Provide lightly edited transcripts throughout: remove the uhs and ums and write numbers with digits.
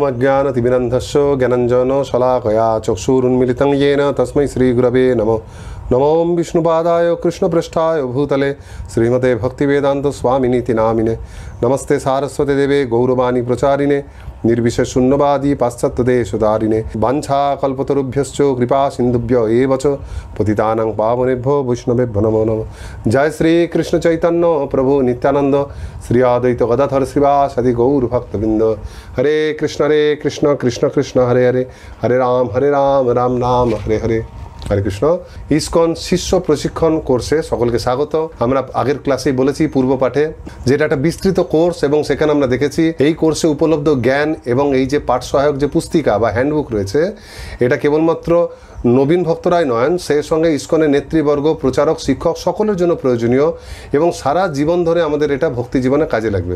ओमज्ञानतिमिरन्धस्य ज्ञानञ्जन शलाकया चक्षुरुन्मिलितं येन तस्मै श्रीगुरवे नमो। नमो विष्णुपादाय कृष्णपृष्ठाय भूतले श्रीमते भक्तिवेदांत स्वामिनीति नामिने। नमस्ते सारस्वती देवे गौरवाणी प्रचारिणे निर्विशेष शून्यवादी पाश्चात्यदेशधारिणे। वाञ्छाकल्पतरुभ्यश्च कृपा सिन्धुभ्यो एव च पतितानां पावनेभ्यो वैष्णवेभ्यो नमो नमः। जय श्री कृष्ण चैतन्य प्रभु नित्यानंद श्री अद्वैत गदाधर श्रीवासादि गौर भक्तवृंद। हरे कृष्ण कृष्ण कृष्ण हरे हरे, हरे राम राम राम हरे हरे। हरे कृष्ण। ইসকন শিষ্য প্রশিক্ষণ কোর্সে সকলকে স্বাগত। আমরা আগের ক্লাসেই বলেছি পূর্ব পাঠে যে এটা একটা বিস্তৃত কোর্স এবং সেখানে আমরা দেখেছি এই কোর্সে উপলব্ধ জ্ঞান এবং এই যে পাঠ সহায়ক যে পুস্তিকা বা হ্যান্ডবুক রয়েছে এটা কেবলমাত্র নবীন ভক্তরাই নয়, সেই সঙ্গে ইসকনের নেতৃবর্গ, প্রচারক, শিক্ষক সকলের জন্য প্রয়োজনীয় এবং সারা জীবন ধরে আমাদের এটা ভক্তি জীবনে কাজে লাগবে।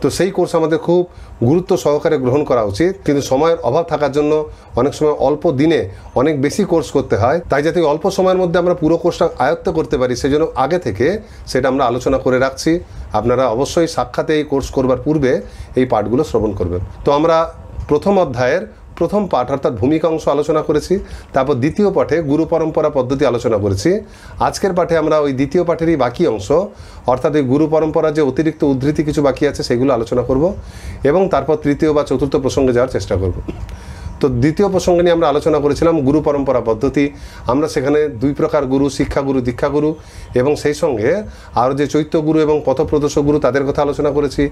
তো সেই কোর্স আমাদের খুব গুরুত্ব সহকারে গ্রহণ করা উচিত, কিন্তু সময়ের অভাব থাকার জন্য অনেক সময় অল্প দিনে অনেক বেশি কোর্স করতে হয়। তাই যাতে অল্প সময়ের মধ্যে আমরা পুরো কোর্সটা আয়ত্ত করতে পারি সেজন্য আগে থেকে সেটা আমরা আলোচনা করে রাখছি। আপনারা অবশ্যই সাক্ষাতে এই কোর্স করবার পূর্বে এই পাঠগুলো শ্রবণ করবেন। তো আমরা প্রথম অধ্যায়ের প্রথম পাঠ অর্থাৎ ভূমিকা অংশ আলোচনা করেছি, তারপর দ্বিতীয় পাঠে গুরু পরম্পরা পদ্ধতি আলোচনা করেছি। আজকের পাঠে আমরা ওই দ্বিতীয় পাঠেরই বাকি অংশ অর্থাৎ ওই গুরু পরম্পরা যে অতিরিক্ত উদ্ধৃতি কিছু বাকি আছে সেগুলো আলোচনা করব এবং তারপর তৃতীয় বা চতুর্থ প্রসঙ্গে যাওয়ার চেষ্টা করব। তো দ্বিতীয় প্রসঙ্গে নিয়ে আমরা আলোচনা করেছিলাম গুরু পরম্পরা পদ্ধতি। আমরা সেখানে দুই প্রকার গুরু, শিক্ষাগুরু, দীক্ষাগুরু এবং সেই সঙ্গে আরও যে চৈত্যগুরু এবং পথপ্রদর্শক গুরু তাদের কথা আলোচনা করেছি।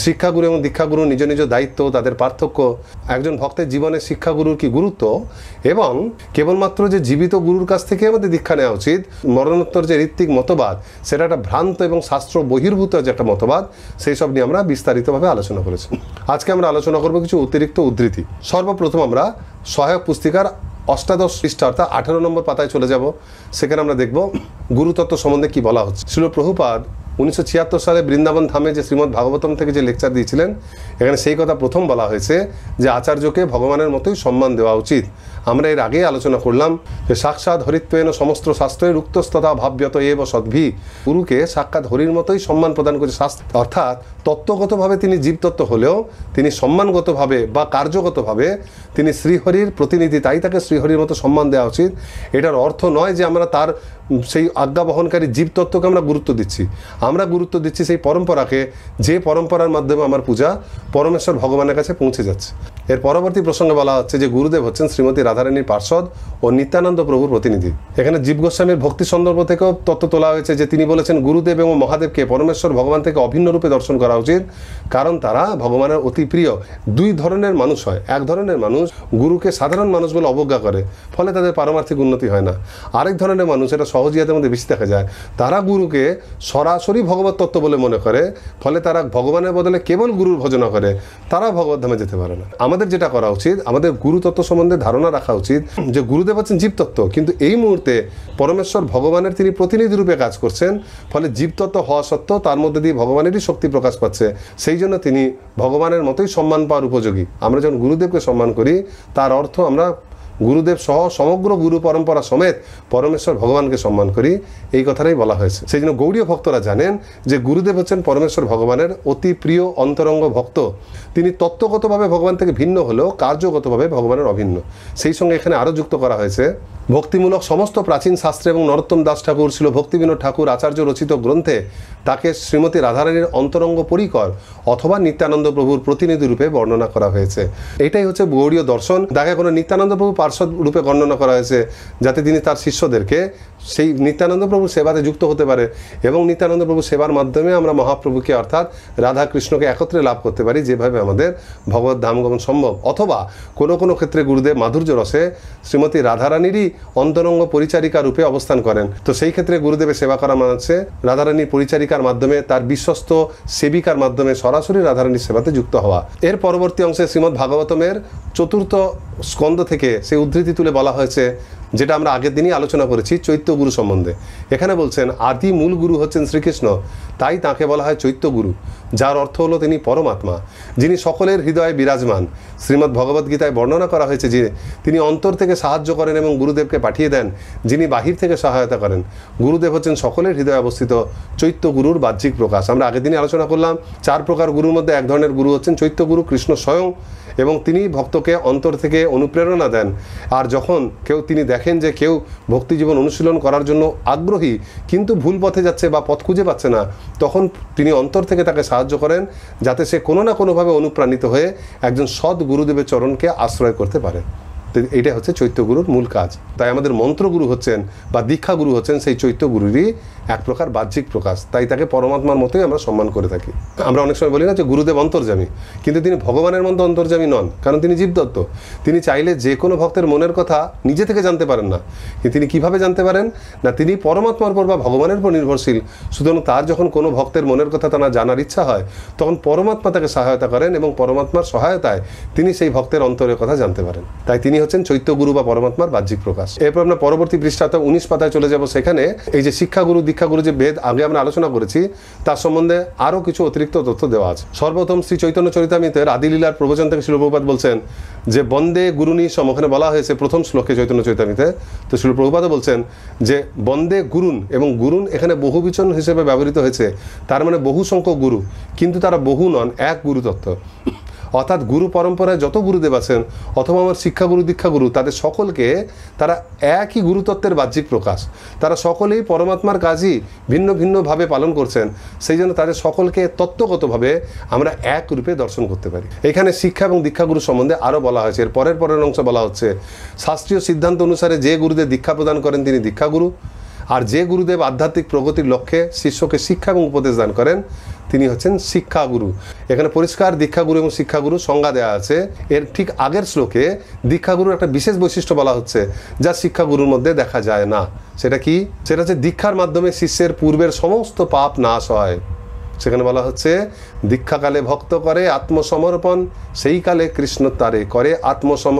শিক্ষাগুরু এবং দীক্ষাগুরু নিজ নিজ দায়িত্ব, তাদের পার্থক্য, একজন ভক্তের জীবনে শিক্ষাগুরুর কি গুরুত্ব এবং কেবলমাত্র যে জীবিত গুরুর কাছ থেকে আমাদের দীক্ষা নেওয়া উচিত, মরণোত্তর যে ঋত্বিক মতবাদ সেটা একটা ভ্রান্ত এবং শাস্ত্র বহির্ভূত যে একটা মতবাদ, সেই সব নিয়ে আমরা বিস্তারিতভাবে আলোচনা করেছি। আজকে আমরা আলোচনা করবো কিছু অতিরিক্ত উদ্ধৃতি। সর্বপ্রথম আমরা সহায়ক পুস্তিকার অষ্টাদশ পৃষ্ঠা অর্থাৎ 18 নম্বর পাতায় চলে যাব। সেখানে আমরা দেখব গুরুতত্ত্ব সম্বন্ধে কি বলা হচ্ছে। শ্রীল প্রভুপাদ 1976 সালে বৃন্দাবন ধামে যে শ্রীমদ্ ভাগবতম থেকে যে লেকচার দিয়েছিলেন এখানে সেই কথা প্রথম বলা হয়েছে যে আচার্যকে ভগবানের মতোই সম্মান দেওয়া উচিত। আমরা এর আগেই আলোচনা করলাম যে সাক্ষাৎ হরিত্বেন সমস্ত শাস্ত্রের উক্তস্ততা ভাব্যত এব সদ্ভি। গুরুকে সাক্ষাৎ হরির মতোই সম্মান প্রদান করে শাস্ত্র, অর্থাৎ তত্ত্বগতভাবে তিনি জীবতত্ত্ব হলেও তিনি সম্মানগতভাবে বা কার্যগতভাবে তিনি শ্রীহরির প্রতিনিধি, তাই তাকে শ্রীহরির মতো সম্মান দেওয়া উচিত। এটার অর্থ নয় যে আমরা তার সেই আজ্ঞা বহনকারী জীবতত্ত্বকে আমরা গুরুত্ব দিচ্ছি, আমরা গুরুত্ব দিচ্ছি সেই পরম্পরাকে, যে পরম্পরার মাধ্যমে আমার পূজা পরমেশ্বর ভগবানের কাছে পৌঁছে যাচ্ছে। এর পরবর্তী প্রসঙ্গে বলা হচ্ছে যে গুরুদেব হচ্ছেন শ্রীমতী রাধারানীর পার্ষদ ও নিত্যানন্দ প্রভুর প্রতিনিধি। এখানে জীব গোস্বামীর ভক্তি সন্দর্ভ থেকেও তত্ত্ব তোলা হয়েছে যে তিনি বলেছেন গুরুদেব এবং মহাদেবকে পরমেশ্বর ভগবান থেকে অভিন্ন রূপে দর্শন করা উচিত, কারণ তারা ভগবানের অতি প্রিয়। দুই ধরনের মানুষ হয়, এক ধরনের মানুষ গুরুকে সাধারণ মানুষ বলে অবজ্ঞা করে, ফলে তাদের পারমার্থিক উন্নতি হয় না। আরেক ধরনের মানুষ, এটা সহজিয়াদের মধ্যে বেশি দেখা যায়, তারা গুরুকে সরাসরি ভগবত তত্ত্ব বলে মনে করে, ফলে তারা ভগবানের বদলে কেবল গুরুর ভজনা করে, তারা ভগবত ধামে যেতে পারে না। আমাদের যেটা করা উচিত, আমাদের গুরুতত্ত্ব সম্বন্ধে ধারণা রাখা উচিত যে গুরুদেব হচ্ছেন জীবতত্ত্ব, কিন্তু এই মুহূর্তে পরমেশ্বর ভগবানের তিনি প্রতিনিধি রূপে কাজ করছেন, ফলে জীবতত্ত্ব হওয়া সত্ত্বেও তার মধ্যে দিয়ে ভগবানেরই শক্তি প্রকাশ পাচ্ছে, সেই জন্য তিনি ভগবানের মতোই সম্মান পাওয়ার উপযোগী। আমরা যখন গুরুদেবকে সম্মান করি তার অর্থ আমরা গুরুদেব সহ সমগ্র গুরু পরম্পরা সমেত পরমেশ্বর ভগবানকে সম্মান করি, এই কথাটাই বলা হয়েছে। সেই জন্য গৌড়ীয় ভক্তরা জানেন যে গুরুদেব হচ্ছেন পরমেশ্বর ভগবানের অতি প্রিয় অন্তরঙ্গ ভক্ত। তিনি তত্ত্বগতভাবে ভগবান থেকে ভিন্ন হলেও কার্যগতভাবে ভগবানের অভিন্ন। সেই সঙ্গে এখানে আরও যুক্ত করা হয়েছে ভক্তিমূলক সমস্ত প্রাচীন শাস্ত্রে এবং নরোত্তম দাস ঠাকুর, ছিল ভক্তিবিনোদ ঠাকুর আচার্য রচিত গ্রন্থে তাকে শ্রীমতী রাধারানীর অন্তরঙ্গ পরিকর অথবা নিত্যানন্দ প্রভুর প্রতিনিধি রূপে বর্ণনা করা হয়েছে। এটাই হচ্ছে গৌড়ীয় দর্শন। তাকে কোনো নিত্যানন্দ প্রভু পার্ষদ রূপে বর্ণনা করা হয়েছে যাতে তিনি তার শিষ্যদেরকে সেই নিত্যানন্দ প্রভুর সেবাতে যুক্ত হতে পারে এবং নিত্যানন্দ প্রভুর সেবার মাধ্যমে আমরা মহাপ্রভুকে অর্থাৎ রাধা কৃষ্ণকে একত্রে লাভ করতে পারি, যেভাবে আমাদের ভগবত ধামগমন সম্ভব। অথবা কোনো কোনো ক্ষেত্রে গুরুদেব মাধুর্য রসে শ্রীমতী রাধারানীরই অন্তরঙ্গ পরিচারিকা রূপে অবস্থান করেন। তো সেই ক্ষেত্রে গুরুদেবের সেবা করা মানে হচ্ছে রাধারানীর পরিচারিকার মাধ্যমে, তার বিশ্বস্ত সেবিকার মাধ্যমে সরাসরি রাধারানীর সেবাতে যুক্ত হওয়া। এর পরবর্তী অংশে শ্রীমদ্ ভাগবতমের চতুর্থ স্কন্ধ থেকে সেই উদ্ধৃতি তুলে বলা হয়েছে যেটা আমরা আগের দিনই আলোচনা করেছি চৈত্য গুরু সম্বন্ধে। এখানে বলছেন আদি মূল গুরু হচ্ছেন শ্রীকৃষ্ণ, তাই তাকে বলা হয় চৈত্যগুরু, যার অর্থ হলো তিনি পরমাত্মা, যিনি সকলের হৃদয়ে বিরাজমান। শ্রীমদ্ ভগবদ্গীতায় বর্ণনা করা হয়েছে যে তিনি অন্তর থেকে সাহায্য করেন এবং গুরুদেবকে পাঠিয়ে দেন, যিনি বাহির থেকে সহায়তা করেন। গুরুদেব হচ্ছেন সকলের হৃদয়ে অবস্থিত চৈত্যগুরুর বাহ্যিক প্রকাশ। আমরা আগের দিনে আলোচনা করলাম 4 প্রকার গুরুর মধ্যে এক ধরনের গুরু হচ্ছেন চৈত্যগুরু, কৃষ্ণ স্বয়ং, এবং তিনি ভক্তকে অন্তর থেকে অনুপ্রেরণা দেন। আর যখন তিনি দেখেন যে কেউ ভক্তি জীবন অনুশীলন করার জন্য আগ্রহী কিন্তু ভুল পথে যাচ্ছে বা পথ খুঁজে পাচ্ছে না, তখন তিনি অন্তর থেকে তাকে সাহায্য করেন যাতে সে কোনো না কোনোভাবে অনুপ্রাণিত হয়ে একজন সৎ গুরুদেবের চরণকে আশ্রয় করতে পারে। তো এইটাই হচ্ছে চৈত্যগুরুর মূল কাজ। তাই আমাদের মন্ত্রগুরু হচ্ছেন বা দীক্ষাগুরু হচ্ছেন সেই চৈত্যগুরুরই এক প্রকার বাহ্যিক প্রকাশ। তাই তাকে পরমাত্মার মতোই আমরা সম্মান করে থাকি। আমরা অনেক সময় বলি না যে গুরুদেব অন্তর্যামী, কিন্তু তিনি ভগবানের মতো অন্তর্যামী নন, কারণ তিনি জীবদত্ত। তিনি চাইলে যে কোনো ভক্তের মনের কথা নিজে থেকে জানতে পারেন না, কিন্তু তিনি কিভাবে জানতে পারেন না, তিনি পরমাত্মার উপর বা ভগবানের উপর নির্ভরশীল। সুতরাং তার যখন কোনো ভক্তের মনের কথা তার জানার ইচ্ছা হয়, তখন পরমাত্মা তাকে সহায়তা করেন এবং পরমাত্মার সহায়তায় তিনি সেই ভক্তের অন্তরের কথা জানতে পারেন। তাই তিনি হচ্ছেন চৈত্যগুরু বা পরমাত্মার বাহ্যিক প্রকাশ। এরপর আমরা পরবর্তী পৃষ্ঠাতে 19 পাতায় চলে যাব। সেখানে এই যে শিক্ষাগুরু দীক্ষাগুরু যে ভেদ আগে আমরা আলোচনা করেছি, তার সম্বন্ধে আরও কিছু অতিরিক্ত তথ্য দেওয়া আছে। সর্বপ্রথম শ্রী চৈতন্য চরিতামৃতের আদিলীলার প্রবচন থেকে শিল প্রভুপাদ বলছেন যে বন্দে গুরুনি সম, ওখানে বলা হয়েছে প্রথম শ্লোকে চৈতন্য চরিতামৃতে। তো শিল প্রভুপাদও বলছেন যে বন্দে গুরুন, এবং গুরুন এখানে বহুবচন হিসেবে ব্যবহৃত হয়েছে, তার মানে বহু সংখ্যক গুরু, কিন্তু তারা বহু নন, এক গুরু তত্ত্ব। অর্থাৎ গুরু পরম্পরায় যত গুরুদেব আছেন অথবা আমার শিক্ষাগুরু দীক্ষাগুরু, তাদের সকলকে তারা একই গুরুতত্ত্বের বাহ্যিক প্রকাশ। তারা সকলেই পরমাত্মার কাজই ভিন্ন ভিন্নভাবে পালন করছেন, সেই জন্য তাদের সকলকে তত্ত্বগতভাবে আমরা এক রূপে দর্শন করতে পারি। এখানে শিক্ষা এবং দীক্ষাগুরু সম্বন্ধে আরও বলা হয়েছে। এর পরের অংশ বলা হচ্ছে শাস্ত্রীয় সিদ্ধান্ত অনুসারে যে গুরুদেব দীক্ষা প্রদান করেন তিনি দীক্ষাগুরু, আর যে গুরুদেব আধ্যাত্মিক প্রগতির লক্ষ্যে শিষ্যকে শিক্ষা এবং উপদেশ দান করেন তিনি হচ্ছেন শিক্ষাগুরু। এখানে পরিষ্কার দীক্ষাগুরু এবং শিক্ষাগুরু সংজ্ঞা দেওয়া আছে। এর ঠিক আগের শ্লোকে দীক্ষাগুরুর একটা বিশেষ বৈশিষ্ট্য বলা হচ্ছে যা শিক্ষাগুরুর মধ্যে দেখা যায় না। সেটা কি? সেটা হচ্ছে দীক্ষার মাধ্যমে শিষ্যের পূর্বের সমস্ত পাপ নাশ হয়। সেখানে বলা হচ্ছে দীক্ষাকালে ভক্ত করে আত্মসমর্পণ, সেই কালে কৃষ্ণ তারে করে আত্মসম,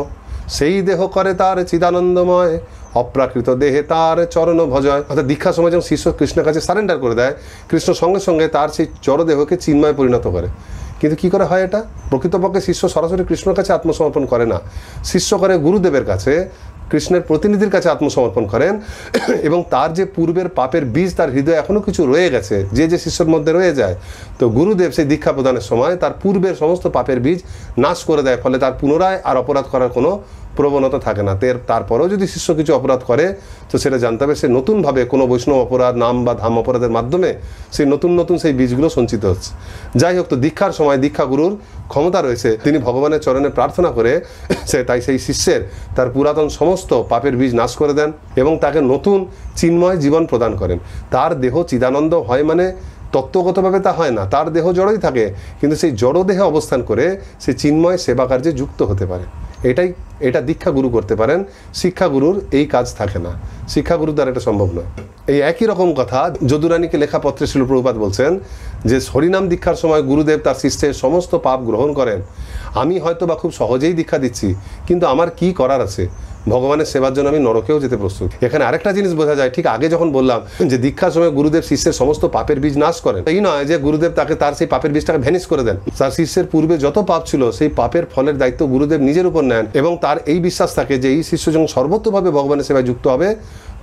সেই দেহ করে তার চিদানন্দময়, অপ্রাকৃত দেহে তার চরণ ভজয়। অর্থাৎ দীক্ষার সময় যখন শিষ্য কৃষ্ণের কাছে সারেন্ডার করে দেয়, কৃষ্ণ সঙ্গে সঙ্গে তার সেই জড়দেহকে চিন্ময় পরিণত করে। কিন্তু কি করে হয় এটা? প্রকৃতপক্ষে শিষ্য সরাসরি কৃষ্ণের কাছে আত্মসমর্পণ করে না, শিষ্য করে গুরুদেবের কাছে, কৃষ্ণের প্রতিনিধির কাছে আত্মসমর্পণ করেন, এবং তার যে পূর্বের পাপের বীজ তার হৃদয়ে এখনও কিছু রয়ে গেছে, যে শিষ্যর মধ্যে রয়ে যায়, তো গুরুদেব সেই দীক্ষা প্রদানের সময় তার পূর্বের সমস্ত পাপের বীজ নাশ করে দেয়। ফলে তার পুনরায় আর অপরাধ করার কোনো প্রবণতা থাকে না। তারপরেও যদি শিষ্য কিছু অপরাধ করে, তো সেটা জানতে হবে সে নতুনভাবে কোনো বৈষ্ণব অপরাধ, নাম বা ধাম অপরাধের মাধ্যমে সেই নতুন সেই বীজগুলো সঞ্চিত হচ্ছে। যাই হোক, তো দীক্ষার সময় দীক্ষাগুরুর ক্ষমতা রয়েছে, তিনি ভগবানের চরণে প্রার্থনা করে তাই সেই শিষ্যের তার পুরাতন সমস্ত পাপের বীজ নাশ করে দেন এবং তাকে নতুন চিন্ময় জীবন প্রদান করেন। তার দেহ চিদানন্দ হয় মানে তত্ত্বগতভাবে তা হয় না, তার দেহ জড়ই থাকে, কিন্তু সেই জড় দেহে অবস্থান করে সে চিন্ময় সেবা কার্যে যুক্ত হতে পারে। এটা দীক্ষাগুরু করতে পারেন, শিক্ষাগুরুর এই কাজ থাকে না, শিক্ষাগুরুর দ্বারা এটা সম্ভব নয়। এই একই রকম কথা যদুরানীকে লেখা পত্রে শিল প্রভুপাদ বলছেন যে হরিনাম দীক্ষার সময় গুরুদেব তার শিষ্যের সমস্ত পাপ গ্রহণ করেন। আমি হয়তো বা খুব সহজেই দীক্ষা দিচ্ছি, কিন্তু আমার কি করার আছে? ভগবানের সেবার জন্য আমি নরকেও যেতে প্রস্তুত। এখানে আরেকটা জিনিস বোঝা যায়, ঠিক আগে যখন বললাম যে দীক্ষার সময় গুরুদেব শিষ্যের সমস্ত পাপের বীজ নাশ করেন, এই নয় যে গুরুদেব তাকে তার সেই পাপের বীজটাকে ভ্যানিশ করে দেন। তার শিষ্যের পূর্বে যত পাপ ছিল সেই পাপের ফলের দায়িত্ব গুরুদেব নিজের উপর নেন, এবং তার এই বিশ্বাস থাকে যে এই শিষ্য যখন সর্বত্রভাবে ভগবানের সেবায় যুক্ত হবে,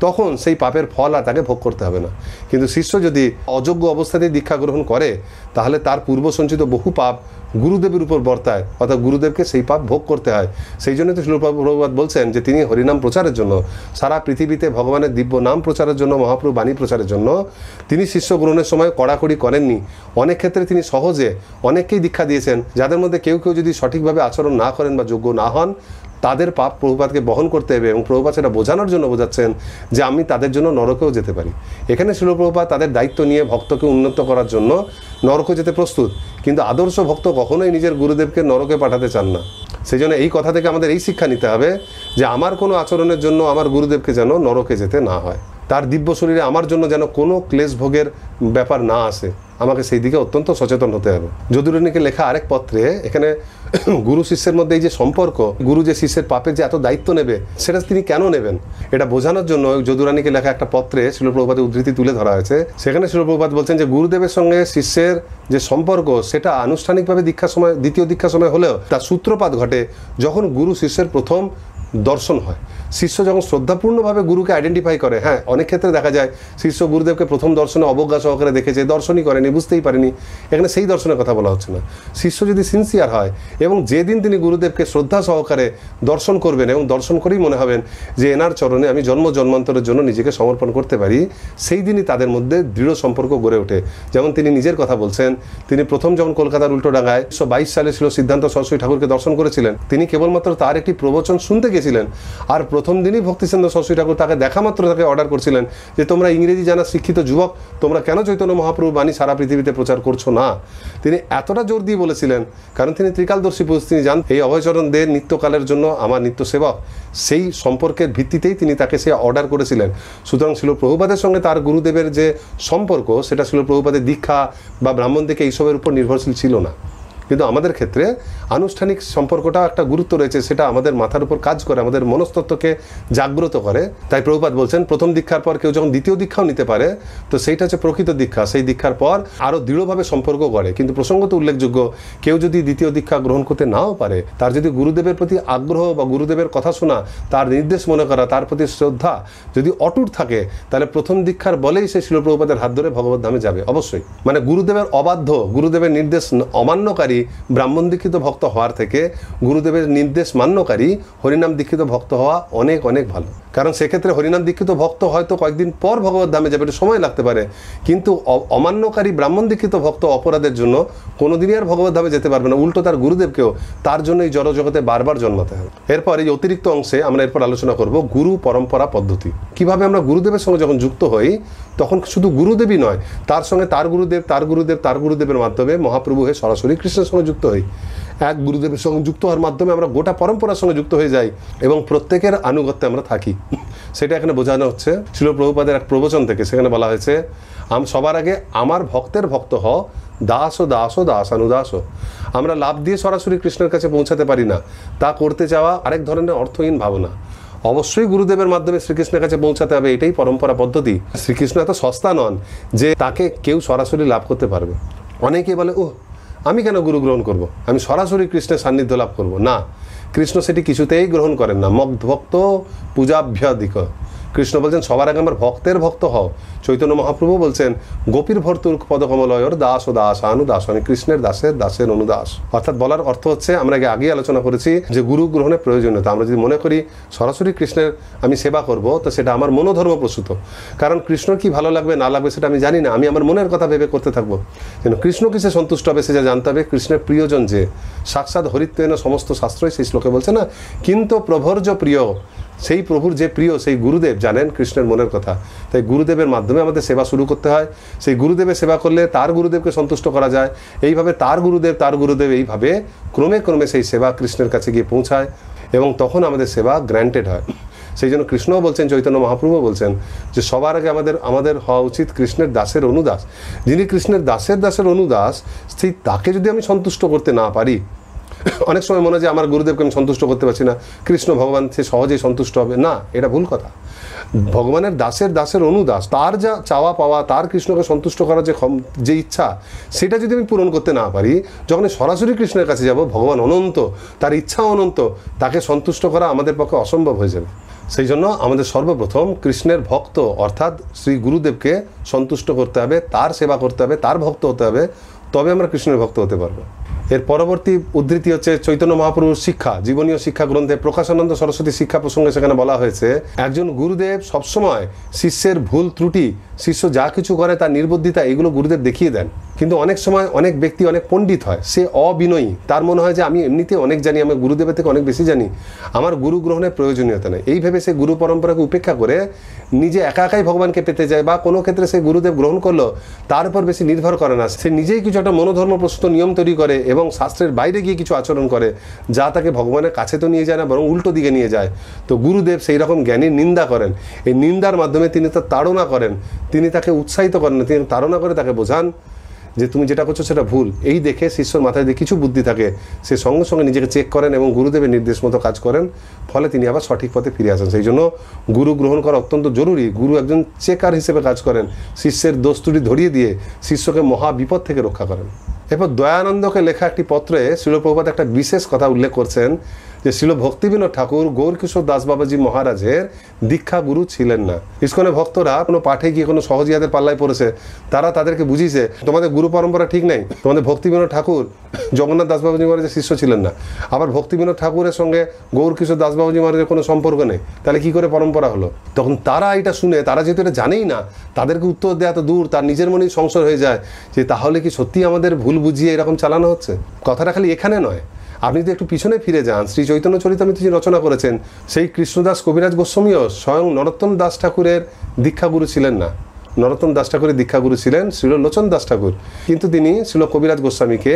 তখন সেই পাপের ফল আর তাকে ভোগ করতে হবে না। কিন্তু শিষ্য যদি অযোগ্য অবস্থাতেই দীক্ষা গ্রহণ করে, তাহলে তার পূর্ব সঞ্চিত বহু পাপ গুরুদেবের উপর বর্তায়, অর্থাৎ গুরুদেবকে সেই পাপ ভোগ করতে হয়। সেই জন্য তো শিল প্রভুপাদ বলছেন যে তিনি হরিনাম প্রচারের জন্য, সারা পৃথিবীতে ভগবানের দিব্য নাম প্রচারের জন্য, মহাপ্রভু বাণী প্রচারের জন্য তিনি শিষ্য গ্রহণের সময় কড়াকড়ি করেননি। অনেক ক্ষেত্রে তিনি সহজে অনেককেই দীক্ষা দিয়েছেন, যাদের মধ্যে কেউ যদি সঠিকভাবে আচরণ না করেন বা যোগ্য না হন, তাদের পাপ প্রভুপাদকে বহন করতে হবে, এবং প্রভুপাদ সেটা বোঝানোর জন্য বোঝাচ্ছেন যে আমি তাদের জন্য নরকেও যেতে পারি। এখানে শিল প্রভুপাদ তাদের দায়িত্ব নিয়ে ভক্তকে উন্নত করার জন্য নরকে যেতে প্রস্তুত, কিন্তু আদর্শ ভক্ত কখনোই নিজের গুরুদেবকে নরকে পাঠাতে চান না। সেই জন্য এই কথা থেকে আমাদের এই শিক্ষা নিতে হবে যে আমার কোনো আচরণের জন্য আমার গুরুদেবকে যেন নরকে যেতে না হয়। তার দিব্য শরীরে আমার জন্য যেন কোনো ক্লেশ ভোগের ব্যাপার না আসে, আমাকে সেই দিকে অত্যন্ত সচেতন হতে হবে। যদুরানীকে লেখা আরেক পত্রে এখানে গুরু শিষ্যের মধ্যে এই যে সম্পর্ক, গুরু যে শিষ্যের পাপের যে এত দায়িত্ব নেবে, সেটা তিনি কেন নেবেন এটা বোঝানোর জন্য যদুরানীকে লেখা একটা পত্রে শিল প্রভুপাদের উদ্ধৃতি তুলে ধরা হয়েছে। সেখানে শিল প্রভুপাদ বলছেন যে গুরুদেবের সঙ্গে শিষ্যের যে সম্পর্ক সেটা আনুষ্ঠানিকভাবে দীক্ষার সময়, দ্বিতীয় দীক্ষার সময় হলেও তার সূত্রপাত ঘটে যখন গুরু শিষ্যের প্রথম দর্শন হয়। শিষ্য যখন শ্রদ্ধাপূর্ণভাবে গুরুকে আইডেন্টিফাই করে, হ্যাঁ অনেক ক্ষেত্রে দেখা যায় শিষ্য গুরুদেবকে প্রথম দর্শনে অবজ্ঞা সহকারে দেখেছে, দর্শনই করেনি, বুঝতেই পারেনি, এখানে সেই দর্শনের কথা বলা হচ্ছে না। শিষ্য যদি সিনসিয়ার হয় এবং যেদিন তিনি গুরুদেবকে শ্রদ্ধা সহকারে দর্শন করবেন এবং দর্শন করেই মনে হবেন যে এনার চরণে আমি জন্ম জন্মান্তরের জন্য নিজেকে সমর্পণ করতে পারি, সেই দিনই তাদের মধ্যে দৃঢ় সম্পর্ক গড়ে ওঠে। যেমন তিনি নিজের কথা বলছেন, তিনি প্রথম যখন কলকাতার উল্টোডাঙ্গায় 1922 সালে ছিল সিদ্ধান্ত সরস্বতী ঠাকুরকে দর্শন করেছিলেন, তিনি কেবলমাত্র তার একটি প্রবচন শুনতে গেছিলেন, আর প্রথম দিনই ভক্তিচন্দ্র সরস্বতী ঠাকুর তাকে দেখা মাত্র তাকে অর্ডার করছিলেন যে তোমরা ইংরেজি জানা শিক্ষিত যুবক, তোমরা কেন চৈতন্য মহাপ্রভুর বাণী সারা পৃথিবীতে প্রচার করছো না। তিনি এতটা জোর দিয়ে বলেছিলেন কারণ তিনি ত্রিকালদর্শী পুরুষ, তিনি জান এই অভয়চরণ দে নিত্যকালের জন্য আমার নিত্য সেবক, সেই সম্পর্কের ভিত্তিতেই তিনি তাকে সে অর্ডার করেছিলেন। সুতরাং শিল প্রভুপাদের সঙ্গে তার গুরুদেবের যে সম্পর্ক সেটা শিল প্রভুপাদের দীক্ষা বা ব্রাহ্মণ থেকে এইসবের উপর নির্ভরশীল ছিল না। কিন্তু আমাদের ক্ষেত্রে আনুষ্ঠানিক সম্পর্কটা একটা গুরুত্ব রয়েছে, সেটা আমাদের মাথার উপর কাজ করে, আমাদের মনস্তত্ত্বকে জাগ্রত করে। তাই প্রভুপাদ বলছেন প্রথম দীক্ষার পর কেউ যখন দ্বিতীয় দীক্ষাও নিতে পারে তো সেইটা হচ্ছে প্রকৃত দীক্ষা। সেই দীক্ষার পর আরও দৃঢ়ভাবে সম্পর্ক করে। কিন্তু প্রসঙ্গত উল্লেখযোগ্য, কেউ যদি দ্বিতীয় দীক্ষা গ্রহণ করতে নাও পারে, তার যদি গুরুদেবের প্রতি আগ্রহ বা গুরুদেবের কথা শোনা, তার নির্দেশ মনে করা, তার প্রতি শ্রদ্ধা যদি অটুট থাকে, তাহলে প্রথম দীক্ষার বলেই সে শিল প্রভুপাদের হাত ধরে ভগবত ধামে যাবে অবশ্যই। মানে গুরুদেবের অবাধ্য, গুরুদেবের নির্দেশ অমান্যকারী ব্রাহ্মণ দীক্ষিত ভক্ত হওয়ার থেকে গুরুদেবের নির্দেশ মান্যকারী হরিনাম দীক্ষিত ভক্ত হওয়া অনেক অনেক ভালো। কারণ সেক্ষেত্রে হরিনাম দীক্ষিত ভক্ত হয়তো কয়েকদিন পর ভগবত ধামে যাবে, একটু সময় লাগতে পারে, কিন্তু অমান্যকারী ব্রাহ্মণ দীক্ষিত ভক্ত অপরাধের জন্য কোনোদিনই আর ভগবত ধামে যেতে পারবে না, উল্টো তার গুরুদেবকেও তার জন্য এই জড়জগতে বারবার জন্মাতে হবে। এরপর এই অতিরিক্ত অংশে আমরা এরপর আলোচনা করব গুরু পরম্পরা পদ্ধতি। কিভাবে আমরা গুরুদেবের সঙ্গে যখন যুক্ত হই তখন শুধু গুরুদেবই নয়, তার সঙ্গে তার গুরুদেব, তার গুরুদেব, তার গুরুদেবের মাধ্যমে মহাপ্রভু হয়ে সরাসরি কৃষ্ণের সঙ্গে যুক্ত হই। এক গুরুদেবের সঙ্গে যুক্ত হওয়ার মাধ্যমে আমরা গোটা পরম্পরার সঙ্গে যুক্ত হয়ে যাই এবং প্রত্যেকের আনুগত্যে আমরা থাকি। সেটা এখানে বোঝানো হচ্ছে শিল প্রভুপাদের এক প্রবচন থেকে। সেখানে বলা হয়েছে সবার আগে আমার ভক্তের ভক্ত হ, দাস ও দাস ও দাসানুদাস। আমরা লাভ দিয়ে সরাসরি কৃষ্ণের কাছে পৌঁছাতে পারি না, তা করতে চাওয়া আরেক ধরনের অর্থহীন ভাবনা। অবশ্যই গুরুদেবের মাধ্যমে শ্রীকৃষ্ণের কাছে পৌঁছাতে হবে, এটাই পরম্পরা পদ্ধতি। শ্রীকৃষ্ণ এত সস্তা নন যে তাকে কেউ সরাসরি লাভ করতে পারবে। অনেকে বলে ও আমি কেন গুরু গ্রহণ করব, আমি সরাসরি কৃষ্ণের সান্নিধ্য লাভ করব না। কৃষ্ণ সেটি কিছুতেই গ্রহণ করেন না। মগ্ধভক্ত পূজাভ্যাধিক। কৃষ্ণ বলছেন সবার আগে আমার ভক্তের ভক্ত হও। চৈতন্য মহাপ্রভু বলছেন গোপীর ভর্তুর পদকমলয়র দাস ও দাস অনুদাস, আমি কৃষ্ণের দাসের দাসের অনুদাস। অর্থাৎ বলার অর্থ হচ্ছে, আমরা আগে আলোচনা করেছি যে গুরু গ্রহণের প্রয়োজনীয়তা। আমরা যদি মনে করি সরাসরি কৃষ্ণের আমি সেবা করব, তো সেটা আমার মনোধর্ম প্রসূত। কারণ কৃষ্ণর কি ভালো লাগবে না লাগবে সেটা আমি জানি না, আমি আমার মনের কথা ভেবে করতে থাকবো। যেন কৃষ্ণ কিসে সন্তুষ্ট হবে সে যা জানতে হবে। কৃষ্ণের প্রিয়জন যে সাক্ষাৎ হরিত্বেন সমস্ত শাস্ত্রই সেই শ্লোকে বলছে না, কিন্তু প্রভর্য প্রিয়, সেই প্রভুর যে প্রিয় সেই গুরুদেব জানেন কৃষ্ণের মনের কথা। তাই গুরুদেবের মাধ্যমে আমাদের সেবা শুরু করতে হয়। সেই গুরুদেবের সেবা করলে তার গুরুদেবকে সন্তুষ্ট করা যায়। এইভাবে তার গুরুদেব এইভাবে ক্রমে ক্রমে সেই সেবা কৃষ্ণের কাছে গিয়ে পৌঁছায় এবং তখন আমাদের সেবা গ্র্যান্টেড হয়। সেই জন্য কৃষ্ণও বলছেন, চৈতন্য মহাপ্রভুও বলছেন যে সবার আগে আমাদের হওয়া উচিত কৃষ্ণের দাসের অনুদাস। যিনি কৃষ্ণের দাসের অনুদাস, সেই তাকে যদি আমি সন্তুষ্ট করতে না পারি, অনেক সময় মনে হয় যে আমার গুরুদেবকে আমি সন্তুষ্ট করতে পারছি না, কৃষ্ণ ভগবান সে সহজেই সন্তুষ্ট হবে না, এটা ভুল কথা। ভগবানের দাসের অনুদাস, তার যা চাওয়া পাওয়া, তার কৃষ্ণকে সন্তুষ্ট করার যে ইচ্ছা, সেটা যদি আমি পূরণ করতে না পারি, যখন সরাসরি কৃষ্ণের কাছে যাব, ভগবান অনন্ত, তার ইচ্ছা অনন্ত, তাকে সন্তুষ্ট করা আমাদের পক্ষে অসম্ভব হয়ে যাবে। সেই জন্য আমাদের সর্বপ্রথম কৃষ্ণের ভক্ত অর্থাৎ শ্রী গুরুদেবকে সন্তুষ্ট করতে হবে, তার সেবা করতে হবে, তার ভক্ত হতে হবে, তবে আমরা কৃষ্ণের ভক্ত হতে পারবো। এর পরবর্তী উদ্ধৃতি হচ্ছে চৈতন্য মহাপ্রভুর শিক্ষা, জীবনীয় শিক্ষা গ্রন্থে প্রকাশানন্দ সরস্বতী শিক্ষা প্রসঙ্গে সেখানে বলা হয়েছে, একজন গুরুদেব সবসময় শিষ্যের ভুল ত্রুটি, শিষ্য যা কিছু করে তার নির্বুদ্ধিতা, এগুলো গুরুদেব দেখিয়ে দেন। কিন্তু অনেক সময় অনেক ব্যক্তি অনেক পণ্ডিত হয়, সে অবিনয়ী, তার মনে হয় যে আমি এমনিতে অনেক জানি, আমি গুরুদেবের থেকে অনেক বেশি জানি, আমার গুরু গ্রহণের প্রয়োজনীয়তা নেই। এই ভেবে সে গুরু পরম্পরাকে উপেক্ষা করে নিজে একা একাই ভগবানকে পেতে যায়, বা কোনো ক্ষেত্রে সে গুরুদেব গ্রহণ করলো তার উপর বেশি নির্ভর করে না, সে নিজেই কিছু একটা মনোধর্ম প্রস্তুত নিয়ম তৈরি করে এবং শাস্ত্রের বাইরে গিয়ে কিছু আচরণ করে যা তাকে ভগবানের কাছে তো নিয়ে যায় না, বরং উল্টো দিকে নিয়ে যায়। তো গুরুদেব সেই রকম জ্ঞানীর নিন্দা করেন, এই নিন্দার মাধ্যমে তিনি তার তাড়না করেন, তিনি তাকে উৎসাহিত করেন, তিনি তাড়না করে তাকে বোঝান যে তুমি যেটা করছো সেটা ভুল। এই দেখে শিষ্যর মাথায় যদি কিছু বুদ্ধি থাকে সে সঙ্গে সঙ্গে নিজেকে চেক করেন এবং গুরুদেবের নির্দেশ মতো কাজ করেন, ফলে তিনি আবার সঠিক পথে ফিরে আসেন। সেই জন্য গুরু গ্রহণ করা অত্যন্ত জরুরি। গুরু একজন চেকার হিসেবে কাজ করেন, শিষ্যের দোষ ত্রুটি ধরিয়ে দিয়ে শিষ্যকে মহা বিপদ থেকে রক্ষা করেন। এরপর দয়ানন্দকে লেখা একটি পত্রে শিল প্রভুপাদ একটা বিশেষ কথা উল্লেখ করছেন যে শিল ভক্তিবিনোদ ঠাকুর গৌরকিশোর দাস বাবাজি মহারাজের দীক্ষা গুরু ছিলেন না। ইসকনে ভক্তরা কোনো পাঠে গিয়ে কোনো সহজিয়াদের পাল্লায় পড়েছে, তারা তাদেরকে বুঝিয়েছে তোমাদের গুরু পরম্পরা ঠিক নেই, তোমাদের ভক্তিবিনোদ ঠাকুর জগন্নাথ দাস বাবাজি মহারাজের শিষ্য ছিলেন না, আবার ভক্তিবিনোদ ঠাকুরের সঙ্গে গৌরকিশোর দাস বাবাজি মহারাজের কোনো সম্পর্ক নেই, তাহলে কি করে পরম্পরা হলো? তখন তারা এটা শুনে, তারা যেহেতু এটা জানেই না, তাদেরকে উত্তর দেওয়া তো দূর, তার নিজের মনেই সংশয় হয়ে যায় যে তাহলে কি সত্যি আমাদের ভুল বুঝিয়ে এরকম চালানো হচ্ছে? কথাটা খালি এখানে নয়, আপনি যদি একটু পিছনে ফিরে যান, শ্রী চৈতন্য চরিতামৃত যিনি রচনা করেছেন সেই কৃষ্ণদাস কবিরাজ গোস্বামীও স্বয়ং নরোত্তম দাস ঠাকুরের দীক্ষাগুরু ছিলেন না। নরোত্তম দাস ঠাকুরের দীক্ষাগুরু ছিলেন শ্রীল লোচন দাস ঠাকুর, কিন্তু তিনি শ্রীল কবিরাজ গোস্বামীকে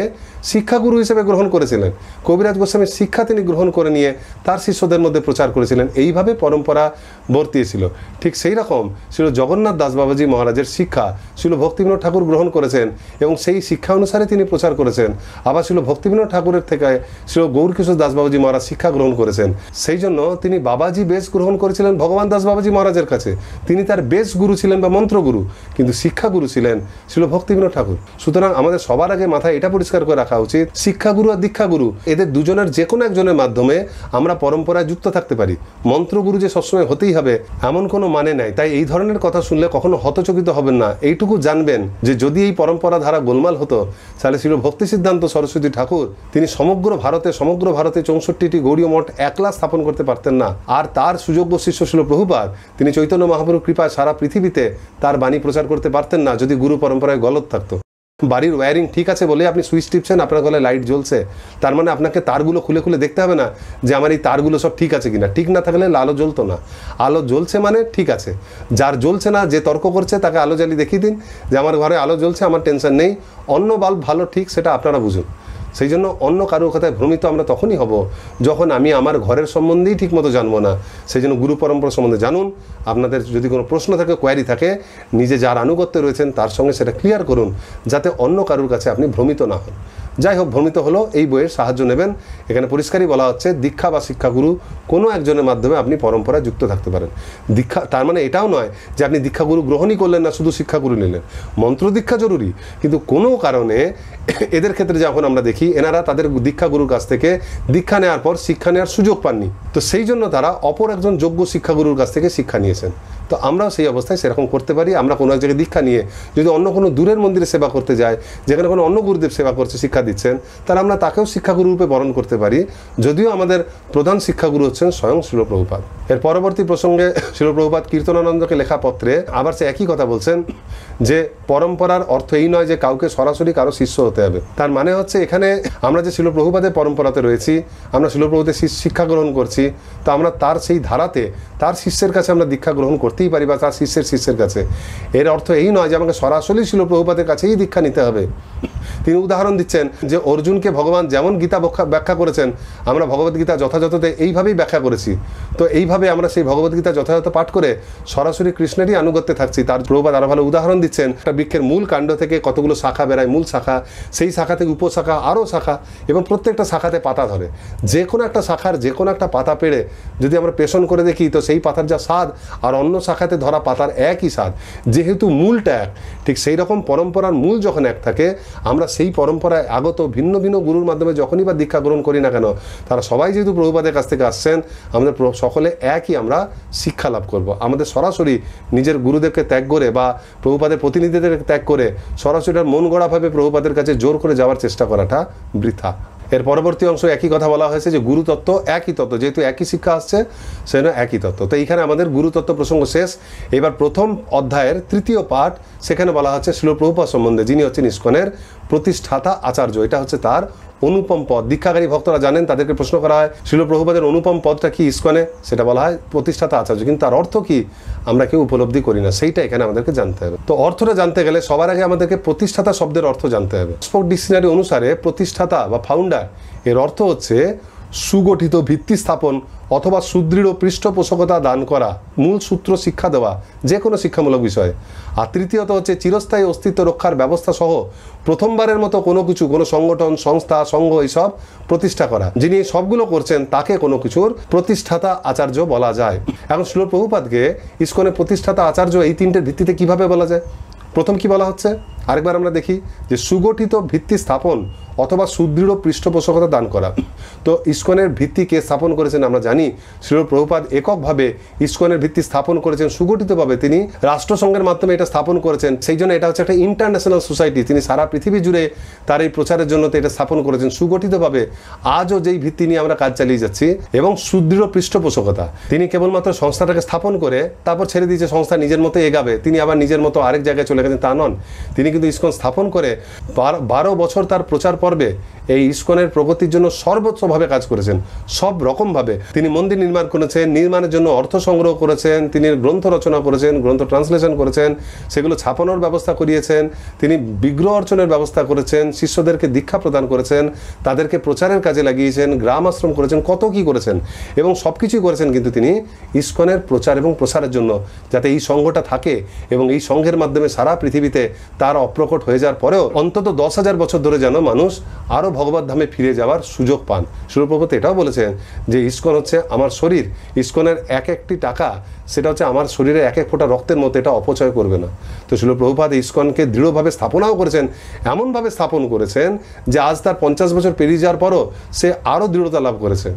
শিক্ষাগুরু হিসেবে গ্রহণ করেছিলেন। কবিরাজ গোস্বামীর শিক্ষা তিনি গ্রহণ করে নিয়ে তার শিষ্যদের মধ্যে প্রচার করেছিলেন, এইভাবে পরম্পরা বর্তিয়েছিল। ঠিক সেই রকম শ্রীল জগন্নাথ দাস বাবাজি মহারাজের শিক্ষা শ্রীল ভক্তিবিনোদ ঠাকুর গ্রহণ করেছেন এবং সেই শিক্ষা অনুসারে তিনি প্রচার করেছেন। আবার শ্রীল ভক্তিবিনোদ ঠাকুরের থেকে শ্রীল গৌরকিশোর দাস বাবাজি মহারাজ শিক্ষা গ্রহণ করেছেন। সেই জন্য তিনি বাবাজি বেশ গ্রহণ করেছিলেন ভগবান দাস বাবাজি মহারাজের কাছে, তিনি তার বেশ গুরু ছিলেন বা মন্ত্রগুরু, কিন্তু শিক্ষাগুরু ছিলেন শ্রীল ভক্তিবিনোদ ঠাকুর। সুতরাং আমাদের সবার আগে মাথায় এটা পরিষ্কার করে রাখা উচিত, শিক্ষাগুরু আর দীক্ষাগুরু এদের দুজনের যে কোনো একজনের মাধ্যমে আমরা পরম্পরায় যুক্ত থাকতে পারি। মন্ত্রগুরু যে সবসময় হতেই হবে এমন কোনো মানে নাই। তাই এই ধরনের কথা শুনলে কখনো হতচকিত হবেন না, এইটুকু জানবেন যে যদি এই পরম্পরা ধারা গোলমাল হতো তাহলে শ্রীল ভক্তি সিদ্ধান্ত সরস্বতী ঠাকুর তিনি সমগ্র ভারতে 64টি গৌড়ীয় মঠ একলা স্থাপন করতে পারতেন না। আর তার সুযোগ্য শিষ্য শ্রীল প্রভুপাদ তিনি চৈতন্য মহাপ্রভুর কৃপায় সারা পৃথিবীতে তার বাণী প্রচার করতে পারতেন না যদি গুরু পরম্পরায় গলত থাকতো। বাড়ির ওয়্যারিং ঠিক আছে বলে আপনি সুইচ টিপছেন, আপনার গলায় লাইট জ্বলছে, তার মানে আপনাকে তারগুলো খুলে খুলে দেখতে হবে না যে আমার এই তারগুলো সব ঠিক আছে কিনা। ঠিক না থাকলে আলো জ্বলতো না, আলো জ্বলছে মানে ঠিক আছে। যার জ্বলছে না, যে তর্ক করছে তাকে আলো জ্বালিয়ে দেখিয়ে দিন যে আমার ঘরে আলো জ্বলছে, আমার টেনশন নেই, অন্য বাল্ব ভালো ঠিক সেটা আপনারা বুঝুন। সেই জন্য অন্য কারোর কথায় ভ্রমিত আমরা তখনই হব যখন আমি আমার ঘরের সম্বন্ধেই ঠিকমতো জানবো না। সেই জন্য গুরু পরম্পরা সম্বন্ধে জানুন। আপনাদের যদি কোনো প্রশ্ন থাকে, কোয়ারি থাকে, নিজে যার আনুগত্যে রয়েছেন তার সঙ্গে সেটা ক্লিয়ার করুন যাতে অন্য কারোর কাছে আপনি ভ্রমিত না হন। যাই হোক, ভ্রমিত হলো এই বইয়ের সাহায্য নেবেন। এখানে পরিষ্কারই বলা হচ্ছে দীক্ষা বা শিক্ষাগুরু কোনো একজনের মাধ্যমে আপনি পরম্পরায় যুক্ত থাকতে পারেন। দীক্ষা তার মানে এটাও নয় যে আপনি দীক্ষাগুরু গ্রহণই করলেন না, শুধু শিক্ষাগুরু নিলেন। মন্ত্র দীক্ষা জরুরি, কিন্তু কোনো কারণে এদের ক্ষেত্রে যখন আমরা দেখি এনারা তাদের দীক্ষাগুরুর কাছ থেকে দীক্ষা নেওয়ার পর শিক্ষা নেওয়ার সুযোগ পাননি, তো সেই জন্য তারা অপর একজন যোগ্য শিক্ষাগুরুর কাছ থেকে শিক্ষা নিয়েছেন। তো আমরাও সেই অবস্থায় সেরকম করতে পারি। আমরা কোনো এক জায়গায় দীক্ষা নিয়ে যদি অন্য কোনো দূরের মন্দিরে সেবা করতে যাই, যেখানে কোনো অন্য গুরুদেব সেবা করছে, শিক্ষা দিচ্ছেন, তাহলে আমরা তাকেও শিক্ষাগুরু রূপে বরণ করতে পারি, যদিও আমাদের প্রধান শিক্ষাগুরু হচ্ছেন স্বয়ং শ্রীল প্রভুপাদ। এর পরবর্তী প্রসঙ্গে শ্রীল প্রভুপাদ কীর্তনানন্দকে লেখা পত্রে আবার সে একই কথা বলছেন যে পরম্পরার অর্থ এই নয় যে কাউকে সরাসরি কারো শিষ্য হতে হবে। তার মানে হচ্ছে এখানে আমরা যে শ্রীল প্রভুপাদের পরম্পরাতে রয়েছি, আমরা শ্রীল প্রভুদের শিক্ষা গ্রহণ করছি, তো আমরা তার সেই ধারাতে তার শিষ্যের কাছে আমরা দীক্ষা গ্রহণ করতেই পারি বা তার শিষ্যের কাছে। এর অর্থ এই নয় যে আমাকে সরাসরি শ্রীল প্রভুপাদের কাছেই দীক্ষা নিতে হবে। তিনি উদাহরণ দিচ্ছেন যে অর্জুনকে ভগবান যেমন গীতা ব্যাখ্যা করেছেন, আমরা ভগবদ্গীতা যথাযথতে এইভাবেই ব্যাখ্যা করেছি। তো এইভাবে আমরা সেই ভগবদ্গীতা যথাযথ পাঠ করে সরাসরি কৃষ্ণেরই আনুগত্যে থাকছি। তার প্রভুপাদ আরও ভালো উদাহরণ দিচ্ছেন, একটা বৃক্ষের মূল কাণ্ড থেকে কতগুলো শাখা বেরায়, মূল শাখা, সেই শাখা থেকে উপশাখা, আরও শাখা, এবং প্রত্যেকটা শাখাতে পাতা ধরে। যে কোনো একটা শাখার যে কোনো একটা পাতা পেড়ে যদি আমরা পেষণ করে দেখি, তো সেই পাতার যা স্বাদ আর অন্য শাখাতে ধরা পাতার একই স্বাদ, যেহেতু মূলটা এক। ঠিক সেই রকম পরম্পরার মূল যখন এক থাকে, আমরা সেই পরম্পরায় আগত ভিন্ন ভিন্ন গুরুর মাধ্যমে যখনই বা দীক্ষা গ্রহণ করি না কেন, তারা সবাই যেহেতু প্রভুপাদের কাছ থেকে আসছেন, আমাদের সকলে একই আমরা শিক্ষা লাভ করব। আমাদের সরাসরি নিজের গুরুদেবকে ত্যাগ করে বা প্রভুপাদের প্রতিনিধিদের ত্যাগ করে সরাসরি মন গড়াভাবে প্রভুপাদের কাছে জোর করে যাওয়ার চেষ্টা করাটা বৃথা। এর পরবর্তী অংশ একই কথা বলা হয়েছে যে গুরুতত্ত্ব একই তত্ত্ব, যেহেতু একই শিক্ষা আসছে সেজন্য একই তত্ত্ব। তো এইখানে আমাদের গুরুতত্ত্ব প্রসঙ্গ শেষ। এবার প্রথম অধ্যায়ের তৃতীয় পাঠ, সেখানে বলা হচ্ছে শিল প্রভুপাদ সম্বন্ধে, যিনি হচ্ছেন ইসকনের প্রতিষ্ঠাতা আচার্য। এটা হচ্ছে তার অনুপম পদ। দীক্ষাকারী ভক্তরা জানেন, তাদেরকে প্রশ্ন করা হয় শিল প্রভুপাদের অনুপম পদটা কি ইসকনে, সেটা বলা হয় প্রতিষ্ঠাতা আচার্য, কিন্তু তার অর্থ কি আমরা কেউ উপলব্ধি করি না, সেইটা এখানে আমাদেরকে জানতে হবে। তো অর্থটা জানতে গেলে সবার আগে আমাদেরকে প্রতিষ্ঠাতা শব্দের অর্থ জানতে হবে। অক্সফোর্ড ডিকশনারি অনুসারে প্রতিষ্ঠাতা বা ফাউন্ডার এর অর্থ হচ্ছে সুগঠিত ভিত্তি স্থাপন অথবা সুদৃঢ় পৃষ্ঠপোষকতা দান করা, মূল সূত্র শিক্ষা দেওয়া যে কোনো শিক্ষামূলক বিষয়ে। আর তৃতীয়ত হচ্ছে চিরস্থায়ী অস্তিত্ব রক্ষার ব্যবস্থা সহ প্রথমবারের মতো কোনো কিছু, কোনো সংগঠন, সংস্থা, সংঘ এইসব প্রতিষ্ঠা করা। যিনি সবগুলো করছেন তাকে কোনো কিছুর প্রতিষ্ঠাতা আচার্য বলা যায়। এখন শিল প্রভুপাদকে ইসকনের প্রতিষ্ঠাতা আচার্য এই তিনটের ভিত্তিতে কিভাবে বলা যায়? প্রথম কি বলা হচ্ছে আরেকবার আমরা দেখি, যে সুগঠিত ভিত্তি স্থাপন অথবা সুদৃঢ় পৃষ্ঠপোষকতা দান করা। তো ইসকনের ভিত্তি কে স্থাপন করেছেন আমরা জানি, শিল প্রভুপাদ এককভাবে ইসকনের ভিত্তি স্থাপন করেছেন সুগঠিতভাবে। তিনি রাষ্ট্রসংঘের মাধ্যমে এটা স্থাপন করেছেন, সেই জন্য এটা হচ্ছে একটা ইন্টারন্যাশনাল সোসাইটি। তিনি সারা পৃথিবী জুড়ে তার এই প্রচারের জন্য তো এটা স্থাপন করেছেন সুগঠিতভাবে। আজও যেই ভিত্তি নিয়ে আমরা কাজ চালিয়ে যাচ্ছি, এবং সুদৃঢ় পৃষ্ঠপোষকতা। তিনি কেবলমাত্র সংস্থাটাকে স্থাপন করে তারপর ছেড়ে দিয়েছে সংস্থা নিজের মতো এগাবে, তিনি আবার নিজের মতো আরেক জায়গায় চলে গেছেন, তা নন। তিনি কিন্তু ইসকন স্থাপন করে 12 বছর তার প্রচার পর্বে এই ইসকনের প্রগতির জন্য সর্বোচ্চভাবে কাজ করেছেন, সব রকমভাবে। তিনি মন্দির নির্মাণ করেছেন, নির্মাণের জন্য অর্থ সংগ্রহ করেছেন, তিনি গ্রন্থ রচনা করেছেন, গ্রন্থ ট্রান্সলেশন করেছেন, সেগুলো ছাপানোর ব্যবস্থা করিয়েছেন, তিনি বিগ্রহ অর্চনের ব্যবস্থা করেছেন, শিষ্যদেরকে দীক্ষা প্রদান করেছেন, তাদেরকে প্রচারের কাজে লাগিয়েছেন, গ্রাম আশ্রম করেছেন, কত কি করেছেন, এবং সব কিছুই করেছেন কিন্তু তিনি ইসকনের প্রচার এবং প্রসারের জন্য, যাতে এই সংঘটা থাকে এবং এই সংঘের মাধ্যমে সারা পৃথিবীতে তার অপ্রকট হয়ে যাওয়ার পরেও অন্তত 10,000 বছর ধরে যেন মানুষ আরও ভগবত ধামে ফিরে যাওয়ার সুযোগ পান। শিল প্রভুপাদ এটাও বলেছেন যে ইসকন হচ্ছে আমার শরীর, ইসকনের এক একটি টাকা সেটা হচ্ছে আমার শরীরে এক এক ফোঁটা রক্তের মতো, এটা অপচয় করবে না। তো শিল প্রভুপাদ ইসকনকে দৃঢ়ভাবে স্থাপনাও করেছেন, এমনভাবে স্থাপন করেছেন যে আজ তার 50 বছর পেরিয়ে যাওয়ার পরও সে আরও দৃঢ়তা লাভ করেছে,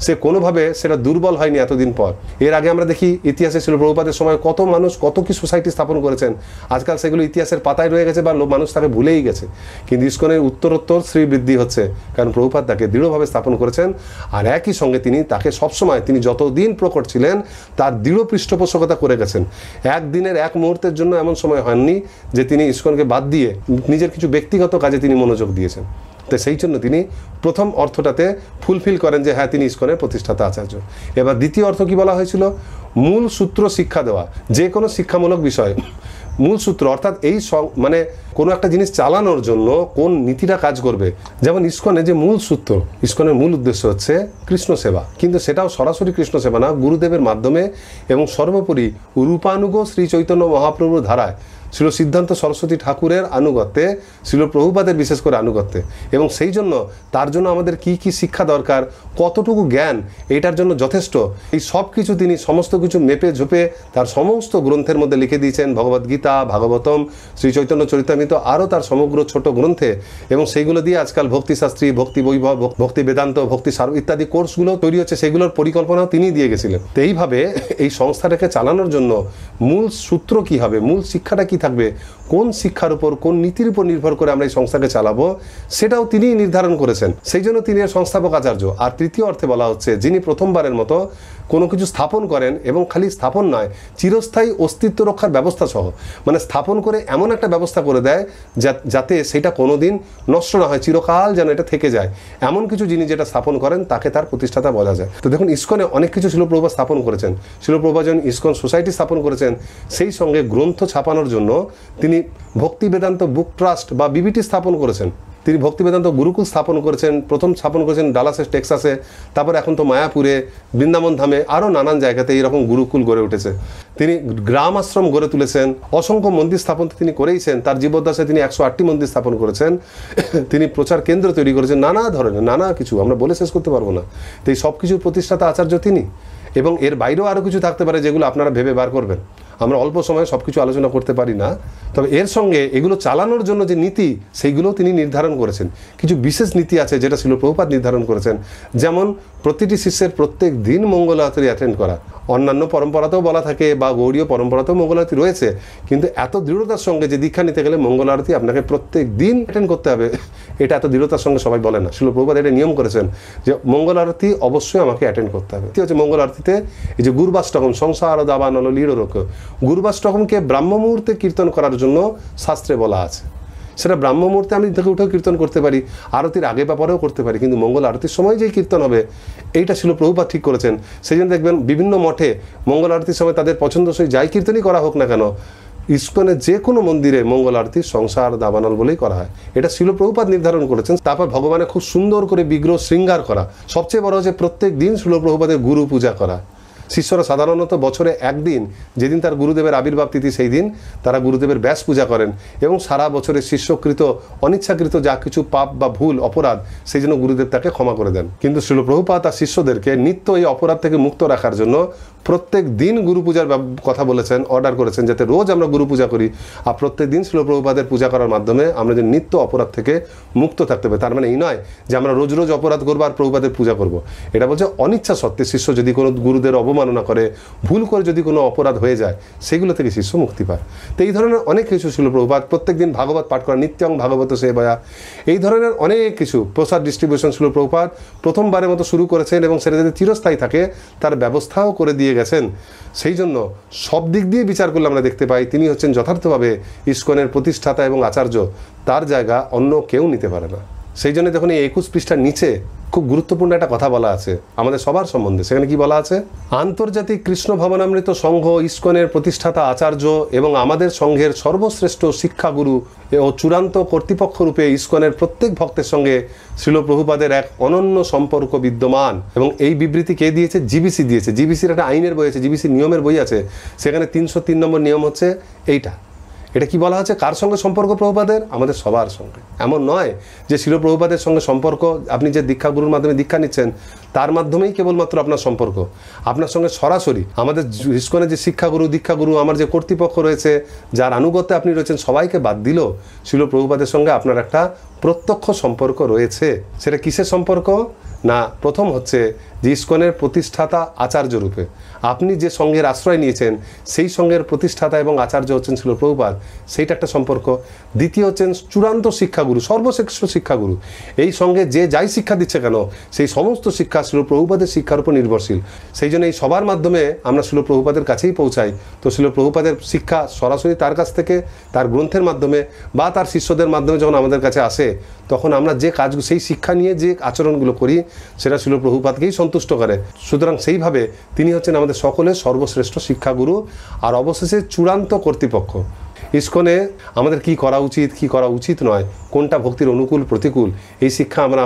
সে কোনোভাবে সেটা দুর্বল হয়নি এতদিন পর। এর আগে আমরা দেখি ইতিহাসে শিল প্রভুপাদের সময় কত মানুষ কত কি সোসাইটি স্থাপন করেছেন, আজকাল সেগুলো ইতিহাসের পাতায় রয়ে গেছে বা মানুষ তাকে ভুলেই গেছে। কিন্তু ইসকনের উত্তরোত্তর শ্রীবৃদ্ধি হচ্ছে, কারণ প্রভুপাদ তাকে দৃঢ়ভাবে স্থাপন করেছেন। আর একই সঙ্গে তিনি তাকে সবসময়, তিনি যতদিন প্রকট ছিলেন তার দৃঢ় পৃষ্ঠপোষকতা করে গেছেন। একদিনের এক মুহূর্তের জন্য এমন সময় হয়নি যে তিনি ইসকনকে বাদ দিয়ে নিজের কিছু ব্যক্তিগত কাজে তিনি মনোযোগ দিয়েছেন। তো সেই জন্য তিনি প্রথম অর্থটাতে ফুলফিল করেন যে হ্যাঁ, তিনি ইসকনের প্রতিষ্ঠাতা আচার্য। এবার দ্বিতীয় অর্থ কি বলা হয়েছিল? মূল সূত্র শিক্ষা দেওয়া, যে কোনো শিক্ষামূলক বিষয় মূল সূত্র, অর্থাৎ এই মানে কোনো একটা জিনিস চালানোর জন্য কোন নীতিটা কাজ করবে। যেমন ইসকনের যে মূল সূত্র, ইসকনের মূল উদ্দেশ্য হচ্ছে কৃষ্ণ সেবা, কিন্তু সেটাও সরাসরি কৃষ্ণ সেবা না, গুরুদেবের মাধ্যমে এবং সর্বোপরি রূপানুগ শ্রী চৈতন্য মহাপ্রভুর ধারায়, ছিল সিদ্ধান্ত সরস্বতী ঠাকুরের আনুগত্যে, ছিল প্রভুপাদের বিশেষ করে আনুগত্যে। এবং সেই জন্য তার জন্য আমাদের কি কি শিক্ষা দরকার, কতটুকু জ্ঞান এইটার জন্য যথেষ্ট, এই সব কিছু তিনি সমস্ত কিছু মেপে ঝোপে তার সমস্ত গ্রন্থের মধ্যে লিখে দিয়েছেন। ভগবদ্গীতা, ভাগবতম, শ্রী চৈতন্য চরিতামৃত, আরও তার সমগ্র ছোট গ্রন্থে। এবং সেইগুলো দিয়ে আজকাল ভক্তিশাস্ত্রী, ভক্তি বৈভব, ভক্তি বেদান্ত, ভক্তি সার ইত্যাদি কোর্সগুলো তৈরি হচ্ছে, সেগুলোর পরিকল্পনাও তিনি দিয়ে গেছিলেন। তো এইভাবে এই সংস্থাটাকে চালানোর জন্য মূল সূত্র কি হবে, মূল শিক্ষাটা কি থাকবে, কোন শিক্ষার উপর, কোন নীতির উপর নির্ভর করে আমরা এই সংস্থাকে চালাবো, সেটাও তিনি নির্ধারণ করেছেন। সেই জন্য তিনি এর সংস্থাপক আচার্য। আর তৃতীয় অর্থে বলা হচ্ছে যিনি প্রথমবারের মতো কোনো কিছু স্থাপন করেন, এবং খালি স্থাপন নয়, চিরস্থায়ী অস্তিত্ব রক্ষার ব্যবস্থা সহ, মানে স্থাপন করে এমন একটা ব্যবস্থা করে দেয় যাতে সেটা কোনোদিন নষ্ট না হয়, চিরকাল যেন এটা থেকে যায়, এমন কিছু জিনিস যেটা স্থাপন করেন তাকে তার প্রতিষ্ঠাতা বলা যায়। তো দেখুন, ইসকনে অনেক কিছু শিল প্রভুপাদ স্থাপন করেছেন। শিল প্রভুপাদ যখন ইসকন সোসাইটি স্থাপন করেছেন, সেই সঙ্গে গ্রন্থ ছাপানোর জন্য তিনি ভক্তি বেদান্ত বুক ট্রাস্ট বা বিবিটি স্থাপন করেছেন। তিনি ভক্তি বেদান্ত গুরুকুল স্থাপন করেছেন, প্রথম স্থাপন করেছেন ডালাসে, টেক্সাসে, তারপর এখন তো মায়াপুরে, বৃন্দাবন ধামে, আরও নানান জায়গাতে এইরকম গুরুকুল গড়ে উঠেছে। তিনি গ্রাম আশ্রম গড়ে তুলেছেন, অসংখ্য মন্দির স্থাপন তিনি করেইছেন। তার জীবদ্দশায় তিনি 108টি মন্দির স্থাপন করেছেন। তিনি প্রচার কেন্দ্র তৈরি করেছেন, নানা ধরনের, নানা কিছু আমরা বলে শেষ করতে পারবো না। তো এই সব কিছুর প্রতিষ্ঠাতা আচার্য তিনি। এবং এর বাইরেও আরও কিছু থাকতে পারে যেগুলো আপনারা ভেবে বার করবেন। আমরা অল্প সময়ে সব কিছু আলোচনা করতে পারি না, তবে এর সঙ্গে এগুলো চালানোর জন্য যে নীতি সেইগুলোও তিনি নির্ধারণ করেছেন। কিছু বিশেষ নীতি আছে যেটা শিল প্রভুপাদ নির্ধারণ করেছেন, যেমন প্রতিটি শিষ্যের প্রত্যেক দিন মঙ্গল আরতি অ্যাটেন্ড করা। অন্যান্য পরম্পরাতেও বলা থাকে বা গৌড়ীয় পরম্পরাতেও মঙ্গল আরতি রয়েছে, কিন্তু এত দৃঢ়তার সঙ্গে যে দীক্ষা নিতে গেলে মঙ্গল আরতি আপনাকে প্রত্যেক দিন অ্যাটেন্ড করতে হবে, এটা এত দৃঢ়তার সঙ্গে সবাই বলে না। শিল প্রভুপাদ এটা নিয়ম করেছেন যে মঙ্গল আরতি অবশ্যই আমাকে অ্যাটেন্ড করতে হবে। হচ্ছে মঙ্গল আরতিতে এই যে গুরবাষ্টকম সংসার দাবানল লীড়রক, গুরবাষ্টকমকে ব্রাহ্ম মুহূর্তে কীর্তন করার জন্য শাস্ত্রে বলা আছে। সেটা ব্রাহ্ম মুহূর্তে আমি থেকে উঠেও কীর্তন করতে পারি, আরতির আগে বা পরেও করতে পারি, কিন্তু মঙ্গল আরতির সময় যেই কীর্তন হবে এইটা শিল প্রভুপাদ ঠিক করেছেন। সেই জন্য দেখবেন বিভিন্ন মঠে মঙ্গল আরতির সময় তাদের পছন্দসই যাই কীর্তনই করা হোক না কেন, ইস্কনের যে কোনো মন্দিরে মঙ্গল আরতি সংসার দাবানল বলেই করা হয়। এটা শিল প্রভুপাদ নির্ধারণ করেছেন। তারপর ভগবানের খুব সুন্দর করে বিগ্রহ শৃঙ্গার করা। সবচেয়ে বড় হচ্ছে প্রত্যেক দিন শিল প্রভুপাদের গুরু পূজা করা। শিষ্যরা সাধারণত বছরে একদিন, যেদিন তার গুরুদেবের আবির্ভাব তিথি, সেই দিন তারা গুরুদেবের ব্যাস পূজা করেন এবং সারা বছরের শিষ্যকৃত অনিচ্ছাকৃত যা কিছু পাপ বা ভুল অপরাধ সেই জন্য গুরুদেব তাকে ক্ষমা করে দেন। কিন্তু শিল প্রভুপাদ তার শিষ্যদেরকে নিত্য এই অপরাধ থেকে মুক্ত রাখার জন্য প্রত্যেক দিন গুরু পূজার কথা বলেছেন, অর্ডার করেছেন, যাতে রোজ আমরা গুরু পূজা করি। আর প্রত্যেক দিন শিল প্রভুপাদের পূজা করার মাধ্যমে আমরা যে নিত্য অপরাধ থেকে মুক্ত থাকতে হবে। তার মানে এই নয় যে আমরা রোজ রোজ অপরাধ করবো আর প্রভুপাদের পূজা করব। এটা বলছে অনিচ্ছা সত্ত্বে শিষ্য যদি কোনো গুরুদের অবমাননা করে, ভুল করে যদি কোনো অপরাধ হয়ে যায়, সেগুলো থেকে শিষ্য মুক্তি পায়। তো এই ধরনের অনেক কিছু শিল প্রভুপাদ, প্রত্যেক দিন ভাগবত পাঠ করা, নিত্যং ভাগবত সেবায়া, এই ধরনের অনেক কিছু প্রসাদ ডিস্ট্রিবিউশন শিল প্রভুপাদ প্রথমবারের মতো শুরু করেছেন এবং সেটা যদি চিরস্থায়ী থাকে তার ব্যবস্থাও করে দিয়ে গেছেন। সেই জন্য সব দিক দিয়ে বিচার করলে আমরা দেখতে পাই তিনি হচ্ছেন যথার্থভাবে ইস্কনের প্রতিষ্ঠাতা এবং আচার্য। তার জায়গা অন্য কেউ নিতে পারে না। সেই জন্য যখন এই 21 পৃষ্ঠার নিচে খুব গুরুত্বপূর্ণ একটা কথা বলা আছে আমাদের সবার সম্বন্ধে। সেখানে কি বলা আছে? আন্তর্জাতিক কৃষ্ণ ভবনামৃত সংঘ ইস্কনের প্রতিষ্ঠাতা আচার্য এবং আমাদের সংঘের সর্বশ্রেষ্ঠ শিক্ষাগুরু ও চূড়ান্ত কর্তৃপক্ষ রূপে ইস্কনের প্রত্যেক ভক্তের সঙ্গে শিল প্রভুপাদের এক অনন্য সম্পর্ক বিদ্যমান। এবং এই বিবৃতি কে দিয়েছে? জিবিসি দিয়েছে। জিবিসির একটা আইনের বই আছে, জিবিসি নিয়মের বই আছে, সেখানে 303 নম্বর নিয়ম হচ্ছে এইটা। এটা কি বলা হচ্ছে? কার সঙ্গে সম্পর্ক প্রভুপাদের? আমাদের সবার সঙ্গে। এমন নয় যে শিল প্রভুপাদের সঙ্গে সম্পর্ক আপনি যে দীক্ষাগুরুর মাধ্যমে দীক্ষা নিচ্ছেন তার মাধ্যমেই কেবলমাত্র আপনার সম্পর্ক। আপনার সঙ্গে সরাসরি আমাদের ইস্কনের যে শিক্ষাগুরু, দীক্ষাগুরু, আমার যে কর্তৃপক্ষ রয়েছে, যার আনুগত্যে আপনি রয়েছেন, সবাইকে বাদ দিলেও শিল প্রভুপাদের সঙ্গে আপনার একটা প্রত্যক্ষ সম্পর্ক রয়েছে। সেটা কিসের সম্পর্ক? না, প্রথম হচ্ছে যে ইস্কনের প্রতিষ্ঠাতা আচার্য রূপে আপনি যে সঙ্গের আশ্রয় নিয়েছেন সেই সঙ্গের প্রতিষ্ঠাতা এবং আচার্য হচ্ছেন শিল প্রভুপাদ, সেইটা একটা সম্পর্ক। দ্বিতীয় হচ্ছেন চূড়ান্ত শিক্ষাগুরু, সর্বশ্রেষ্ঠ শিক্ষাগুরু। এই সঙ্গে যে যাই শিক্ষা দিচ্ছে কেন সেই সমস্ত শিক্ষা শিল প্রভুপাদের শিক্ষার উপর নির্ভরশীল। সেই জন্য এই সবার মাধ্যমে আমরা শিল প্রভুপাদের কাছেই পৌঁছাই। তো শিল প্রভুপাদের শিক্ষা সরাসরি তার কাছ থেকে, তার গ্রন্থের মাধ্যমে বা তার শিষ্যদের মাধ্যমে যখন আমাদের কাছে আসে, তখন আমরা যে কাজগুলো, সেই শিক্ষা নিয়ে যে আচরণগুলো করি, সেটা শিল প্রভুপাদকেই সন্তুষ্ট করে। সুতরাং সেইভাবে তিনি হচ্ছেন আমাদের সকলের সর্বশ্রেষ্ঠ শিক্ষাগুরু আর অবশেষে চূড়ান্ত কর্তৃপক্ষ। ইস্কনে আমাদের কি করা উচিত, কি করা উচিত নয়, কোনটা ভক্তির অনুকূল প্রতিকূল, এই শিক্ষা আমরা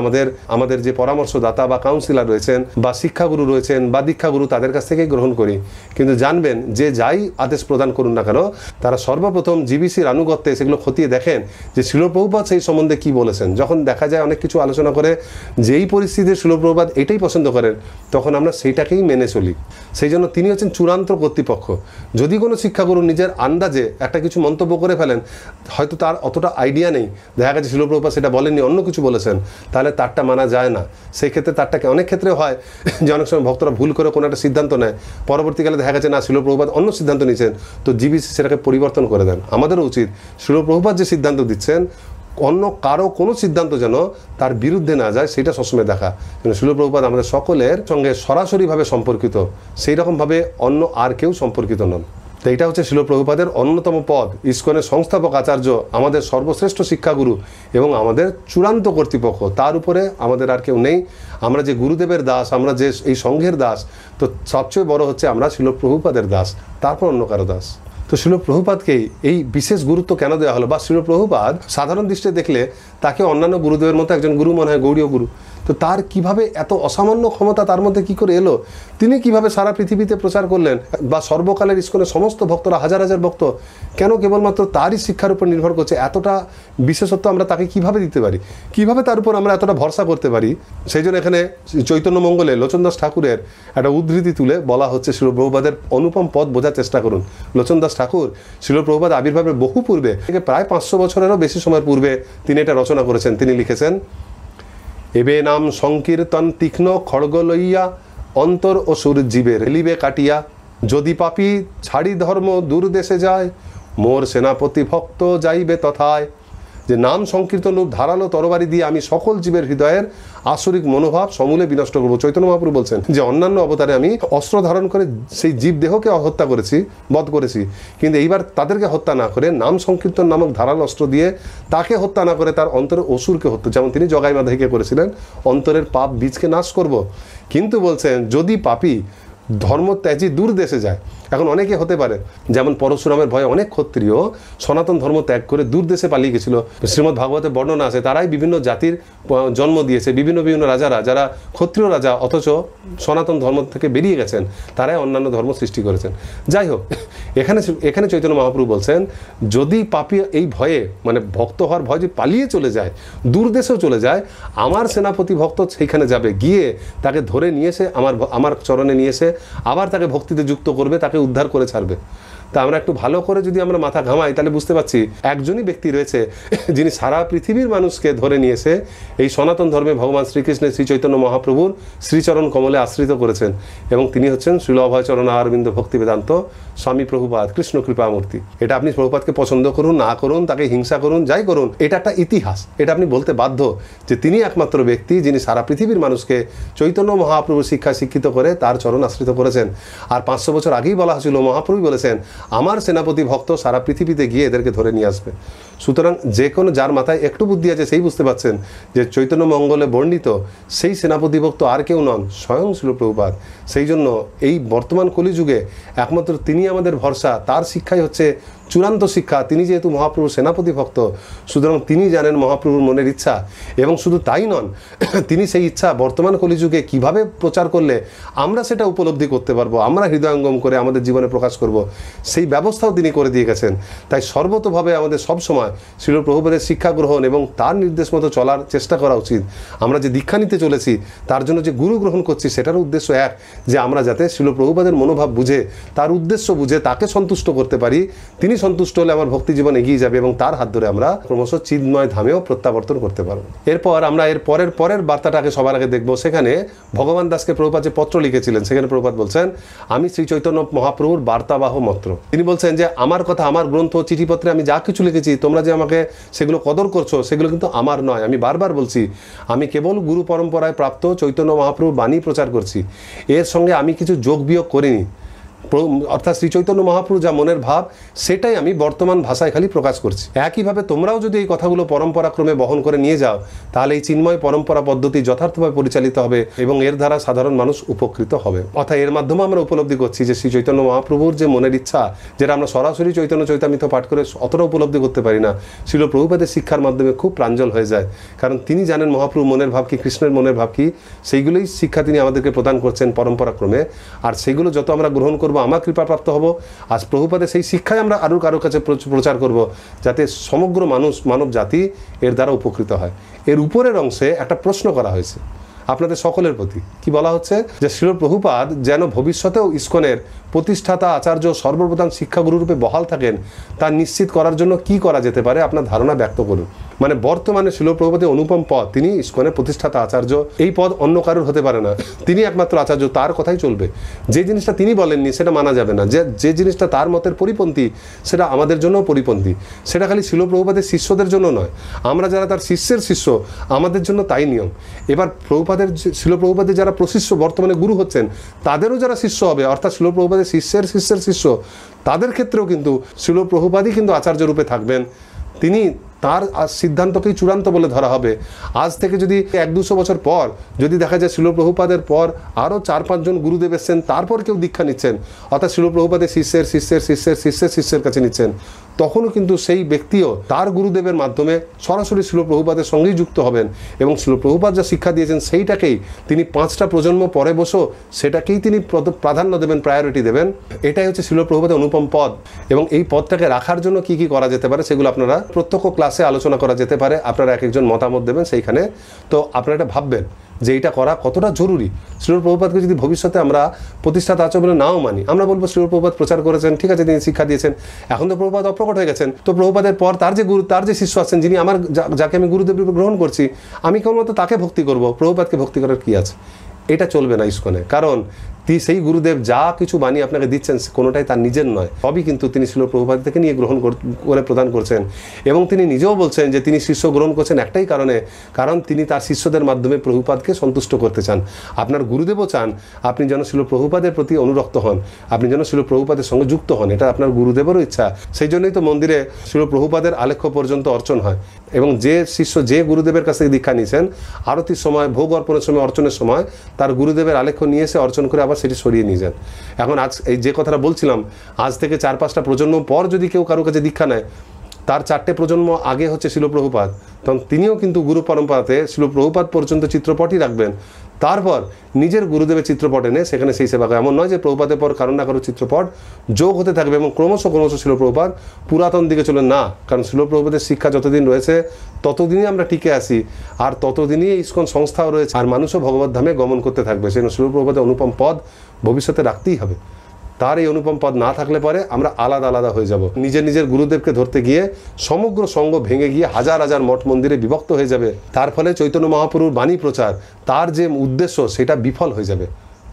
আমাদের যে পরামর্শদাতা বা কাউন্সিলার রয়েছেন বা শিক্ষাগুরু রয়েছেন বা দীক্ষাগুরু, তাদের কাছ থেকেই গ্রহণ করি। কিন্তু জানবেন যে যাই আদেশ প্রদান করুন না কেন, তারা সর্বপ্রথম জিবিসির আনুগত্যে সেগুলো খতিয়ে দেখেন যে শিল প্রভুপাদ সেই সম্বন্ধে কি বলেছেন। যখন দেখা যায় অনেক কিছু আলোচনা করে যেই পরিস্থিতিতে শিল প্রভুপাদ এটাই পছন্দ করেন, তখন আমরা সেইটাকেই মেনে চলি। সেই জন্য তিনি হচ্ছেন চূড়ান্ত কর্তৃপক্ষ। যদি কোনো শিক্ষাগুরু নিজের আন্দাজে একটা কিছু মন্তব্য করে ফেলেন, হয়তো তার অতটা আইডিয়া নেই, দেখা গেছে শিল প্রভুপাদ সেটা বলেননি, অন্য কিছু বলেছেন, তাহলে তারটা মানা যায় না। সেই ক্ষেত্রে তারটাকে অনেক ক্ষেত্রে হয় যে অনেক সময় ভক্তরা ভুল করে কোনো একটা সিদ্ধান্ত নেয়, পরবর্তীকালে দেখা গেছে না শিল প্রভুপাদ অন্য সিদ্ধান্ত নিয়েছেন, তো জিবিসি সেটাকে পরিবর্তন করে দেন। আমাদেরও উচিত শিল প্রভুপাদ যে সিদ্ধান্ত দিচ্ছেন অন্য কারো কোনো সিদ্ধান্ত যেন তার বিরুদ্ধে না যায়, সেটা সবসময় দেখা। কিন্তু শিল প্রভুপাদ আমাদের সকলের সঙ্গে সরাসরিভাবে সম্পর্কিত, সেই রকমভাবে অন্য আর কেউ সম্পর্কিত নন। তো এটা হচ্ছে শিল প্রভুপাদের অন্যতম পদ, ইস্কনের সংস্থাপক আচার্য, আমাদের সর্বশ্রেষ্ঠ শিক্ষাগুরু এবং আমাদের চূড়ান্ত কর্তৃপক্ষ। তার উপরে আমাদের আর কেউ নেই। আমরা যে গুরুদেবের দাস, আমরা যে এই সংঘের দাস, তো সবচেয়ে বড় হচ্ছে আমরা শিল প্রভুপাদের দাস, তারপর অন্য কারো দাস। তো শিল প্রভুপাদকেই এই বিশেষ গুরুত্ব কেন দেওয়া হলো? বা শিল প্রভুপাদ সাধারণ দৃষ্টিতে দেখলে তাকে অন্যান্য গুরুদেবের মতো একজন গুরু মনে হয়, গৌড়ীয় গুরু। তো তার কিভাবে এত অসামান্য ক্ষমতা তার মধ্যে কি করে এলো, তিনি কিভাবে সারা পৃথিবীতে প্রচার করলেন, বা সর্বকালের ইস্কনের সমস্ত ভক্তরা হাজার হাজার ভক্ত কেন কেবলমাত্র তারই শিক্ষার উপর নির্ভর করছে, এতটা বিশেষত্ব আমরা তাকে কিভাবে দিতে পারি, কিভাবে তার উপর আমরা এতটা ভরসা করতে পারি। সেই জন্য এখানে চৈতন্য মঙ্গলে লোচনদাস ঠাকুরের একটা উদ্ধৃতি তুলে বলা হচ্ছে, শিল প্রভুপাদের অনুপম পথ বোঝার চেষ্টা করুন। লোচনদাস ঠাকুর শিল প্রভুপাদ আবির্ভাবের বহু পূর্বে থেকে প্রায় 500 বছরেরও বেশি সময়ের পূর্বে তিনি এটা রচনা করেছেন। তিনি লিখেছেন, এবে নাম সংকীর্তন তীক্ষ্ণ খড়গ লইয়া অন্তর অসুর জীবের লিবে কাটিয়া, যদি পাপী ছাড়ি ধর্ম দূর দেশে যায়, মোর সেনাপতি ভক্ত যাইবে তথায়। যে নাম সংকীর্তন রূপ ধারালো তরবারি দিয়ে আমি সকল জীবের হৃদয়ের আসরিক মনোভাব সমূলে বিনষ্ট করবো। চৈতন্য মহাপ্রভু বলছেন যে অন্যান্য অবতারে আমি অস্ত্র ধারণ করে সেই জীব দেহকে হত্যা করেছি, বধ করেছি, কিন্তু এইবার তাদেরকে হত্যা না করে নাম সংকীর্তন নামক ধারালো অস্ত্র দিয়ে তাকে হত্যা না করে তার অন্তরের অসুরকে হত্যা, যেমন তিনি জগাই মাধাইকে করেছিলেন, অন্তরের পাপ বীজকে নাশ করব। কিন্তু বলছেন যদি পাপী ধর্ম ত্যাজি দূর দেশে যায়। এখন অনেকে হতে পারে, যেমন পরশুরামের ভয়ে অনেক ক্ষত্রিয় সনাতন ধর্ম ত্যাগ করে দূর দেশে পালিয়ে গেছিল। শ্রীমদ্ ভাগবতের বর্ণনা আছে, তারাই বিভিন্ন জাতির জন্ম দিয়েছে, বিভিন্ন বিভিন্ন রাজারা যারা ক্ষত্রিয় রাজা অথচ সনাতন ধর্ম থেকে বেরিয়ে গেছেন, তারাই অন্যান্য ধর্ম সৃষ্টি করেছেন। যাই হোক, এখানে চৈতন্য মহাপ্রভু বলছেন, যদি পাপী এই ভয়ে, মানে ভক্ত হওয়ার ভয় যে পালিয়ে চলে যায়, দূর দেশেও চলে যায়, আমার সেনাপতি ভক্ত সেইখানে যাবে, গিয়ে তাকে ধরে নিয়ে এসে আমার চরণে নিয়ে এসে আবার তাকে ভক্তিতে যুক্ত করবে, তাকে উদ্ধার করে ছাড়বে। তা আমরা একটু ভালো করে যদি আমরা মাথা ঘামাই, তাহলে বুঝতে পারছি একজনই ব্যক্তি রয়েছে যিনি সারা পৃথিবীর মানুষকে ধরে নিয়েছে এই সনাতন ধর্মে ভগবান শ্রীকৃষ্ণের শ্রী চৈতন্য মহাপ্রভুর শ্রীচরণ কমলে আশ্রিত করেছেন, এবং তিনি হচ্ছেন শ্রীল অভয়চরণ অরবিন্দ ভক্তি বেদান্ত স্বামী প্রভুপাদ কৃষ্ণ কৃপামূর্তি। এটা আপনি প্রভুপাদকে পছন্দ করুন না করুন, তাকে হিংসা করুন, যাই করুন, এটা একটা ইতিহাস। এটা আপনি বলতে বাধ্য যে তিনি একমাত্র ব্যক্তি যিনি সারা পৃথিবীর মানুষকে চৈতন্য মহাপ্রভুর শিক্ষায় শিক্ষিত করে তার চরণ আশ্রিত করেছেন। আর 500 বছর আগেই বলা হয়েছিল, মহাপ্রভু বলেছেন আমার সেনাপতি ভক্ত সারা পৃথিবীতে গিয়ে এদেরকে ধরে নিয়ে আসবে। সুতরাং যে কোনো যার মাথায় একটু বুদ্ধি আছে সেই বুঝতে পারছেন যে চৈতন্য মঙ্গলে বর্ণিত সেই সেনাপতি ভক্ত আর কেউ নন, স্বয়ং শিল প্রভুপাদ। সেই জন্য এই বর্তমান কলিযুগে একমাত্র তিনি আমাদের ভরসা, তার শিক্ষাই হচ্ছে চূড়ান্ত শিক্ষা। তিনি যেহেতু মহাপ্রভুর সেনাপতি ভক্ত, সুতরাং তিনি জানেন মহাপ্রভুর মনের ইচ্ছা, এবং শুধু তাই নন, তিনি সেই ইচ্ছা বর্তমান কলিযুগে কিভাবে প্রচার করলে আমরা সেটা উপলব্ধি করতে পারবো, আমরা হৃদয়ঙ্গম করে আমাদের জীবনে প্রকাশ করব, সেই ব্যবস্থাও তিনি করে দিয়ে গেছেন। তাই সর্বতোভাবে আমাদের সবসময় শিল প্রভুপাদের শিক্ষা গ্রহণ এবং তার নির্দেশ মতো চলার চেষ্টা করা উচিত। আমরা যে দীক্ষা নিতে চলেছি, তার জন্য যে গুরু গ্রহণ করছি, সেটার উদ্দেশ্য এক, যে আমরা যাতে শিল প্রভুপাদের মনোভাব বুঝে, তার উদ্দেশ্য বুঝে তাকে সন্তুষ্ট করতে পারি। তিনি সন্তুষ্ট হলে আমার ভক্তি জীবন এগিয়ে যাবে, এবং তার হাত ধরে আমরা ক্রমশ চিন্ময় ধামেও প্রত্যাবর্তন করতে পারবো। এরপর আমরা এর পরের বার্তাটাকে সবার আগে দেখবো। সেখানে ভগবান দাসকে প্রভুপাদ যে পত্র লিখেছিলেন, সেখানে প্রভুপাদ বলছেন, আমি শ্রী চৈতন্য মহাপ্রভুর বার্তাবাহ মাত্র। তিনি বলছেন যে আমার কথা, আমার গ্রন্থ, চিঠিপত্রে আমি যা কিছু লিখেছি, তোমরা যে আমাকে সেগুলো কদর করছো, সেগুলো কিন্তু আমার নয়। আমি বারবার বলছি, আমি কেবল গুরু পরম্পরায় প্রাপ্ত চৈতন্য মহাপ্রভুর বাণী প্রচার করছি, এর সঙ্গে আমি কিছু যোগ বিয়োগ করিনি। অর্থাৎ শ্রী চৈতন্য মহাপ্রভু যা মনের ভাব, সেটাই আমি বর্তমান ভাষায় খালি প্রকাশ করছি। একইভাবে তোমরাও যদি এই কথাগুলো পরম্পরাক্রমে বহন করে নিয়ে যাও, তাহলে এই চিন্ময় পরম্পরা পদ্ধতি যথার্থভাবে পরিচালিত হবে, এবং এর দ্বারা সাধারণ মানুষ উপকৃত হবে। অর্থাৎ এর মাধ্যমে আমরা উপলব্ধি করছি যে শ্রী চৈতন্য মহাপ্রভুর যে মনের ইচ্ছা, যেটা আমরা সরাসরি চৈতন্য চৈতামৃত পাঠ করে অতটা উপলব্ধি করতে পারি না, শিল প্রভুপাদের শিক্ষার মাধ্যমে খুব প্রাঞ্জল হয়ে যায়। কারণ তিনি জানেন মহাপ্রভু মনের ভাব কি, কৃষ্ণের মনের ভাব কি, সেইগুলোই শিক্ষা তিনি আমাদেরকে প্রদান করছেন পরম্পরাক্রমে। আর সেগুলো যত আমরা গ্রহণ করব, আমার কৃপাপ্রাপ্ত হব। আজ প্রভুপাদের সেই শিক্ষায় আমরা আরও কারোর কাছে প্রচার করব, যাতে সমগ্র মানব জাতি এর দ্বারা উপকৃত হয়। এর উপরের অংশে একটা প্রশ্ন করা হয়েছে আপনাদের সকলের প্রতি। কি বলা হচ্ছে, যে শিল প্রভুপাদ যেন ভবিষ্যতেও ইস্কনের প্রতিষ্ঠাতা আচার্য সর্বপ্রধান শিক্ষাগুরু রূপে বহাল থাকেন, তা নিশ্চিত করার জন্য কি করা যেতে পারে, আপনার ধারণা ব্যক্ত করুন। মানে বর্তমানে শিল প্রভুপাদের অনুপম পদ, তিনি ইস্কনের প্রতিষ্ঠাতা আচার্য, এই পদ অন্য কারোর হতে পারে না, তিনি একমাত্র আচার্য, তার কথাই চলবে। যে জিনিসটা তিনি বলেননি সেটা মানা যাবে না, যে জিনিসটা তার মতের পরিপন্থী সেটা আমাদের জন্যও পরিপন্থী। সেটা খালি শিল প্রভুপাদের শিষ্যদের জন্য নয়, আমরা যারা তার শিষ্যের শিষ্য, আমাদের জন্য তাই নিয়ম। এবার শিল প্রভুপাদের যারা প্রশিষ্য, বর্তমানে গুরু হচ্ছেন, তাদেরও যারা শিষ্য হবে, অর্থাৎ শিল প্রভুপাদের শিষ্যের শিষ্যের শিষ্য, তাদের ক্ষেত্রেও কিন্তু শিল প্রভুপাদই কিন্তু আচার্য রূপে থাকবেন। তিনি তার সিদ্ধান্তকেই চূড়ান্ত বলে ধরা হবে। আজ থেকে যদি 100-200 বছর পর যদি দেখা যায় শিল প্রভুপাদের পর আরও 4-5 জন গুরুদেব এসছেন, তারপর কেউ দীক্ষা নিচ্ছেন, অর্থাৎ শিল প্রভুপাদের শিষ্যের শিষ্যের শিষ্যের শিষ্যের শিষ্যের কাছে নিচ্ছেন, তখনও কিন্তু সেই ব্যক্তিও তার গুরুদেবের মাধ্যমে সরাসরি শিল প্রভুপাদের সঙ্গেই যুক্ত হবেন এবং শিল প্রভুপাদ যা শিক্ষা দিয়েছেন সেইটাকেই তিনি 5টা প্রজন্ম পরে বসেও সেটাকেই তিনি প্রাধান্য দেবেন, প্রায়োরিটি দেবেন। এটাই হচ্ছে শিল প্রভুপাদের অনুপম পদ। এবং এই পদটাকে রাখার জন্য কি কি করা যেতে পারে সেগুলো আপনারা প্রত্যক্ষ ক্লাসে আলোচনা করা যেতে পারে। আপনারা এক একজন মতামত দেবেন সেইখানে। তো আপনারা এটা ভাববেন যে এইটা করা কতটা জরুরি। শ্রীল প্রভুপাদকে যদি ভবিষ্যতে আমরা প্রতিষ্ঠাতা আচার্য বলে নাও মানি, আমরা বলবো শ্রীল প্রভুপাদ প্রচার করেছেন, ঠিক আছে, তিনি শিক্ষা দিয়েছেন, এখন তো প্রভুপাদ অপ্রকট হয়ে গেছেন, তো প্রভুপাদের পর তার যে গুরু, তার যে শিষ্য আছেন, যিনি আমার যাকে আমি গুরুদেব রূপে গ্রহণ করছি, আমি কেবলমাত্র তাকে ভক্তি করব, প্রভুপাদকে ভক্তি করার কি আছে? এটা চলবে না ইস্কনে। কারণ সেই গুরুদেব যা কিছু বাণী আপনাকে দিচ্ছেন কোনোটাই তার নিজের নয়, সবই কিন্তু তিনি শিল প্রভুপাদ থেকে নিয়ে গ্রহণ করে প্রদান করছেন। এবং তিনি নিজেও বলছেন যে তিনি শিষ্য গ্রহণ করছেন একটাই কারণে, কারণ তিনি তার শিষ্যদের মাধ্যমে প্রভুপাদকে সন্তুষ্ট করতে চান। আপনার গুরুদেবও চান আপনি যেন শিল প্রভুপাদের প্রতি অনুরক্ত হন, আপনি যেন শিল প্রভুপাদের সঙ্গে যুক্ত হন, এটা আপনার গুরুদেবেরও ইচ্ছা। সেই জন্যই তো মন্দিরে শিল প্রভুপাদের আলেখ্য পর্যন্ত অর্চন হয়। এবং যে শিষ্য যে গুরুদেবের কাছ থেকে দীক্ষা নিয়েছেন, আরতির সময়, ভোগ অর্পণের সময়, অর্চনের সময় তার গুরুদেবের আলেখ্য নিয়ে এসে অর্চন করে আবার সেটি সরিয়ে নিয়ে যান। এখন আজ এই যে কথাটা বলছিলাম, আজ থেকে 4-5টা প্রজন্ম পর যদি কেউ কারো কাছে দীক্ষা নেয়, তার 4টে প্রজন্ম আগে হচ্ছে শিল প্রভুপাদ, তখন তিনিও কিন্তু গুরু পরম্পরাতে শিল প্রভুপাদ পর্যন্ত চিত্রপটই রাখবেন। তারপর নিজের গুরুদেবের চিত্রপট এনে সেখানে সেই সেবা করে। এমন নয় যে প্রভুপাদের পর কারো না কারো চিত্রপট যোগ হতে থাকবে এবং ক্রমশ শিল প্রভুপাদ পুরাতন দিকে চলে না। কারণ শিল প্রভুপাদের শিক্ষা যতদিন রয়েছে ততদিনই আমরা টিকে আসি, আর ততদিনই ইস্কন সংস্থাও রয়েছে, আর মানুষও ভগবত ধামে গমন করতে থাকবে। সেই জন্য শিল প্রভুপাদের অনুপম পদ ভবিষ্যতে রাখতেই হবে। তার এই অনুপম পদ না থাকলে পরে আমরা আলাদা আলাদা হয়ে যাব। নিজের নিজের গুরুদেবকে ধরতে গিয়ে সমগ্র সঙ্গ ভেঙে গিয়ে হাজার হাজার মঠ মন্দিরে বিভক্ত হয়ে যাবে। তার ফলে চৈতন্য মহাপ্রভুর বাণী প্রচার, তার যে উদ্দেশ্য সেটা বিফল হয়ে যাবে,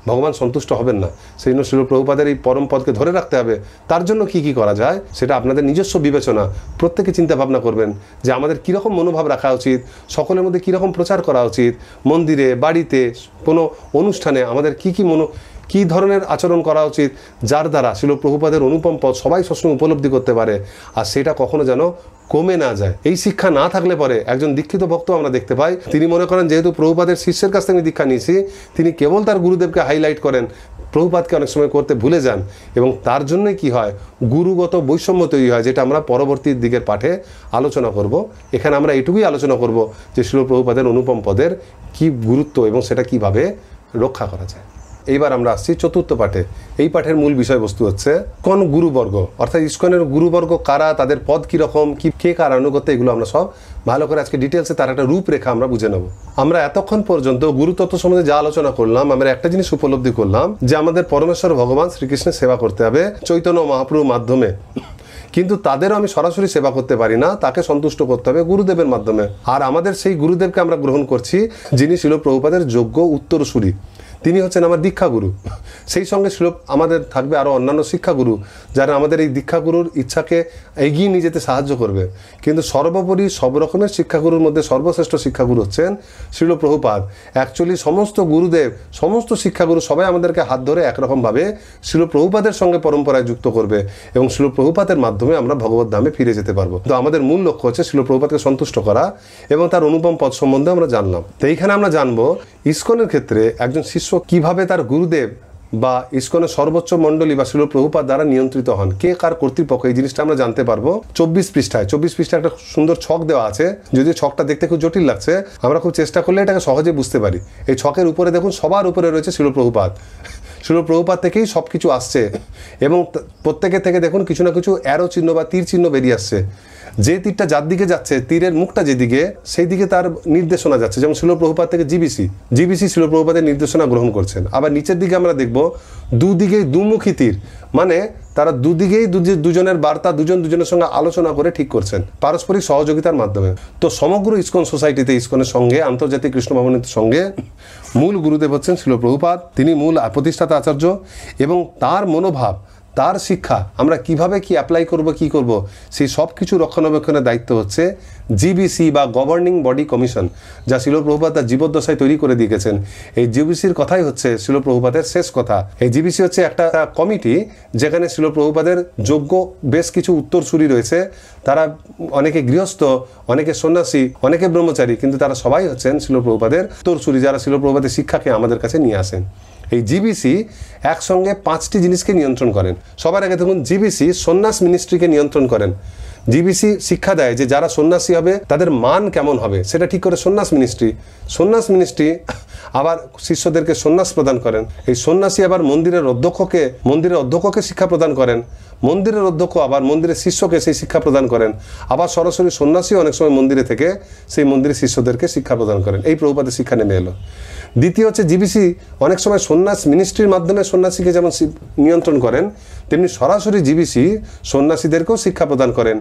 ভগবান সন্তুষ্ট হবেন না। সেই জন্য শিল প্রভুপাদের এই পরম পদকে ধরে রাখতে হবে। তার জন্য কি কি করা যায় সেটা আপনাদের নিজস্ব বিবেচনা, প্রত্যেকে চিন্তা ভাবনা করবেন যে আমাদের কীরকম মনোভাব রাখা উচিত, সকলের মধ্যে কীরকম প্রচার করা উচিত, মন্দিরে, বাড়িতে, কোনো অনুষ্ঠানে আমাদের কী ধরনের আচরণ করা উচিত, যার দ্বারা শিল প্রভুপাদের অনুপম পদ সবাই সবসময় উপলব্ধি করতে পারে, আর সেটা কখনো যেন কমে না যায়। এই শিক্ষা না থাকলে পরে একজন দীক্ষিত ভক্ত আমরা দেখতে পাই, তিনি মনে করেন যেহেতু প্রভুপাদের শিষ্যের কাছ থেকে আমি দীক্ষা নিয়েছি, তিনি কেবল তার গুরুদেবকে হাইলাইট করেন, প্রভুপাদকে অনেক সময় করতে ভুলে যান, এবং তার জন্যই কি হয়, গুরুগত বৈষম্য তৈরি হয়, যেটা আমরা পরবর্তী দিকের পাঠে আলোচনা করব। এখানে আমরা এটুকুই আলোচনা করব যে শিল প্রভুপাদের অনুপম পদের কি গুরুত্ব এবং সেটা কিভাবে রক্ষা করা যায়। এইবার আমরা আসছি চতুর্থ পাঠে। এই পাঠের মূল বিষয়বস্তু হচ্ছে কোন গুরুবর্গ, অর্থাৎ ইস্কনের গুরুবর্গ কারা, তাদের পদ কীরকম, কে কার আনুগত্য, এগুলো আমরা সব ভালো করে আজকে ডিটেলসে তার একটা রূপরেখা আমরা বুঝে নেব। আমরা এতক্ষণ পর্যন্ত গুরুতত্ত্ব সম্বন্ধে যা আলোচনা করলাম, আমরা একটা জিনিস উপলব্ধি করলাম যে আমাদের পরমেশ্বর ভগবান শ্রীকৃষ্ণের সেবা করতে হবে চৈতন্য মহাপ্রভুর মাধ্যমে, কিন্তু তাদেরও আমি সরাসরি সেবা করতে পারি না, তাকে সন্তুষ্ট করতে হবে গুরুদেবের মাধ্যমে। আর আমাদের সেই গুরুদেবকে আমরা গ্রহণ করছি যিনি শিল প্রভুপাদের যোগ্য উত্তরসূরি, তিনি হচ্ছেন আমার দীক্ষাগুরু। সেই সঙ্গে আমাদের থাকবে আরও অন্যান্য শিক্ষাগুরু, যারা আমাদের এই দীক্ষাগুরুর ইচ্ছাকে এগিয়ে নিয়ে যেতে সাহায্য করবে। কিন্তু সর্বোপরি সব রকমের শিক্ষাগুরুর মধ্যে সর্বশ্রেষ্ঠ শিক্ষাগুরু হচ্ছেন শিল প্রভুপাদ। অ্যাকচুয়ালি সমস্ত গুরুদেব, সমস্ত শিক্ষাগুরু সবাই আমাদেরকে হাত ধরে একরকমভাবে শিল প্রভুপাদের সঙ্গে পরম্পরায় যুক্ত করবে এবং শিল প্রভুপাদের মাধ্যমে আমরা ভগবত ধামে ফিরে যেতে পারবো। তো আমাদের মূল লক্ষ্য হচ্ছে শিল প্রভুপাদকে সন্তুষ্ট করা এবং তার অনুপম পদ সম্বন্ধে আমরা জানলাম। তো এইখানে আমরা জানবো ইস্কনের ক্ষেত্রে একজন শিষ্য কিভাবে তার গুরুদেব বা ইস্কনের সর্বোচ্চ মণ্ডলী বা শিল প্রভুপাদ দ্বারা নিয়ন্ত্রিত হন, কে কার কর্তৃপক্ষ, এই জিনিসটা আমরা জানতে পারবো 24 পৃষ্ঠায়। 24 পৃষ্ঠায় একটা সুন্দর ছক দেওয়া আছে, যদিও ছকটা দেখতে খুব জটিল লাগছে, আমরা খুব চেষ্টা করলে এটাকে সহজে বুঝতে পারি। এই ছকের উপরে দেখুন, সবার উপরে রয়েছে শিল প্রভুপাদ। শিল প্রভুপাদ থেকেই সব কিছু আসছে এবং প্রত্যেকের থেকে দেখুন কিছু না কিছু অ্যারো চিহ্ন বা তীর চিহ্ন বেরিয়ে আসছে। যে তীরটা যার দিকে যাচ্ছে, তীরের মুখটা যেদিকে, সেই দিকে তার নির্দেশনা যাচ্ছে। যেমন শিল প্রভুপাদ থেকে জিবিসি শিল প্রভুপাদের নির্দেশনা গ্রহণ করছেন। আবার নিচের দিকে আমরা দেখব দুদিকেই দুমুখী তীর, মানে তারা দুদিকেই দুজনের বার্তা দুজন দুজনের সঙ্গে আলোচনা করে ঠিক করছেন পারস্পরিক সহযোগিতার মাধ্যমে। তো সমগ্র ইস্কন সোসাইটিতে, ইস্কনের সঙ্গে, আন্তর্জাতিক কৃষ্ণ ভবনের সঙ্গে মূল গুরুদেব হচ্ছেন শিল প্রভুপাদ। তিনি মূল প্রতিষ্ঠাতা আচার্য এবং তার মনোভাব, তার শিক্ষা আমরা কিভাবে কি অ্যাপ্লাই করব, কি করব, সেই সব কিছু রক্ষণাবেক্ষণের দায়িত্ব হচ্ছে জিবিসি বা গভর্নিং বডি কমিশন, যা শিল প্রভুপাদ তার জীবদ্দশায় তৈরি করে দিয়ে গেছেন। এই জিবিসির কথাই হচ্ছে শিল প্রভুপাদের শেষ কথা। এই জিবিসি হচ্ছে একটা কমিটি যেখানে শিল প্রভুপাদের যোগ্য বেশ কিছু উত্তরসূরি রয়েছে। তারা অনেকে গৃহস্থ, অনেকে সন্ন্যাসী, অনেকে ব্রহ্মচারী, কিন্তু তারা সবাই হচ্ছেন শিল প্রভুপাদের উত্তরসূরি, যারা শিল প্রভুপাদের শিক্ষাকে আমাদের কাছে নিয়ে আসেন। এই জিবিসি একসঙ্গে 5টি জিনিসকে নিয়ন্ত্রণ করেন। সবার আগে দেখুন, জিবিসি সন্ন্যাস মিনিস্ট্রিকে নিয়ন্ত্রণ করেন। জিবিসি শিক্ষা দেয় যে যারা সন্ন্যাসী হবে তাদের মান কেমন হবে, সেটা ঠিক করে সন্ন্যাস মিনিস্ট্রি আবার শিষ্যদেরকে সন্ন্যাস প্রদান করেন। এই সন্ন্যাসী আবার মন্দিরের অধ্যক্ষকে শিক্ষা প্রদান করেন। মন্দিরের অধ্যক্ষ আবার মন্দিরের শিষ্যকে সেই শিক্ষা প্রদান করেন। আবার সরাসরি সন্ন্যাসী অনেক সময় মন্দিরে থেকে সেই মন্দিরের শিষ্যদেরকে শিক্ষা প্রদান করেন। এই প্রভুপাদের শিক্ষা নেমে এলো। দ্বিতীয় হচ্ছে জিবিসি অনেক সময় সন্ন্যাস মিনিস্ট্রির মাধ্যমে সন্ন্যাসীকে যেমন নিয়ন্ত্রণ করেন, তেমনি সরাসরি জিবিসি সন্ন্যাসীদেরকেও শিক্ষা প্রদান করেন,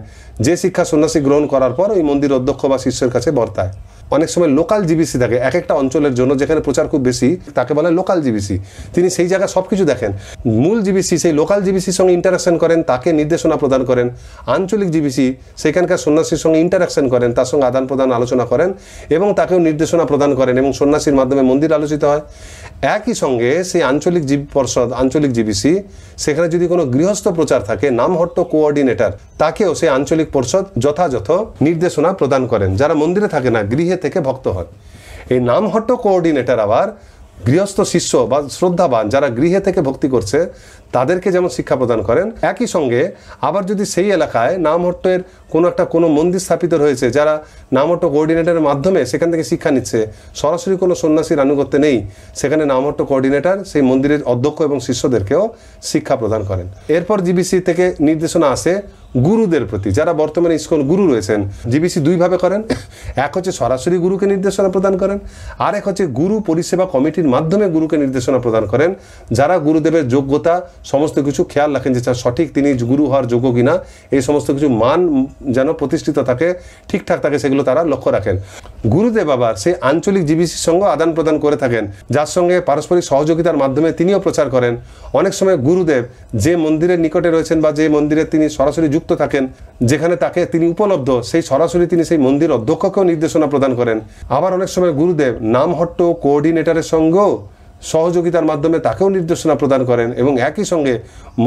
যে শিক্ষা সন্ন্যাসী গ্রহণ করার পর ওই মন্দির অধ্যক্ষ বা শিষ্যের কাছে বর্তায়। অনেক সময় লোকাল জিবিসি থাকে এক একটা অঞ্চলের জন্য, যেখানে প্রচার খুব বেশি, তাকে বলে লোকাল জিবিসি। তিনি সেই জায়গায় সব কিছু দেখেন। মূল জিবিসি সেই লোকাল জিবিসির সঙ্গে ইন্টারাকশন করেন, তাকে নির্দেশনা প্রদান করেন। আঞ্চলিক জিবিসি সেখানকার সন্ন্যাসীর সঙ্গে ইন্টারাকশন করেন, তার সঙ্গে আদান প্রদান আলোচনা করেন এবং তাকেও নির্দেশনা প্রদান করেন এবং সন্ন্যাসীর মাধ্যমে মন্দির আলোচিত হয়। একই সঙ্গে সেই আঞ্চলিক পর্ষদ, আঞ্চলিক জিবিসি, সেখানে যদি কোনো গৃহস্থ প্রচার থাকে, নামহট্ট কোঅর্ডিনেটর, তাকেও সেই আঞ্চলিক পর্ষদ যথাযথ নির্দেশনা প্রদান করেন। যারা মন্দিরে থাকে না, গৃহে থেকে ভক্ত হন। এই নামহট্ট কোঅর্ডিনেটর আবার গৃহস্থ শিষ্য বা শ্রদ্ধাবান যারা গৃহে থেকে ভক্তি করছে তাদেরকে যেমন শিক্ষা প্রদান করেন, একই সঙ্গে আবার যদি সেই এলাকায় নামহট্টের কোনো মন্দির স্থাপিত রয়েছে, যারা নামহট্ট কোঅর্ডিনেটরের মাধ্যমে সেখান থেকে শিক্ষা নিচ্ছে, সরাসরি কোনো সন্ন্যাসীর আনুগত্য নেই, সেখানে নামহট্ট কোঅর্ডিনেটর সেই মন্দিরের অধ্যক্ষ এবং শিষ্যদেরকেও শিক্ষা প্রদান করেন। এরপর জিবিসি থেকে নির্দেশনা আসে গুরুদের প্রতি, যারা বর্তমানে ইসকন গুরু রয়েছেন। জিবিসি দুইভাবে করেন, এক হচ্ছে সরাসরি গুরুকে নির্দেশনা প্রদান করেন, আর এক হচ্ছে গুরু পরিষেবা কমিটির মাধ্যমে গুরুকে নির্দেশনা প্রদান করেন, যারা গুরুদেবের যোগ্যতা সমস্ত কিছু খেয়াল রাখেন, যে সঠিক তিনি গুরু হওয়ার যোগ্য কিনা, এই সমস্ত কিছু মান যেন প্রতিষ্ঠিত থাকে, ঠিকঠাক থাকে, সেগুলো তারা লক্ষ্য রাখেন। গুরুদেব আবার সেই আঞ্চলিক জিবিসির সঙ্গে আদান প্রদান করে থাকেন, যার সঙ্গে পারস্পরিক সহযোগিতার মাধ্যমে তিনিও প্রচার করেন। অনেক সময় গুরুদেব যে মন্দিরের নিকটে রয়েছেন বা যে মন্দিরে তিনি সরাসরি যুক্ত থাকেন, যেখানে তাকে তিনি উপলব্ধ, সেই সরাসরি তিনি সেই মন্দির অধ্যক্ষকেও নির্দেশনা প্রদান করেন। আবার অনেক সময় গুরুদেব নামহট্ট কোঅর্ডিনেটরের সঙ্গেও সহযোগিতার মাধ্যমে তাকেও নির্দেশনা প্রদান করেন এবং একই সঙ্গে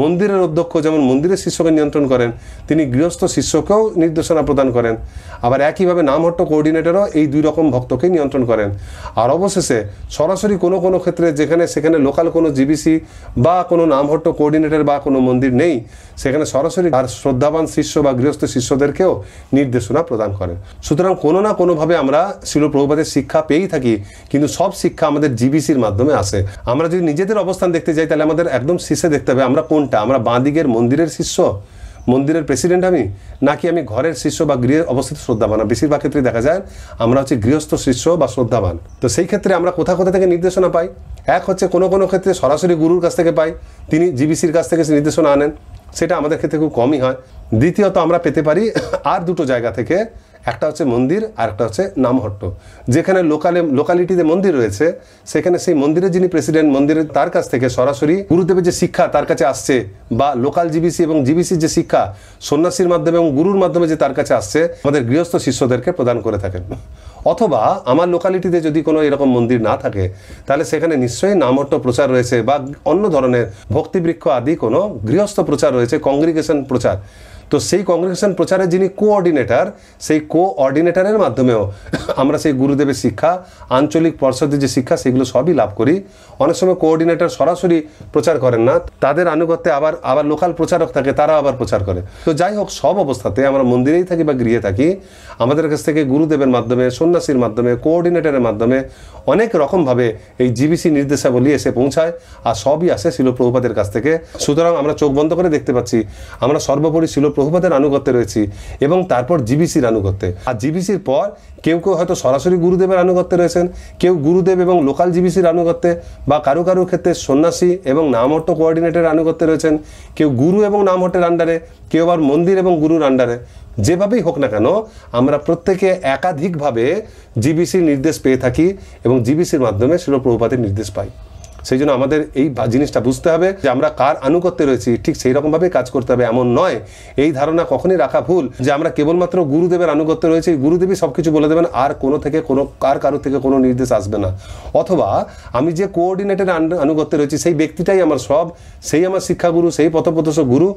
মন্দিরের অধ্যক্ষ যেমন মন্দিরের শিষ্যকে নিয়ন্ত্রণ করেন, তিনি গৃহস্থ শিষ্যকেও নির্দেশনা প্রদান করেন। আবার একইভাবে নামহট্ট কোঅর্ডিনেটরও এই দুই রকম ভক্তকেই নিয়ন্ত্রণ করেন। আর অবশেষে সরাসরি কোনো ক্ষেত্রে সেখানে লোকাল কোনো জিবিসি বা কোনো নামহট্ট কোঅর্ডিনেটর বা কোনো মন্দির নেই, সেখানে সরাসরি আর শ্রদ্ধাবান শিষ্য বা গৃহস্থ শিষ্যদেরকেও নির্দেশনা প্রদান করেন। সুতরাং কোনো না কোনোভাবে আমরা শিল প্রভুপাদের শিক্ষা পেয়েই থাকি, কিন্তু সব শিক্ষা আমাদের জিবিসির মাধ্যমে আসে। আমরা যদি নিজেদের অবস্থান দেখতে যাই, তাহলে আমাদের একদম শীর্ষে দেখতে হবে আমরা কোনটা, আমরা বাঁ দিকের মন্দিরের শিষ্য, মন্দিরের প্রেসিডেন্ট আমি, নাকি আমি ঘরের শিষ্য বা গৃহে অবস্থিত শ্রদ্ধাবান। বেশিরভাগ ক্ষেত্রে দেখা যায় আমরা হচ্ছে গৃহস্থ শিষ্য বা শ্রদ্ধাবান। তো সেই ক্ষেত্রে আমরা কোথা থেকে নির্দেশনা পাই? এক হচ্ছে কোনো ক্ষেত্রে সরাসরি গুরুর কাছ থেকে পাই, তিনি জিবিসির কাছ থেকে নির্দেশনা আনেন, সেটা আমাদের ক্ষেত্রে খুব কমই হয়। দ্বিতীয়ত আমরা পেতে পারি আর দুটো জায়গা থেকে, একটা হচ্ছে মন্দির আর একটা হচ্ছে নামহট্ট। যেখানে লোকালিটিতে মন্দির রয়েছে, সেখানে সেই মন্দিরের যিনি প্রেসিডেন্ট, মন্দিরের তার কাছ থেকে সরাসরি গুরুদেবের যে শিক্ষা তার কাছে আসছে, বা লোকাল জিবিসি এবং জিবিসির যে শিক্ষা সন্ন্যাসীর মাধ্যমে এবং গুরুর মাধ্যমে যে তার কাছে আসছে, আমাদের গৃহস্থ শিষ্যদেরকে প্রদান করে থাকেন। অথবা আমার লোকালিটিতে যদি কোনো এরকম মন্দির না থাকে, তাহলে সেখানে নিশ্চয়ই নামহট্ট প্রচার রয়েছে বা অন্য ধরনের ভক্তিবৃক্ষ আদি কোনো গৃহস্থ প্রচার রয়েছে, কংগ্রিগেশন প্রচার। তো সেই কংগ্রেগেশন প্রচারের যিনি কোঅর্ডিনেটর, সেই কোঅর্ডিনেটরের মাধ্যমেও আমরা সেই গুরুদেবের শিক্ষা, আঞ্চলিক পর্ষদের যে শিক্ষা, সেগুলো সবই লাভ করি। অনেক সময় কোঅর্ডিনেটর সরাসরি প্রচার করেন না, তাদের আনুগত্যে আবার লোকাল প্রচারক থাকে, তারা আবার প্রচার করে। তো যাই হোক, সব অবস্থাতে আমরা মন্দিরেই থাকি বা গৃহে থাকি, আমাদের কাছ থেকে গুরুদেবের মাধ্যমে, সন্ন্যাসীর মাধ্যমে, কোঅর্ডিনেটরের মাধ্যমে অনেক রকমভাবে এই জিবিসি নির্দেশাবলী এসে পৌঁছায়, আর সবই আসে শিল প্রভুপাদের কাছ থেকে। সুতরাং আমরা চোখ বন্ধ করে দেখতে পাচ্ছি আমরা সর্বোপরি শিল প্রভুপাদের আনুগত্যে রয়েছি এবং তারপর জিবিসির আনুগত্যে। আর জিবিসির পর কেউ হয়তো সরাসরি গুরুদেবের আনুগত্যে রয়েছেন, কেউ গুরুদেব এবং লোকাল জিবিসির আনুগত্যে, বা কারো ক্ষেত্রে সন্ন্যাসী এবং নামহট্ট কোঅর্ডিনেটরের আনুগত্যে রয়েছেন, কেউ গুরু এবং নামহট্টের আন্ডারে, কেউ আবার মন্দির এবং গুরুর আন্ডারে। যেভাবেই হোক না কেন, আমরা প্রত্যেকে একাধিকভাবে জিবিসির নির্দেশ পেয়ে থাকি এবং জিবিসির মাধ্যমে শিল প্রভুপাদের নির্দেশ পাই। সেই জন্য আমাদের এই জিনিসটা বুঝতে হবে যে আমরা কার আনুগত্যে রয়েছি, ঠিক সেই রকমভাবে কাজ করতে হবে এমন নয়। এই ধারণা কখনই রাখা ভুল যে আমরা কেবলমাত্র গুরুদেবের আনুগত্যে রয়েছে, গুরুদেবই সবকিছু বলে দেবেন, আর কোনো থেকে কোনো কারো থেকে কোনো নির্দেশ আসবে না। অথবা আমি যে কোঅর্ডিনেটের আনুগত্যে রয়েছি সেই ব্যক্তিটাই আমার সব, সেই আমার শিক্ষাগুরু, সেই পথপ্রদর্শক গুরু,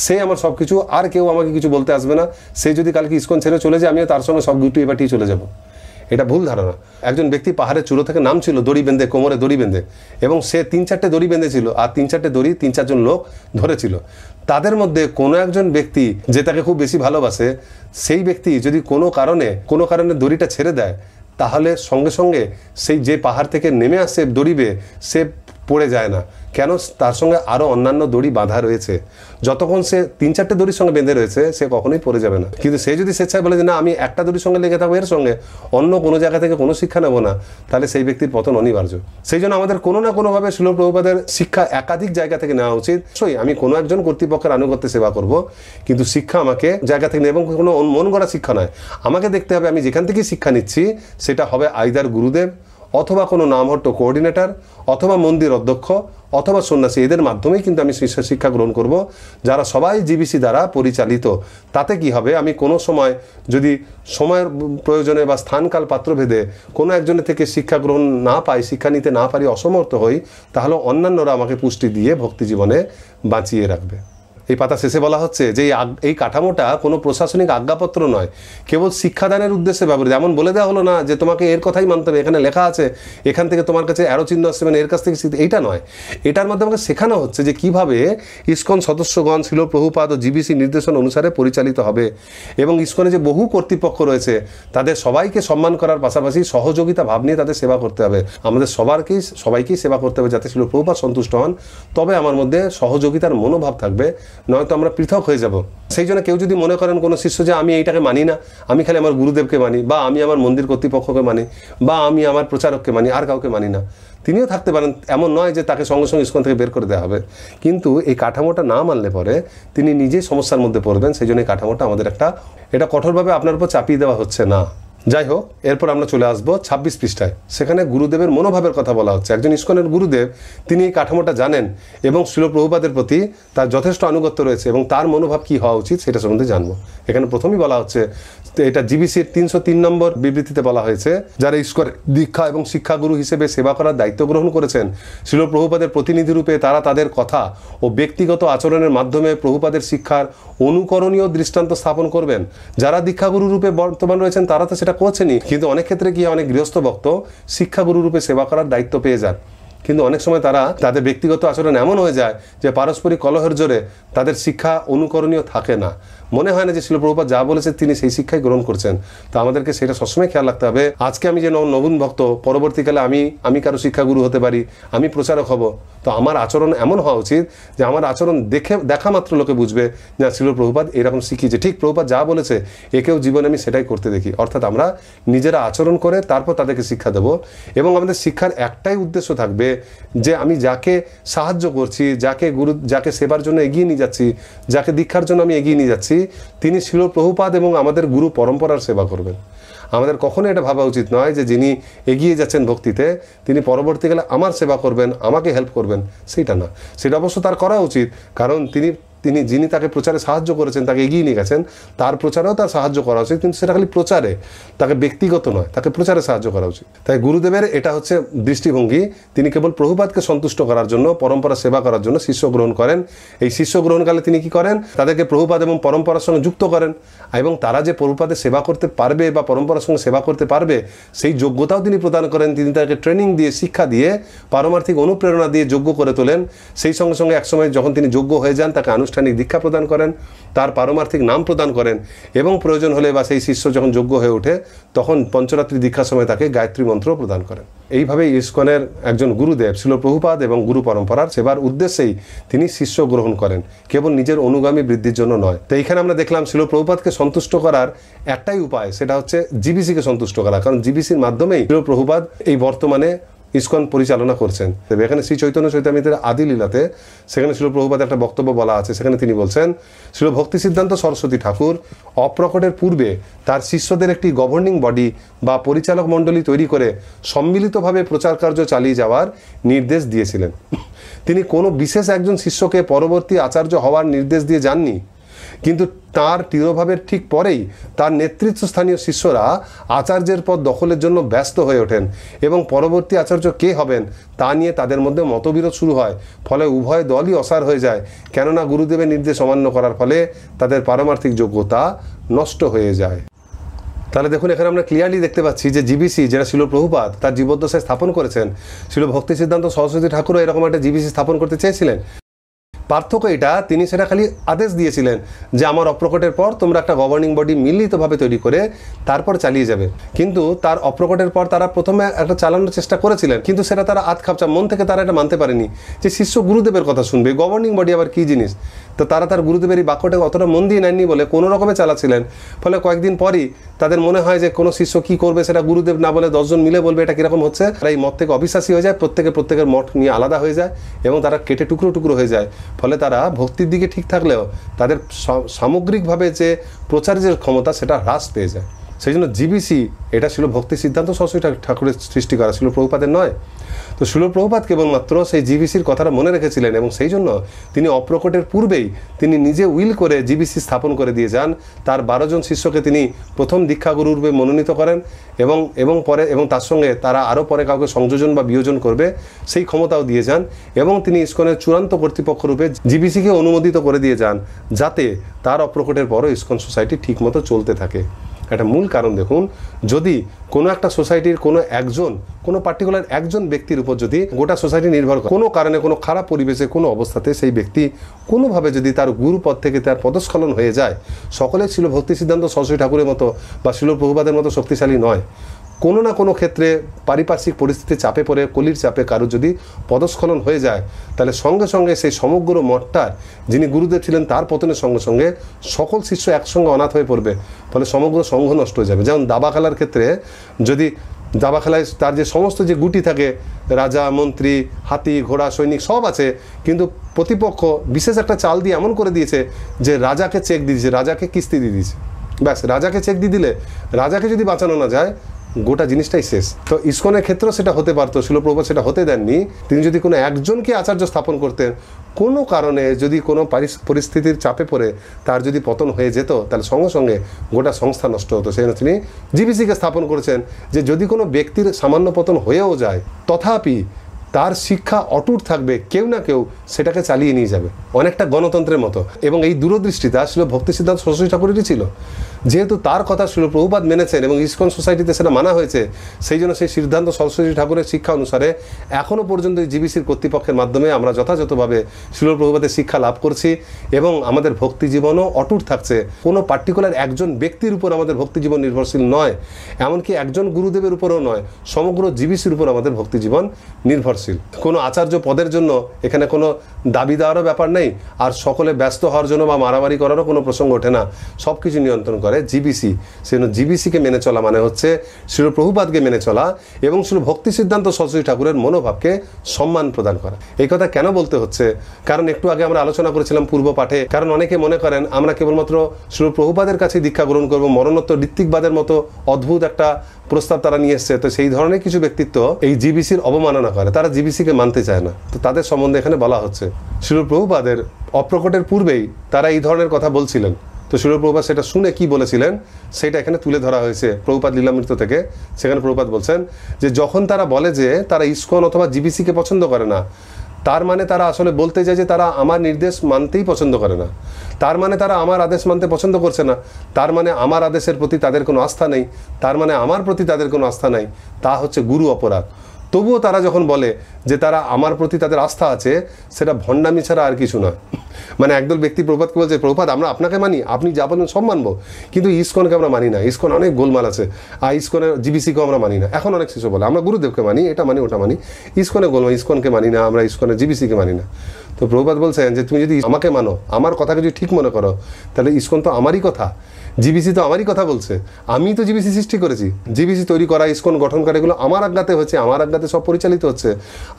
সেই আমার সব কিছু, আর কেউ আমাকে কিছু বলতে আসবে না। সেই যদি কালকে ইসকন ছেড়ে চলে যায়, আমিও তার সঙ্গে সব গুটিয়ে পাঠিয়ে চলে যাব। এটা ভুল ধারণা। একজন ব্যক্তি পাহাড়ের চূড়ো থেকে নামছিল দড়ি বেঁধে, কোমরে দড়ি বেঁধে, এবং সে 3-4টে দড়ি বেঁধেছিল, আর 3-4টে দড়ি 3-4জন লোক ধরেছিল। তাদের মধ্যে কোনো একজন ব্যক্তি যে তাকে খুব বেশি ভালোবাসে, সেই ব্যক্তি যদি কোনো কারণে দড়িটা ছেড়ে দেয়, তাহলে সঙ্গে সঙ্গে সেই যে পাহাড় থেকে নেমে আসে দড়ি বেয়ে, সে পড়ে যায় না। কেন? তার সঙ্গে আরও অন্যান্য দড়ি বাঁধা রয়েছে। যতক্ষণ সে 3-4টে দড়ির সঙ্গে বেঁধে রয়েছে, সে কখনোই পড়ে যাবে না। কিন্তু সে যদি স্বেচ্ছায় বলে যে না, আমি একটা দড়ির সঙ্গে লেগে থাকবো, এর সঙ্গে অন্য কোনো জায়গা থেকে কোনো শিক্ষা নেবো না, তাহলে সেই ব্যক্তির পতন অনিবার্য। সেই জন্য আমাদের কোনো না কোনোভাবে শিল প্রভুপাদের শিক্ষা একাধিক জায়গা থেকে নেওয়া উচিত। অবশ্যই আমি কোনো একজন কর্তৃপক্ষের আনুগত্যে সেবা করব, কিন্তু শিক্ষা আমাকে জায়গা থেকে নেই, এবং কোনো মন গড়া শিক্ষা নয়। আমাকে দেখতে হবে আমি যেখান থেকেই শিক্ষা নিচ্ছি সেটা হবে আইদার গুরুদেব, অথবা কোনো নামহট্ট কোঅর্ডিনেটর, অথবা মন্দির অধ্যক্ষ, অথবা সন্ন্যাসী। এদের মাধ্যমেই কিন্তু আমি শিক্ষা গ্রহণ করব, যারা সবাই জিবিসি দ্বারা পরিচালিত। তাতে কি হবে, আমি কোনো সময় যদি সময়ের প্রয়োজনে বা স্থানকাল পাত্রভেদে কোনো একজনের থেকে শিক্ষা গ্রহণ না পাই, শিক্ষা নিতে না পারি, অসমর্থ হই, তাহলে অন্যান্যরা আমাকে পুষ্টি দিয়ে ভক্তি জীবনে বাঁচিয়ে রাখবে। এই পাতা শেষে বলা হচ্ছে যে এই কাঠামোটা কোনো প্রশাসনিক আজ্ঞাপত্র নয়, কেবল শিক্ষাদানের উদ্দেশ্যে ব্যবহৃত। এমন বলে দেওয়া হলো না যে তোমাকে এর কথাই মানতে হবে, এখানে লেখা আছে, এখান থেকে তোমার কাছে অ্যারো চিহ্ন আসছে, মানে এর কাছ থেকে শিখতে, এইটা নয়। এটার মধ্যে আমাকে শেখানো হচ্ছে যে কিভাবে ইসকন সদস্যগণ শিল প্রভুপাদ ও জিবিসি নির্দেশনা অনুসারে পরিচালিত হবে, এবং ইসকনে যে বহু কর্তৃপক্ষ রয়েছে তাদের সবাইকে সম্মান করার পাশাপাশি সহযোগিতা ভাব নিয়ে তাদের সেবা করতে হবে। আমাদের সবাইকেই সেবা করতে হবে যাতে শিল প্রভুপাদ সন্তুষ্ট হন। তবে আমার মধ্যে সহযোগিতার মনোভাব থাকবে, নয়তো আমরা পৃথক হয়ে যাব। সেই জন্য কেউ যদি মনে করেন কোনো শিষ্য যে আমি এইটাকে মানি না, আমি খালি আমার গুরুদেবকে মানি, বা আমি আমার মন্দির কর্তৃপক্ষকে মানি, বা আমি আমার প্রচারককে মানি, আর কাউকে মানি না, তিনিও থাকতে পারেন। এমন নয় যে তাকে সঙ্গে সঙ্গে ইসকন থেকে বের করে দেওয়া হবে। কিন্তু এই কাঠামোটা না মানলে পরে তিনি নিজেই সমস্যার মধ্যে পড়বেন। সেই জন্য এই কাঠামোটা আমাদের এটা কঠোরভাবে আপনার উপর চাপিয়ে দেওয়া হচ্ছে না। যাই হোক, এরপর আমরা চলে আসবো 26 পৃষ্ঠায়। সেখানে গুরুদেবের মনোভাবের কথা বলা হচ্ছে। একজন ইসকনের গুরুদেব, তিনি এই কাঠামোটা জানেন এবং শিল প্রভুপাদের প্রতি তার যথেষ্ট আনুগত্য রয়েছে, এবং তার মনোভাব কি হওয়া উচিত সেটা সম্বন্ধে জানবো। এখানে প্রথমেই বলা হচ্ছে, এটা জিবিসির 303 নম্বর বিবৃতিতে বলা হয়েছে, যারা ঈশ্বরের দীক্ষা এবং শিক্ষাগুরু হিসেবে সেবা করার দায়িত্ব গ্রহণ করেছেন, শিল প্রভুপাদের প্রতিনিধি রূপে তারা তাদের কথা ও ব্যক্তিগত আচরণের মাধ্যমে প্রভুপাদের শিক্ষার অনুকরণীয় দৃষ্টান্ত স্থাপন করবেন। যারা দীক্ষাগুরু রূপে বর্তমান রয়েছেন তারা তো সেটা করছেনই, কিন্তু অনেক ক্ষেত্রে কি অনেক গৃহস্থ ভক্ত শিক্ষাগুরু রূপে সেবা করার দায়িত্ব পেয়ে যান, কিন্তু অনেক সময় তাদের ব্যক্তিগত আচরণ এমন হয়ে যায় যে পারস্পরিক কলহের জোরে তাদের শিক্ষা অনুকরণীয় থাকে না। মনে হয় না যে শিল প্রভুপাদ যা বলেছে তিনি সেই শিক্ষাই গ্রহণ করছেন। তো আমাদেরকে সেটা সবসময় খেয়াল রাখতে হবে। আজকে আমি যে নবীন ভক্ত, পরবর্তীকালে আমি কারো শিক্ষাগুরু হতে পারি, আমি প্রচারক হব, তো আমার আচরণ এমন হওয়া উচিত যে আমার আচরণ দেখা মাত্র লোকে বুঝবে যে শিল প্রভুপাদ এরকম শিখিয়েছে, ঠিক প্রভুপাদ যা বলেছে একেও জীবনে আমি সেটাই করতে দেখি। অর্থাৎ আমরা নিজেরা আচরণ করে তারপর তাদেরকে শিক্ষা দেব, এবং আমাদের শিক্ষার একটাই উদ্দেশ্য থাকবে যে আমি যাকে সাহায্য করছি, যাকে সেবার জন্য এগিয়ে নিয়ে যাচ্ছি, যাকে দীক্ষার জন্য আমি এগিয়ে নিয়ে যাচ্ছি, তিনি শিল প্রভুপাদ এবং আমাদের গুরু পরম্পরার সেবা করবেন। আমাদের কখনো এটা ভাবা উচিত নয় যে যিনি এগিয়ে যাচ্ছেন ভক্তিতে তিনি পরবর্তীকালে আমার সেবা করবেন, আমাকে হেল্প করবেন, সেইটা না। সেটা অবশ্য তার করা উচিত, কারণ যিনি তাকে প্রচারে সাহায্য করেছেন, তাকে এগিয়ে নিয়ে গেছেন, তার প্রচারেও তার সাহায্য করা উচিত, কিন্তু সেটা খালি প্রচারে, তাকে ব্যক্তিগত নয়, তাকে প্রচারে সাহায্য করা উচিত। তাই গুরুদেবের এটা হচ্ছে দৃষ্টিভঙ্গি। তিনি কেবল প্রভুপাদকে সন্তুষ্ট করার জন্য, পরম্পরা সেবা করার জন্য শিষ্য গ্রহণ করেন। এই শিষ্য গ্রহণকালে তিনি কি করেন, তাদেরকে প্রভুপাদ এবং পরম্পরার সঙ্গে যুক্ত করেন, এবং তারা যে প্রভুপাদের সেবা করতে পারবে বা পরম্পরার সঙ্গে সেবা করতে পারবে সেই যোগ্যতাও তিনি প্রদান করেন। তিনি তাকে ট্রেনিং দিয়ে, শিক্ষা দিয়ে, পারমার্থিক অনুপ্রেরণা দিয়ে যোগ্য করে তোলেন। সেই সঙ্গে সঙ্গে একসময় যখন তিনি যোগ্য হয়ে যান, তাকে আনুষ্ঠানিক দীক্ষা প্রদান করেন, তার পারমার্থিক নাম প্রদান করেন, এবং প্রয়োজন হলে বা সেই শিষ্য যখন যোগ্য হয়ে ওঠে তখন পঞ্চরাত্রি দীক্ষার সময় তাকে গায়ত্রী মন্ত্র প্রদান করেন। এইভাবে ইসকনের একজন গুরুদেব শিল প্রভুপাদ এবং গুরু পরম্পরার সেবার উদ্দেশ্যেই তিনি শিষ্য গ্রহণ করেন, কেবল নিজের অনুগামী বৃদ্ধির জন্য নয়। তো এইখানে আমরা দেখলাম শিল প্রভুপাদকে সন্তুষ্ট করার একটাই উপায়, সেটা হচ্ছে জিবিসিকে সন্তুষ্ট করা, কারণ জিবিসির মাধ্যমেই শিল প্রভুপাদ এই বর্তমানে ইসকন পরিচালনা করছেন। এখানে শ্রী চৈতন্য চৈতামৃতের আদি লীলাতে সেখানে শিল প্রভুপাদের একটা বক্তব্য বলা আছে। সেখানে তিনি বলছেন, শিল ভক্তি সিদ্ধান্ত সরস্বতী ঠাকুর অপ্রকটের পূর্বে তার শিষ্যদের একটি গভর্নিং বডি বা পরিচালক মণ্ডলী তৈরি করে সম্মিলিতভাবে প্রচার কার্য চালিয়ে যাওয়ার নির্দেশ দিয়েছিলেন। তিনি কোনো বিশেষ একজন শিষ্যকে পরবর্তী আচার্য হওয়ার নির্দেশ দিয়ে যাননি, কিন্তু তার তিরোভাবের ঠিক পরেই তার নেতৃত্বস্থানীয় শিষ্যরা আচার্যের পদ দখলের জন্য ব্যস্ত হয়ে ওঠেন এবং পরবর্তী আচার্য কে হবেন তা নিয়ে তাদের মধ্যে মতবিরোধ শুরু হয়। ফলে উভয় দলই অসার হয়ে যায়, কেননা গুরুদেবের নির্দেশ অমান্য করার ফলে তাদের পারমার্থিক যোগ্যতা নষ্ট হয়ে যায়। তাহলে দেখুন, এখানে আমরা ক্লিয়ারলি দেখতে পাচ্ছি যে জিবিসি যেটা শিল প্রভুপাদ তার জীবদ্দশায় স্থাপন করেছেন, শিল ভক্তি সিদ্ধান্ত সরস্বতী ঠাকুরও এরকম একটা জিবিসি স্থাপন করতে চেয়েছিলেন। পার্থক্য এটা, তিনি সেটা খালি আদেশ দিয়েছিলেন যে আমার অপ্রকটের পর তোমরা একটা গভর্নিং বডি মিলিতভাবে তৈরি করে তারপর চালিয়ে যাবে। কিন্তু তার অপ্রকটের পর তারা প্রথমে একটা চালানোর চেষ্টা করেছিলেন, কিন্তু সেটা তারা আধখাপচা মন থেকে তারা এটা মানতে পারেনি যে শিষ্য গুরুদেবের কথা শুনবে, গভর্নিং বডি আবার কী জিনিস। তো তারা তার গুরুদেবের এই বাক্যটাকে অতটা মন দিয়ে নেননি বলে কোনো রকমে চালাচ্ছিলেন। ফলে কয়েকদিন পরই তাদের মনে হয় যে কোনো শিষ্য কী করবে সেটা গুরুদেব না বলে 10 জন মিলে বলবে, এটা কীরকম হচ্ছে। তারা এই মত থেকে অবিশ্বাসী হয়ে যায়, প্রত্যেকের মঠ নিয়ে আলাদা হয়ে যায় এবং তারা কেটে টুকরো টুকরো হয়ে যায়। ফলে তারা ভক্তির দিকে ঠিক থাকলেও তাদের সামগ্রিকভাবে যে প্রচারের ক্ষমতা সেটা হ্রাস পেয়ে যায়। সেই জন্য জিবিসি এটা ছিল ভক্তি সিদ্ধান্ত সরস্বতী ঠাকুরের সৃষ্টি করা, শিল প্রভুপাদের নয়। তো শিল প্রভুপাদ কেবলমাত্র সেই জিবিসির কথাটা মনে রেখেছিলেন এবং সেই জন্য তিনি অপ্রকটের পূর্বেই তিনি নিজে উইল করে জিবিসি স্থাপন করে দিয়ে যান। তার 12 জন শিষ্যকে তিনি প্রথম দীক্ষাগুরু রূপে মনোনীত করেন এবং তার সঙ্গে তারা আরও পরে কাউকে সংযোজন বা বিয়োজন করবে সেই ক্ষমতাও দিয়ে যান এবং তিনি ইসকনের চূড়ান্ত কর্তৃপক্ষ রূপে জিবিসিকে অনুমোদিত করে দিয়ে যান, যাতে তার অপ্রকটের পরও ইসকন সোসাইটি ঠিকমতো চলতে থাকে। একটা মূল কারণ দেখুন, যদি কোনো একটা সোসাইটির কোনো পার্টিকুলার একজন ব্যক্তির উপর যদি গোটা সোসাইটি নির্ভর করে, কোনো কারণে কোনো খারাপ পরিবেশে কোনো অবস্থাতে সেই ব্যক্তি কোনোভাবে যদি তার গুরুপদ থেকে তার পদস্খলন হয়ে যায়, সকলে ছিল ভক্তি সিদ্ধান্ত সরস্বতী ঠাকুরের মতো বা শিল প্রভুপাদের মতো শক্তিশালী নয়। কোনো না কোনো ক্ষেত্রে পারিপার্শ্বিক পরিস্থিতির চাপে পড়ে কলির চাপে কারো যদি পদস্খলন হয়ে যায়, তাহলে সঙ্গে সঙ্গে সেই সমগ্র মঠটার যিনি গুরুদেব ছিলেন তার পতনের সঙ্গে সঙ্গে সকল শিষ্য একসঙ্গে অনাথ হয়ে পড়বে। ফলে সমগ্র সংঘ নষ্ট হয়ে যাবে। যেমন দাবা খেলার ক্ষেত্রে, যদি দাবা খেলায় তার যে সমস্ত যে গুটি থাকে, রাজা, মন্ত্রী, হাতি, ঘোড়া, সৈনিক সব আছে, কিন্তু প্রতিপক্ষ বিশেষ একটা চাল দিয়ে এমন করে দিয়েছে যে রাজাকে চেক দিয়ে দিয়েছে, রাজাকে কিস্তি দিয়ে দিয়েছে। ব্যাস, রাজাকে চেক দিয়ে দিলে রাজাকে যদি বাঁচানো না যায়, গোটা জিনিসটাই শেষ। তো ইসকনের ক্ষেত্রেও সেটা হতে পারতো, শিল প্রভুপাদ সেটা হতে দেননি। তিনি যদি কোনো একজনকে আচার্য স্থাপন করতেন, কোনো কারণে যদি কোনো পরিস্থিতির চাপে পড়ে তার যদি পতন হয়ে যেত, তাহলে সঙ্গে সঙ্গে গোটা সংস্থা নষ্ট হতো। সেই জন্য তিনি জিবিসিকে স্থাপন করেছেন যে যদি কোনো ব্যক্তির সামান্য পতন হয়েও যায়, তথাপি তার শিক্ষা অটুট থাকবে, কেউ না কেউ সেটাকে চালিয়ে নিয়ে যাবে, অনেকটা গণতন্ত্রের মতো। এবং এই দূরদৃষ্টিতা ছিল ভক্তি সিদ্ধান্ত সরস্বতী ঠাকুরেরই ছিল। যেহেতু তার কথা শিল প্রভুপাদ মেনেছেন এবং ইসকন সোসাইটিতে সেটা মানা হয়েছে, সেই জন্য সেই সিদ্ধান্ত সরস্বতী ঠাকুরের শিক্ষা অনুসারে এখনও পর্যন্ত এই জিবিসির কর্তৃপক্ষের মাধ্যমে আমরা যথাযথভাবে শিল প্রভুপাদের শিক্ষা লাভ করছি এবং আমাদের ভক্তি জীবনও অটুট থাকছে। কোনো পার্টিকুলার একজন ব্যক্তির উপর আমাদের ভক্তি জীবন নির্ভরশীল নয়, এমনকি একজন গুরুদেবের উপরও নয়, সমগ্র জিবিসির উপর আমাদের ভক্তি জীবন নির্ভরশীল। কোনো আচার্য পদের জন্য এখানে কোনো দাবি দেওয়ারও ব্যাপার নেই, আর সকলে ব্যস্ত হওয়ার জন্য বা মারামারি করারও কোনো প্রসঙ্গ ওঠে না। সব কিছু নিয়ন্ত্রণ করে জিবিসি। সেজন্য জিবিসিকে মেনে চলা মানে হচ্ছে শিল প্রভুপাদকে মেনে চলা এবং শিল ভক্তি সিদ্ধান্ত সরস্বতী ঠাকুরের মনোভাবকে সম্মান প্রদান করা। এই কথা কেন বলতে হচ্ছে? কারণ একটু আগে আমরা আলোচনা করেছিলাম পূর্ব পাঠে, কারণ অনেকে মনে করেন আমরা কেবলমাত্র শিল প্রভুপাদের কাছে দীক্ষা গ্রহণ করবো, মরণোত্তর ঋত্বিকবাদের মতো অদ্ভুত একটা প্রস্তাব তারা নিয়ে এসছে। তো সেই ধরনের কিছু ব্যক্তিত্ব এই জিবিসির অবমাননা করে, তারা জিবিসিকে মানতে চায় না। তো তাদের সম্বন্ধে এখানে বলা হচ্ছে শিল প্রভুপাদের অপ্রকটের পূর্বেই তারা এই ধরনের কথা বলছিলেন। তো শিল প্রভুপাদ সেটা শুনে কি বলেছিলেন সেটা এখানে তুলে ধরা হয়েছে প্রভুপাদ লীলামৃত থেকে। সেখানে প্রভুপাদ বলছেন যে যখন তারা বলে যে তারা ইসকন অথবা জিবিসিকে পছন্দ করে না, তার মানে তারা আসলে বলতে চায় যে তারা আমার নির্দেশ মানতেই পছন্দ করে না, তার মানে তারা আমার আদেশ মানতে পছন্দ করছে না, তার মানে আমার আদেশের প্রতি তাদের কোনো আস্থা নেই, তার মানে আমার প্রতি তাদের কোনো আস্থা নাই। তা হচ্ছে গুরু অপরাধ। তবুও তারা যখন বলে যে তারা আমার প্রতি তাদের আস্থা আছে, সেটা ভণ্ডামি ছাড়া আর কিছু না। মানে একদল ব্যক্তি প্রভুপাদকে বলছে, প্রভুপাদ আমরা আপনাকে মানি, আপনি যা বলেন সব মানবো, কিন্তু ইসকনকে আমরা মানি না, ইসকন অনেক গোলমাল আছে, আর ইসকনের জিবিসিকেও আমরা মানি না। এখন অনেক শিশু বলে আমরা গুরুদেবকে মানি, এটা মানি, ওটা মানি, ইসকনে গোলমাল, ইসকনকে মানি না, আমরা ইসকনের জিবিসিকে মানি না। তো প্রভুপাদ বলছেন যে তুমি যদি আমাকে মানো, আমার কথাকে যদি ঠিক মনে করো, তাহলে ইসকন তো আমারই কথা, জিবিসি তো আমারই কথা বলছে, আমি তো জিবিসি সৃষ্টি করেছি, জিবিসি তৈরি করা, ইসকন গঠন করা, এগুলো আমার আজ্ঞাতে হচ্ছে, আমার আজ্ঞাতে সব পরিচালিত হচ্ছে।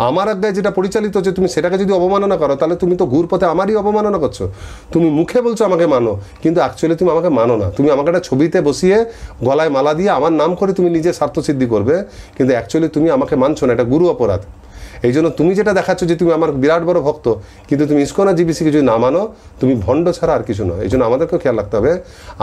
আমার আজ্ঞায় যেটা পরিচালিত হচ্ছে তুমি সেটাকে যদি অবমাননা করো, তাহলে তুমি তো ঘুর পথে আমারই অবমাননা করছো। তুমি মুখে বলছো আমাকে মানো, কিন্তু অ্যাকচুয়ালি তুমি আমাকে মানো না। তুমি আমাকে একটা ছবিতে বসিয়ে গলায় মালা দিয়ে আমার নাম করে তুমি নিজে স্বার্থসিদ্ধি করবে, কিন্তু অ্যাকচুয়ালি তুমি আমাকে মানছো না, এটা গুরু অপরাধ। এই জন্য তুমি যেটা দেখাচ্ছ যে তুমি আমার বিরাট বড় ভক্ত, কিন্তু তুমি ইসকন আর জিবিসিকে যদি না মানো, তুমি ভণ্ড ছাড়া আর কিছু নয়। এই জন্য আমাদেরকেও খেয়াল রাখতে হবে,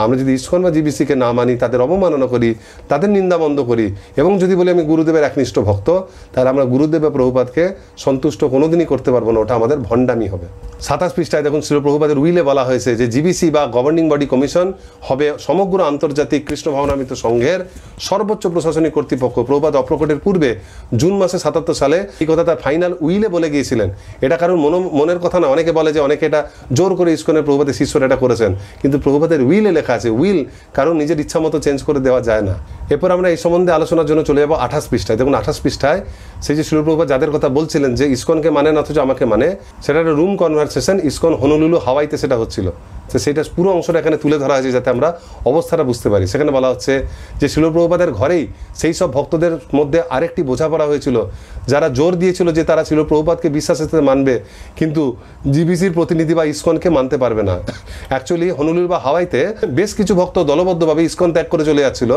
আমরা যদি ইসকন বা জিবিসিকে না মানি, তাদের অবমাননা করি, তাদের নিন্দা বন্ধ করি, এবং যদি বলি আমি গুরুদেবের একনিষ্ঠ ভক্ত, তাহলে আমরা গুরুদেব বা প্রভুপাদকে সন্তুষ্ট কোনোদিনই করতে পারবো না, ওটা আমাদের ভণ্ডামি হবে। 27 পৃষ্ঠায় দেখুন শ্রীল প্রভুপাদের উইলে বলা হয়েছে যে জিবিসি বা গভর্নিং বডি কমিশন হবে সমগ্র আন্তর্জাতিক কৃষ্ণ ভাবনামৃত সংঘের সর্বোচ্চ প্রশাসনিক কর্তৃপক্ষ। প্রভুপাদ অপ্রকটের পূর্বে জুন মাসে 77 সালে এই কথা তার ফাইনাল উইলে বলে গিয়েছিলেন। এটা কারণ মনের কথা না, অনেকে বলে যে অনেকে এটা জোর করে ইসকনের প্রভুপাদের শিষ্যরা এটা করেছেন, কিন্তু প্রভুপাদের উইলে লেখা আছে, উইল কারণ নিজের ইচ্ছা মতো চেঞ্জ করে দেওয়া যায় না। এরপর আমরা এই সম্বন্ধে আলোচনার জন্য চলে যাবো 28 পৃষ্ঠায়। দেখুন 28 পৃষ্ঠায় সেই যে শ্রীল প্রভুপাদ যাদের কথা বলছিলেন যে ইসকনকে মানে না অথচ আমাকে মানে, সেটা একটা রুম কনভারসেশন ইসকন হনুলুলু হাওয়াইতে সেটা হচ্ছিল। তো সেটা পুরো অংশটা এখানে তুলে ধরা হয়েছে যাতে আমরা অবস্থাটা বুঝতে পারি। সেখানে বলা হচ্ছে যে শ্রীল প্রভুপাদের ঘরেই সেই সব ভক্তদের মধ্যে আরেকটি বোঝাপড়া হয়েছিল যারা জোর দিয়েছিল যে তারা শ্রীল প্রভুপাদকে বিশ্বাসের সাথে মানবে, কিন্তু জিবিসির প্রতিনিধি বা ইসকনকে মানতে পারবে না। অ্যাকচুয়ালি হনুলুলু বা হাওয়াইতে বেশ কিছু ভক্ত দলবদ্ধভাবে ইসকন ত্যাগ করে চলে যাচ্ছিল,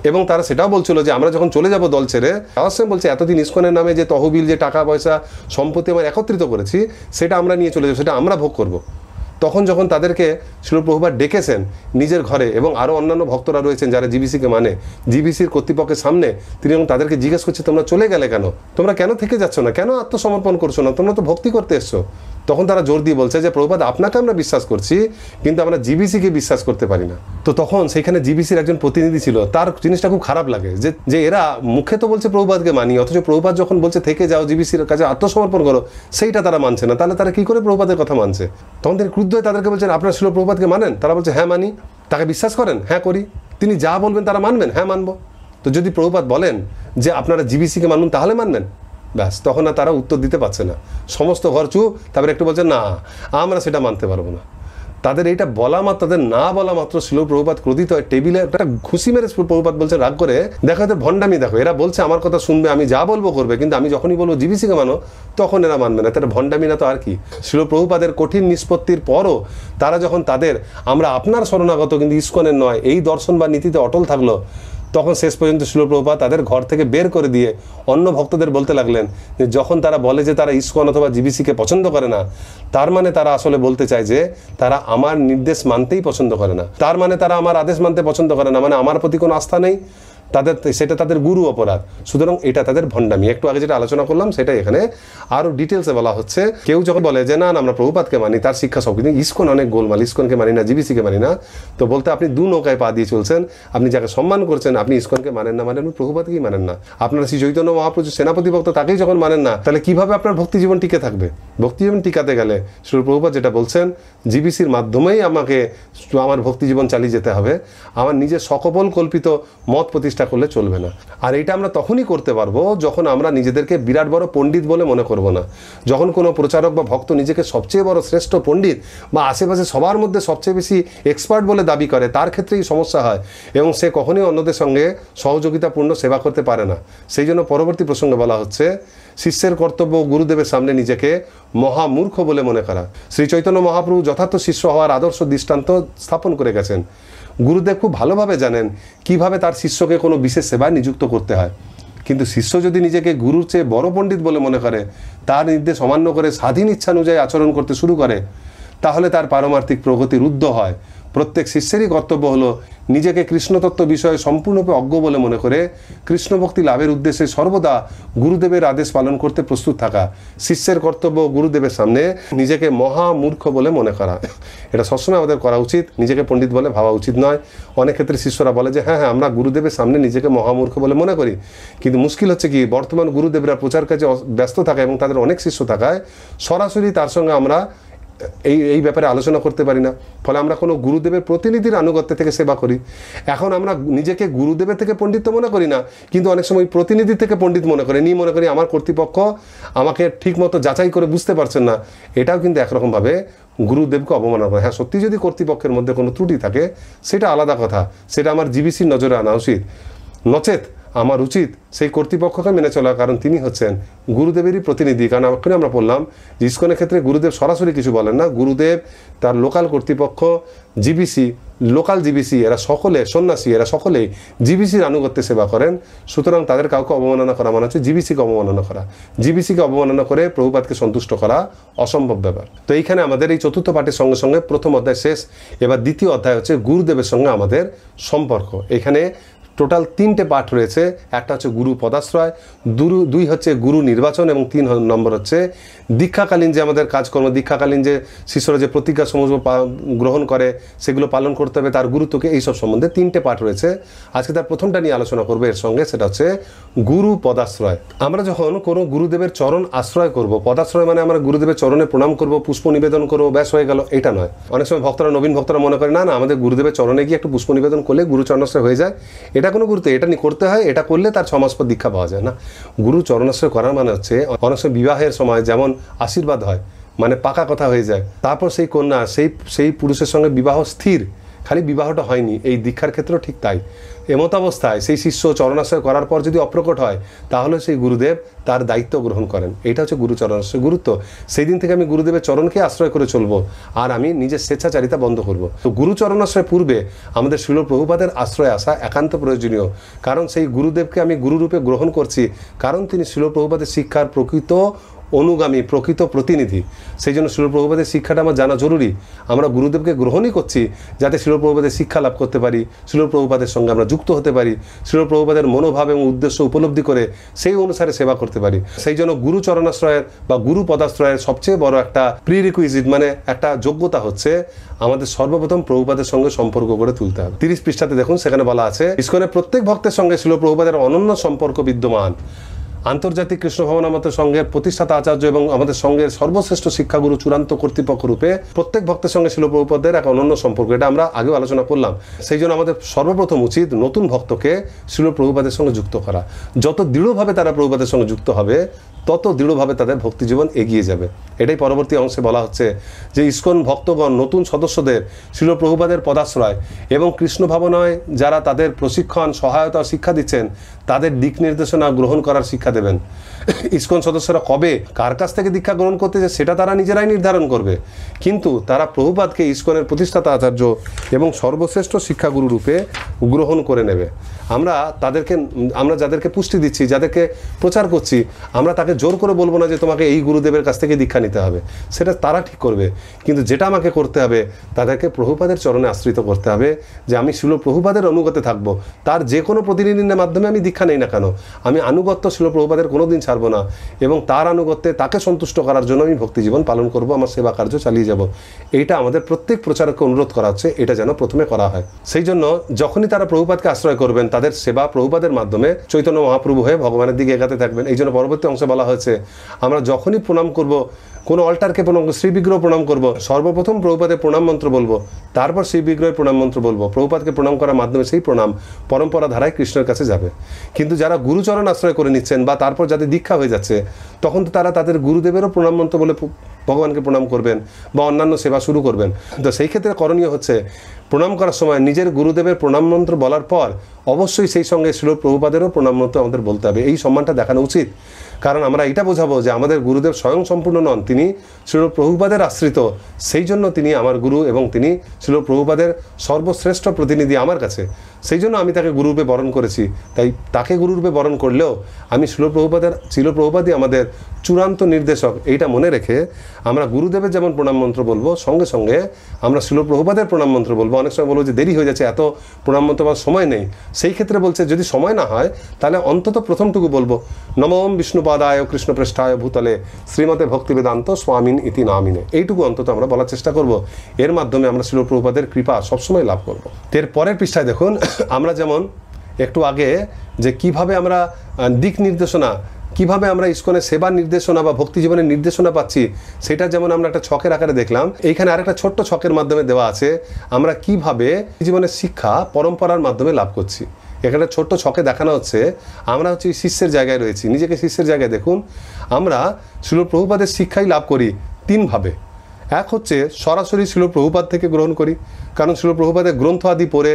এবং তারা সেটাও বলছিল যে আমরা যখন চলে যাব দল ছেড়ে, অবশ্যই বলছে এতদিন ইসকনের নামে যে তহবিল, যে টাকা পয়সা সম্পত্তি আমরা একত্রিত করেছি, সেটা আমরা নিয়ে চলে যাবো, সেটা আমরা ভোগ করব। তখন যখন তাদেরকে শ্রীল প্রভুপাদ ডেকেছেন নিজের ঘরে, এবং আরও অন্যান্য ভক্তরা রয়েছেন যারা জিবিসিকে মানে, জিবিসির কর্তৃপক্ষের সামনে তিনি এবং তাদেরকে জিজ্ঞেস করছে তোমরা চলে গেলে কেন, তোমরা কেন থেকে যাচ্ছ না, কেন আত্মসমর্পণ করছো না, তোমরা তো ভক্তি করতে এসছো। তখন তারা জোর দিয়ে বলছে যে প্রভুপাদ আপনাকে আমরা বিশ্বাস করছি, কিন্তু আমরা জিবিসিকে বিশ্বাস করতে পারি না। তো তখন সেখানে জিবিসির একজন প্রতিনিধি ছিল, তার জিনিসটা খুব খারাপ লাগে যে এরা মুখে তো বলছে প্রভুপাদকে মানি, অথচ প্রভুপাদ যখন বলছে থেকে যাও, জিবিসির কাছে আত্মসমর্পণ করো, সেইটা তারা মানছে না, তাহলে তারা কি করে প্রভুপাদের কথা মানছে? তখন তিনি ক্রুদ্ধ হয়ে তাদেরকে বলছেন আপনারা শ্রীল প্রভুপাদকে মানেন? তারা বলছে হ্যাঁ মানি। তাকে বিশ্বাস করেন? হ্যাঁ করি। তিনি যা বলবেন তারা মানবেন? হ্যাঁ মানবো। তো যদি প্রভুপাদ বলেন যে আপনারা জিবিসিকে মানুন তাহলে মানবেন? ব্যাস, তখন আর তারা উত্তর দিতে পারছে না, সমস্ত ঘর চুপ। তারপরে একটু বলছে না আমরা সেটা মানতে পারবো না। তাদের এইটা বলা মাত্র, তাদের না বলা মাত্র শ্রীল প্রভুপাদ ক্রোধিত হয়, টেবিলে একটা ঘুষি মেরে প্রভুপাদ বলছে রাগ করে, দেখো এদের ভণ্ডামি দেখো, এরা বলছে আমার কথা শুনবে, আমি যা বলবো করবে, কিন্তু আমি যখনই বলবো জিবিসিকে মানো তখন এরা মানবে না। তাদের ভণ্ডামি না তো আর কি। শ্রীল প্রভুপাদের কঠিন নিষ্পত্তির পরও তারা যখন তাদের আমরা আপনার শরণাগত কিন্তু ইসকনের নয় এই দর্শন বা নীতিতে অটল থাকলো, তখন শেষ পর্যন্ত শ্রীল প্রভুপাদ তাদের ঘর থেকে বের করে দিয়ে অন্য ভক্তদের বলতে লাগলেন যে যখন তারা বলে যে তারা ইসকন অথবা জিবিসিকে পছন্দ করে না, তার মানে তারা আসলে বলতে চায় যে তারা আমার নির্দেশ মানতেই পছন্দ করে না, তার মানে তারা আমার আদেশ মানতে পছন্দ করে না, মানে আমার প্রতি কোনো আস্থা নেই, তাদের সেটা তাদের গুরু অপরাধ। সুতরাং এটা তাদের ভণ্ডামি। একটু আগে যেটা আলোচনা করলাম সেটা এখানে আরও ডিটেলসে বলা হচ্ছে। কেউ যখন বলে যে না আমরা প্রভুপাদকে মানি, তার শিক্ষা সব কিন্তু ইসকন অনেক গোলমাল, ইসকনকে মানি না, জিবিসিকে মানি না, তো বলতে আপনি দু নৌকায় পা দিয়ে চলছেন। আপনি যাকে সম্মান করছেন, আপনি ইসকনকে মানেন না, মানে আপনি প্রভুপাদকেই মানেন না। আপনারা শ্রী চৈতন্য মহাপ্রভু সেনাপতি ভক্ত তাকেই যখন মানেন না, তাহলে কিভাবে আপনার ভক্তি জীবন টিকে থাকবে? ভক্তি জীবন টিকাতে গেলে শ্রী প্রভুপাদ যেটা বলছেন, জিবিসির মাধ্যমেই আমাকে আমার ভক্তি জীবন চালিয়ে যেতে হবে, আমার নিজের সকপল কল্পিত মত প্রতিষ্ঠা করলে চলবে না। আর এটা আমরা তখনই করতে পারবো যখন আমরা নিজেদেরকে বিরাট বড় পণ্ডিত বলে মনে করব না। যখন কোনো প্রচারক বা ভক্ত নিজেকে সবচেয়ে বড় শ্রেষ্ঠ পণ্ডিত বা আশেপাশে সবার মধ্যে সবচেয়ে বেশি এক্সপার্ট বলে দাবি করে, তার ক্ষেত্রেই সমস্যা হয়, এবং সে কখনোই অন্যদের সঙ্গে সহযোগিতাপূর্ণ সেবা করতে পারে না। সেই জন্য পরবর্তী প্রসঙ্গে বলা হচ্ছে শিষ্যের কর্তব্য গুরুদেবের সামনে নিজেকে মহামূর্খ বলে মনে করা। শ্রী চৈতন্য মহাপ্রভু যথার্থ শিষ্য হওয়ার আদর্শ দৃষ্টান্ত স্থাপন করে গেছেন। গুরুদেব খুব ভালোভাবে জানেন কিভাবে তার শিষ্যকে কোনো বিশেষ সেবায় নিযুক্ত করতে হয়, কিন্তু শিষ্য যদি নিজেকে গুরুর চেয়ে বড় পণ্ডিত বলে মনে করে, তার নির্দেশ অমান্য করে স্বাধীন ইচ্ছানুযায়ী আচরণ করতে শুরু করে, তাহলে তার পারমার্থিক প্রগতি রুদ্ধ হয়। প্রত্যেক শিষ্যেরই কর্তব্য হলো নিজেকে কৃষ্ণতত্ত্ব বিষয়ে সম্পূর্ণরূপে অজ্ঞ বলে মনে করে কৃষ্ণভক্তি লাভের উদ্দেশ্যে সর্বদা গুরুদেবের আদেশ পালন করতে প্রস্তুত থাকা। শিষ্যের কর্তব্য গুরুদেবের সামনে নিজেকে মহামূর্খ বলে মনে করা। এটা সবসময় আমাদের করা উচিত, নিজেকে পণ্ডিত বলে ভাবা উচিত নয়। অনেক ক্ষেত্রে শিষ্যরা বলে যে হ্যাঁ আমরা গুরুদেবের সামনে নিজেকে মহামূর্খ বলে মনে করি, কিন্তু মুশকিল হচ্ছে কি বর্তমান গুরুদেবরা প্রচার কাজে ব্যস্ত থাকা এবং তাদের অনেক শিষ্য থাকায় সরাসরি তার সঙ্গে আমরা এই ব্যাপারে আলোচনা করতে পারি না। ফলে আমরা কোনো গুরুদেবের প্রতিনিধির আনুগত্য থেকে সেবা করি। এখন আমরা নিজেকে গুরুদেবের থেকে পণ্ডিত মনে করি না, কিন্তু অনেক সময় প্রতিনিধি থেকে পণ্ডিত মনে করি, মনে করি আমার কর্তৃপক্ষ আমাকে ঠিকমতো যাচাই করে বুঝতে পারছেন না। এটাও কিন্তু একরকমভাবে গুরুদেবকে অবমাননা করে। হ্যাঁ, সত্যি যদি কর্তৃপক্ষের মধ্যে কোনো ত্রুটি থাকে সেটা আলাদা কথা, সেটা আমার জিবিসির নজরে আনা উচিত। নচেত আমার উচিত সেই কর্তৃপক্ষকে মেনে চলা, কারণ তিনি হচ্ছেন গুরুদেবেরই প্রতিনিধি। কারণ এক্ষুনি আমরা বললাম যে ইসকনের ক্ষেত্রে গুরুদেব সরাসরি কিছু বলেন না, গুরুদেব তার লোকাল কর্তৃপক্ষ জিবিসি, লোকাল জিবিসি, এরা সকলে সন্ন্যাসী, এরা সকলেই জিবিসির আনুগত্যে সেবা করেন। সুতরাং তাদের কাউকে অবমাননা করা মানে হচ্ছে জিবিসিকে অবমাননা করা। জিবিসিকে অবমাননা করে প্রভুপাদকে সন্তুষ্ট করা অসম্ভব ব্যাপার। তো এইখানে আমাদের এই চতুর্থ পাঠের সঙ্গে সঙ্গে প্রথম অধ্যায় শেষ। এবার দ্বিতীয় অধ্যায় হচ্ছে গুরুদেবের সঙ্গে আমাদের সম্পর্ক। এখানে টোটাল 3টে পাঠ রয়েছে। একটা হচ্ছে গুরু পদাশ্রয়, 2 হচ্ছে গুরু নির্বাচন, এবং 3 নম্বর হচ্ছে দীক্ষাকালীন যে আমাদের কাজকর্ম, দীক্ষাকালীন যে শিষ্যরা যে প্রতিজ্ঞা সমূহ গ্রহণ করে সেগুলো পালন করতে হবে, তার গুরুত্বকে, এইসব সম্বন্ধে 3টে পাঠ রয়েছে। আজকে তার প্রথমটা নিয়ে আলোচনা করবো এর সঙ্গে, সেটা হচ্ছে গুরু পদাশ্রয়। আমরা যখন কোনো গুরুদেবের চরণ আশ্রয় করব, পদাশ্রয় মানে আমরা গুরুদেবের চরণে প্রণাম করব, পুষ্প নিবেদন করবো, ব্যাস হয়ে গেল, এটা নয়। অনেক সময় ভক্তরা, নবীন ভক্তরা মনে করে না আমাদের গুরুদেবের চরণে গিয়ে একটু পুষ্প নিবেদন করলে গুরু চরণাশ্রয় হয়ে যায়। এটা কোনো গুরুত্ব, এটা নিয়ে করতে হয়, এটা করলে তার 6 মাস পর দীক্ষা পাওয়া যায় না। গুরু চরণাশ্রয় করার মানে হচ্ছে অনেক সময় বিবাহের সময় যেমন আশীর্বাদ হয়, মানে পাকা কথা হয়ে যায়, তারপর সেই কন্যা সেই পুরুষের সঙ্গে বিবাহ স্থির, খালি বিবাহটা হয়নি, এই দীক্ষার ক্ষেত্রেও ঠিক তাই। এমত অবস্থায় সেই শিষ্য চরণাশ্রয় করার পর যদি অপ্রকট হয়, তাহলে সেই গুরুদেব তার দায়িত্ব গ্রহণ করেন। এটা হচ্ছে গুরু চরণাশ্রয় গুরুত্ব। সেই দিন থেকে আমি গুরুদেবের চরণকে আশ্রয় করে চলবো, আর আমি নিজের স্বেচ্ছাচারিতা বন্ধ করব। তো গুরু চরণাশ্রয় পূর্বে আমাদের শিল প্রভুপাদের আশ্রয় আসা একান্ত প্রয়োজনীয়, কারণ সেই গুরুদেবকে আমি গুরুরূপে গ্রহণ করছি, কারণ তিনি শিল প্রভুপাদের শিক্ষার প্রকৃত অনুগামী, প্রকৃত প্রতিনিধি। সেই জন্য শিল প্রভুপাদের শিক্ষাটা আমার জানা জরুরি। আমরা গুরুদেবকে গ্রহণই করছি যাতে শিল প্রভুপাদের শিক্ষা লাভ করতে পারি, শিল প্রভুপাদের সঙ্গে আমরা যুক্ত হতে পারি, শিল প্রভুপাদের মনোভাব এবং উদ্দেশ্য উপলব্ধি করে সেই অনুসারে সেবা করতে পারি। সেই জন্য গুরু চরণাশ্রয়ের বা গুরু পদাশ্রয়ের সবচেয়ে বড় একটা প্রিরিকুইজিট, মানে একটা যোগ্যতা হচ্ছে আমাদের সর্বপ্রথম প্রভুপাদের সঙ্গে সম্পর্ক করে তুলতে হবে। 30 পৃষ্ঠাতে দেখুন, সেখানে বলা আছে ইসকনের প্রত্যেক ভক্তের সঙ্গে শিল প্রভুপাদের অনন্য সম্পর্ক বিদ্যমান। আন্তর্জাতিক কৃষ্ণ ভবনামত সংঘের প্রতিষ্ঠাতা আচার্য এবং আমাদের সংঘের সর্বশ্রেষ্ঠ শিক্ষাগুরু চূড়ান্ত কর্তৃপক্ষ রূপে প্রত্যেক ভক্তের সঙ্গে শিল প্রভুপাদের এক অনন্য সম্পর্ক, এটা আমরা আগেও আলোচনা করলাম। সেই জন্য আমাদের সর্বপ্রথম উচিত নতুন ভক্তকে শিল প্রভুপাদের সঙ্গে যুক্ত করা। যত দৃঢ়ভাবে তারা প্রভুপাদের সঙ্গে যুক্ত হবে, তত দৃঢ়ভাবে তাদের ভক্তি জীবন এগিয়ে যাবে। এটাই পরবর্তী অংশে বলা হচ্ছে যে ইসকন ভক্তগণ নতুন সদস্যদের শিল প্রভুপাদের পদাশ্রয় এবং কৃষ্ণ ভাবনায় যারা তাদের প্রশিক্ষণ, সহায়তা, শিক্ষা দিচ্ছেন, তাদের দিক নির্দেশনা গ্রহণ করার শিক্ষা দেবেন। ইসকন সদস্যরা কবে কার কাছ থেকে দীক্ষা গ্রহণ করতে চায় সেটা তারা নিজেরাই নির্ধারণ করবে, কিন্তু তারা প্রভুপাদকে ইসকনের প্রতিষ্ঠাতা আচার্য এবং সর্বশ্রেষ্ঠ শিক্ষাগুরু রূপে গ্রহণ করে নেবে। আমরা যাদেরকে পুষ্টি দিচ্ছি, যাদেরকে প্রচার করছি, আমরা তাকে জোর করে বলবো না যে তোমাকে এই গুরুদেবের কাছ থেকে দীক্ষা নিতে হবে, সেটা তারা ঠিক করবে। কিন্তু যেটা আমাকে করতে হবে, তাদেরকে প্রভুপাদের চরণে আশ্রিত করতে হবে, যে আমি শিল প্রভুপাদের অনুগতে থাকবো। তার যে কোনো প্রতিনিধির মাধ্যমে আমি দীক্ষা নেই না কেন, আমি আনুগত্য শিল প্রভুপাদের কোনোদিন ছাড়বো না, এবং তার আনুগত্যে তাকে সন্তুষ্ট করার জন্য আমি ভক্তি জীবন পালন করব, আমার সেবা কার্য চালিয়ে যাব। এইটা আমাদের প্রত্যেক প্রচারককে অনুরোধ করা হচ্ছে, এটা যেন প্রথমে করা হয়। সেই জন্য যখনই তারা প্রভুপাদকে আশ্রয় করবেন, তাদের সেবা প্রভুপাদের মাধ্যমে চৈতন্য মহাপ্রভু হয়ে ভগবানের দিকে এগাতে থাকবেন। এই জন্য পরবর্তী অংশে বলা হয়েছে আমরা যখনই প্রণাম করব, কোনো অল্টারকে প্রণাম, শ্রী বিগ্রহ প্রণাম করব, সর্বপ্রথম প্রভুপাদের প্রণাম মন্ত্র বলবো, তারপর শ্রী বিগ্রহের প্রণাম মন্ত্র বলবো। প্রভুপাদকে প্রণাম করার মাধ্যমে সেই প্রণাম পরম্পরা ধারায় কৃষ্ণের কাছে যাবে। কিন্তু যারা গুরুচরণ আশ্রয় করে নিচ্ছেন বা তারপর যাদের দীক্ষা হয়ে যাচ্ছে, তখন তো তারা তাদের গুরুদেবেরও প্রণাম মন্ত্র বলে ভগবানকে প্রণাম করবেন বা অন্যান্য সেবা শুরু করবেন। তো সেই ক্ষেত্রে করণীয় হচ্ছে প্রণাম করার সময় নিজের গুরুদেবের প্রণাম মন্ত্র বলার পর অবশ্যই সেই সঙ্গে শিল প্রভুপাদেরও প্রণাম মন্ত্র আমাদের বলতে হবে। এই সম্মানটা দেখানো উচিত, কারণ আমরা এটা বোঝাবো যে আমাদের গুরুদেব স্বয়ং সম্পূর্ণ নন, তিনি শিল প্রভুপাদের আশ্রিত। সেই জন্য তিনি আমার গুরু এবং তিনি শিল প্রভুপাদের সর্বশ্রেষ্ঠ প্রতিনিধি আমার কাছে। সেই জন্য আমি তাকে গুরুরূপে বরণ করেছি। তাই তাকে গুরুরূপে বরণ করলেও আমি শিল প্রভুপাদই আমাদের চূড়ান্ত নির্দেশক, এইটা মনে রেখে আমরা গুরুদেবের যেমন প্রণাম মন্ত্র বলবো, সঙ্গে সঙ্গে আমরা শিল প্রভুপাদের প্রণাম মন্ত্র বলবো। অনেক সময় বলবো যে দেরি হয়ে যাচ্ছে, এত প্রণাম মন্ত্র বা সময় নেই। সেই ক্ষেত্রে বলছে যদি সময় না হয় তাহলে অন্তত প্রথমটুকু বলবো, নমঃ বিষ্ণুপাদায় কৃষ্ণপৃষ্ঠায় ভূতলে শ্রীমতে ভক্তিবেদান্ত স্বামিন ইতি নামিনে। এইটুকু অন্তত আমরা বলার চেষ্টা করব। এর মাধ্যমে আমরা শিল প্রভুপাদের কৃপা সবসময় লাভ করব। এর পরের পৃষ্ঠায় দেখুন, আমরা যেমন একটু আগে যে কিভাবে আমরা দিক নির্দেশনা কিভাবে আমরা ইসকনের সেবার নির্দেশনা বা ভক্তি জীবনের নির্দেশনা পাচ্ছি সেটা যেমন আমরা একটা ছকের আকারে দেখলাম, এইখানে আরেকটা ছোট্ট ছকের মাধ্যমে দেওয়া আছে আমরা কিভাবে জীবনের শিক্ষা পরম্পরার মাধ্যমে লাভ করছি। এখানে ছোট্ট ছকে দেখানো হচ্ছে আমরা হচ্ছে শিষ্যের জায়গায় রয়েছি। নিজেকে শিষ্যের জায়গায় দেখুন। আমরা শিল প্রভুপাদের শিক্ষাই লাভ করি তিনভাবে। এক হচ্ছে সরাসরি শিল প্রভুপাদ থেকে গ্রহণ করি, কারণ শিল প্রভুপাদের গ্রন্থ আদি পড়ে,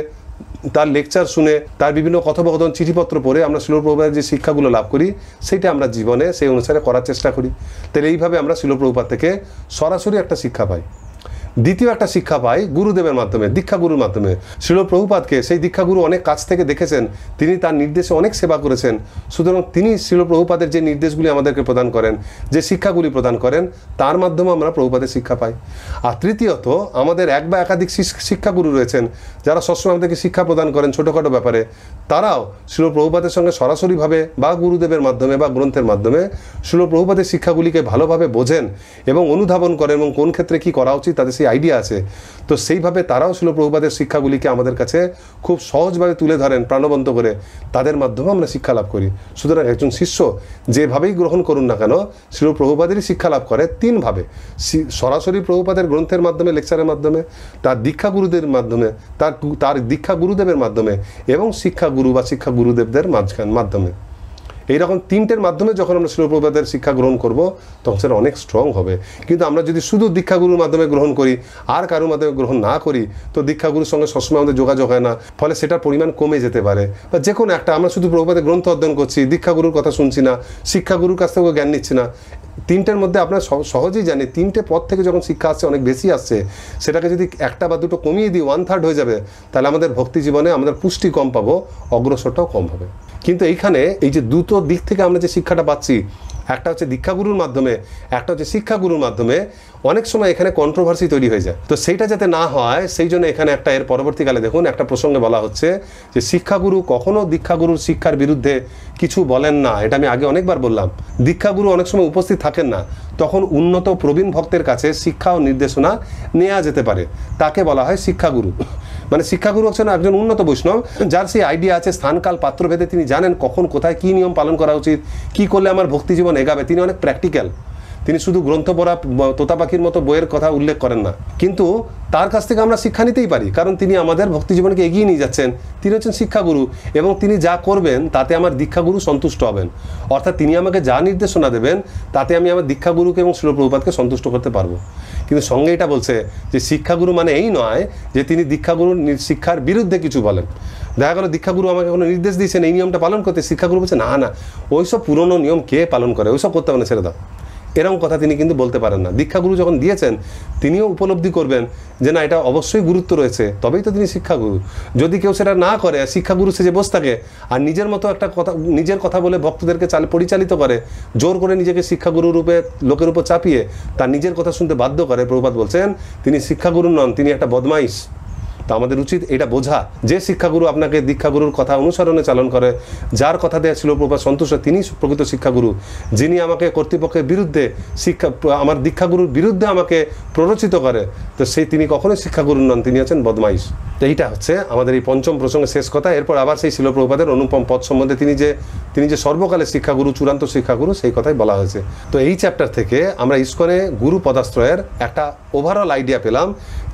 তার লেকচার শুনে, তার বিভিন্ন কথোপকথন চিঠিপত্র পড়ে আমরা শিল প্রভুপাদের যে শিক্ষাগুলো লাভ করি সেটা আমরা জীবনে সেই অনুসারে করার চেষ্টা করি। তাহলে এইভাবে আমরা শিল প্রভুপাদ থেকে সরাসরি একটা শিক্ষা পাই। দ্বিতীয় একটা শিক্ষা পাই গুরুদেবের মাধ্যমে, দীক্ষাগুরুর মাধ্যমে। শিল প্রভুপাদকে সেই দীক্ষাগুরু অনেক কাছ থেকে দেখেছেন, তিনি তার নির্দেশে অনেক সেবা করেছেন, সুতরাং তিনি শিল প্রভুপাদের যে নির্দেশগুলি আমাদেরকে প্রদান করেন, যে শিক্ষাগুলি প্রদান করেন, তার মাধ্যমে আমরা প্রভুপাদের শিক্ষা পাই। আর তৃতীয়ত আমাদের এক বা একাধিক শিক্ষাগুরু রয়েছেন যারা সবসময় আমাদেরকে শিক্ষা প্রদান করেন ছোটোখাটো ব্যাপারে। তারাও শিল প্রভুপাদের সঙ্গে সরাসরিভাবে বা গুরুদেবের মাধ্যমে বা গ্রন্থের মাধ্যমে শিল প্রভুপাদের শিক্ষাগুলিকে ভালোভাবে বোঝেন এবং অনুধাবন করেন এবং কোন ক্ষেত্রে কী করা উচিত তাদের সেই আইডিয়া আছে। তো সেইভাবে তারাও শিল প্রভুপাদের শিক্ষাগুলিকে আমাদের কাছে খুব সহজভাবে তুলে ধরেন প্রাণবন্ত করে, তাদের মাধ্যমে আমরা শিক্ষা লাভ করি। সুতরাং একজন শিষ্য যেভাবেই গ্রহণ করুন না কেন শিল প্রভুপাদেরই শিক্ষা লাভ করে তিনভাবে: সরাসরি প্রভুপাদের গ্রন্থের মাধ্যমে, লেকচারের মাধ্যমে, তার দীক্ষাগুরুদের মাধ্যমে, তার দীক্ষাগুরুদেবের মাধ্যমে এবং শিক্ষাগুরু বা শিক্ষা গুরুদেবদের মাধ্যমে। এইরকম তিনটের মাধ্যমে যখন আমরা শিল প্রভুপাদের শিক্ষা গ্রহণ করব তখন সেটা অনেক স্ট্রং হবে। কিন্তু আমরা যদি শুধু দীক্ষাগুরুর মাধ্যমে গ্রহণ করি আর কারোর মাধ্যমে গ্রহণ না করি তো দীক্ষাগুরুর সঙ্গে সবসময় আমাদের যোগাযোগ হয় না, ফলে সেটার পরিমাণ কমে যেতে পারে। বা যে কোনো একটা আমরা শুধু প্রভুপাদের গ্রন্থ অধ্যয়ন করছি, দীক্ষাগুরুর কথা শুনছি না, শিক্ষাগুরুর কাছ থেকেও জ্ঞান নিচ্ছি না। তিনটের মধ্যে আপনারা সহজেই জানি তিনটে পদ থেকে যখন শিক্ষা আসছে অনেক বেশি আসছে, সেটাকে যদি একটা বা দুটো কমিয়ে দিই 1/3 হয়ে যাবে, তাহলে আমাদের ভক্তি জীবনে আমাদের পুষ্টি কম পাবো, অগ্রসরটাও কম হবে। কিন্তু এইখানে এই যে দুটো দিক থেকে আমরা যে শিক্ষাটা পাচ্ছি, একটা হচ্ছে দীক্ষাগুরুর মাধ্যমে, একটা হচ্ছে শিক্ষাগুরুর মাধ্যমে, অনেক সময় এখানে কন্ট্রোভার্সি তৈরি হয়ে যায়। তো সেইটা যাতে না হয় সেই জন্য এখানে একটা এর পরবর্তীকালে দেখুন একটা প্রসঙ্গে বলা হচ্ছে যে শিক্ষাগুরু কখনো দীক্ষাগুরুর শিক্ষার বিরুদ্ধে কিছু বলেন না। এটা আমি আগে অনেকবার বললাম। দীক্ষাগুরু অনেক সময় উপস্থিত থাকেন না, তখন উন্নত প্রবীণ ভক্তের কাছে শিক্ষা ও নির্দেশনা নেওয়া যেতে পারে, তাকে বলা হয় শিক্ষাগুরু। মানে শিক্ষাগুরু হচ্ছেন একজন উন্নত বৈষ্ণব যার সেই আইডিয়া আছে, স্থানকাল পাত্রভেদে তিনি জানেন কখন কোথায় কী নিয়ম পালন করা উচিত, কী করলে আমার ভক্তি জীবন এগাবে। তিনি অনেক প্র্যাকটিক্যাল, তিনি শুধু গ্রন্থ পড়া তোতা পাখির মতো বইয়ের কথা উল্লেখ করেন না। কিন্তু তার কাছ থেকে আমরা শিক্ষা নিতেই পারি, কারণ তিনি আমাদের ভক্তি জীবনকে এগিয়ে নিয়ে যাচ্ছেন। তিনি হচ্ছেন শিক্ষাগুরু এবং তিনি যা করবেন তাতে আমার দীক্ষাগুরু সন্তুষ্ট হবেন। অর্থাৎ তিনি আমাকে যা নির্দেশনা দেবেন তাতে আমি আমার দীক্ষাগুরুকে এবং শিল প্রভুপাদকে সন্তুষ্ট করতে পারবো। কিন্তু সঙ্গে এটা বলছে যে শিক্ষাগুরু মানে এই নয় যে তিনি দীক্ষাগুরুর শিক্ষার বিরুদ্ধে কিছু বলেন। দেখা গেল দীক্ষাগুরু আমাকে কোনো নির্দেশ দিয়েছেন এই নিয়মটা পালন করতে, শিক্ষাগুরু বলছে না না ওইসব পুরনো নিয়ম কে পালন করে, ওইসব করতে হবে না, ছেড়ে দাও। এরকম কথা তিনি কিন্তু বলতে পারেন না। দীক্ষাগুরু যখন দিয়েছেন তিনিও উপলব্ধি করবেন যে না এটা অবশ্যই গুরুত্ব রয়েছে, তবেই তো তিনি শিক্ষাগুরু। যদি কেউ সেটা না করে, শিক্ষাগুরু সেজে বসে থাকে আর নিজের মতো একটা কথা, নিজের কথা বলে ভক্তদেরকে পরিচালিত করে, জোর করে নিজেকে শিক্ষাগুরু রূপে লোকের উপর চাপিয়ে তার নিজের কথা শুনতে বাধ্য করে, প্রভুপাদ বলছেন তিনি শিক্ষাগুরু নন, তিনি একটা বদমাইশ। তা আমাদের উচিত এটা বোঝা যে শিক্ষাগুরু আপনাকে দীক্ষাগুরুর কথা অনুসরণে চালন করে, যার কথা দেওয়া ছিল প্রভুপাদ সন্তুষ্ট, তিনি প্রকৃত শিক্ষাগুরু। যিনি আমাকে কর্তৃপক্ষের বিরুদ্ধে আমার দীক্ষাগুরুর বিরুদ্ধে আমাকে প্ররোচিত করে, তো তিনি কখনোই শিক্ষাগুরু নন, তিনি হচ্ছেন বদমাইশ। তো এইটা হচ্ছে আমাদের এই পঞ্চম প্রসঙ্গের শেষ কথা। এরপর আবার সেই শিল প্রভুপাদের অনুপম পদ সম্বন্ধে তিনি যে সর্বকালের শিক্ষাগুরু, চূড়ান্ত শিক্ষাগুরু, সেই কথাই বলা হয়েছে। তো এই চ্যাপ্টার থেকে আমরা ইসকনে গুরু পদাশ্রয়ের একটা ওভারঅল আইডিয়া পেলাম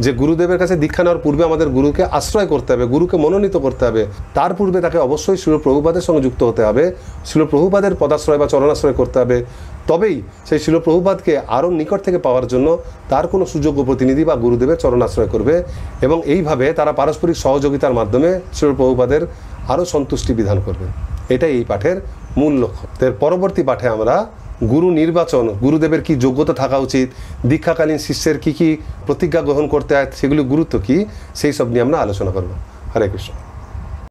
যে গুরুদেবের কাছে দীক্ষা নেওয়ার পূর্বে আমাদের গুরুকে আশ্রয় করতে হবে, গুরুকে মনোনীত করতে হবে। তার পূর্বে তাকে অবশ্যই শিল প্রভুপাদের সঙ্গে যুক্ত হতে হবে, শিল প্রভুপাদের পদাশ্রয় বা চরণাশ্রয় করতে হবে। তবেই সেই শিল প্রভুপাদকে আরও নিকট থেকে পাওয়ার জন্য তার কোনো সুযোগ্য প্রতিনিধি বা গুরুদেবের চরণাশ্রয় করবে এবং এইভাবে তারা পারস্পরিক সহযোগিতার মাধ্যমে শিল প্রভুপাদের আরও সন্তুষ্টি বিধান করবে। এটাই এই পাঠের মূল লক্ষ্য। এর পরবর্তী পাঠে আমরা গুরু নির্বাচন, গুরুদেবের কি যোগ্যতা থাকা উচিত, দীক্ষাকালীন শিষ্যের কি কি প্রতিজ্ঞা গ্রহণ করতে হয়, সেগুলির গুরুত্ব কি, সেই সব নিয়ে আমরা আলোচনা করব। হরে কৃষ্ণ।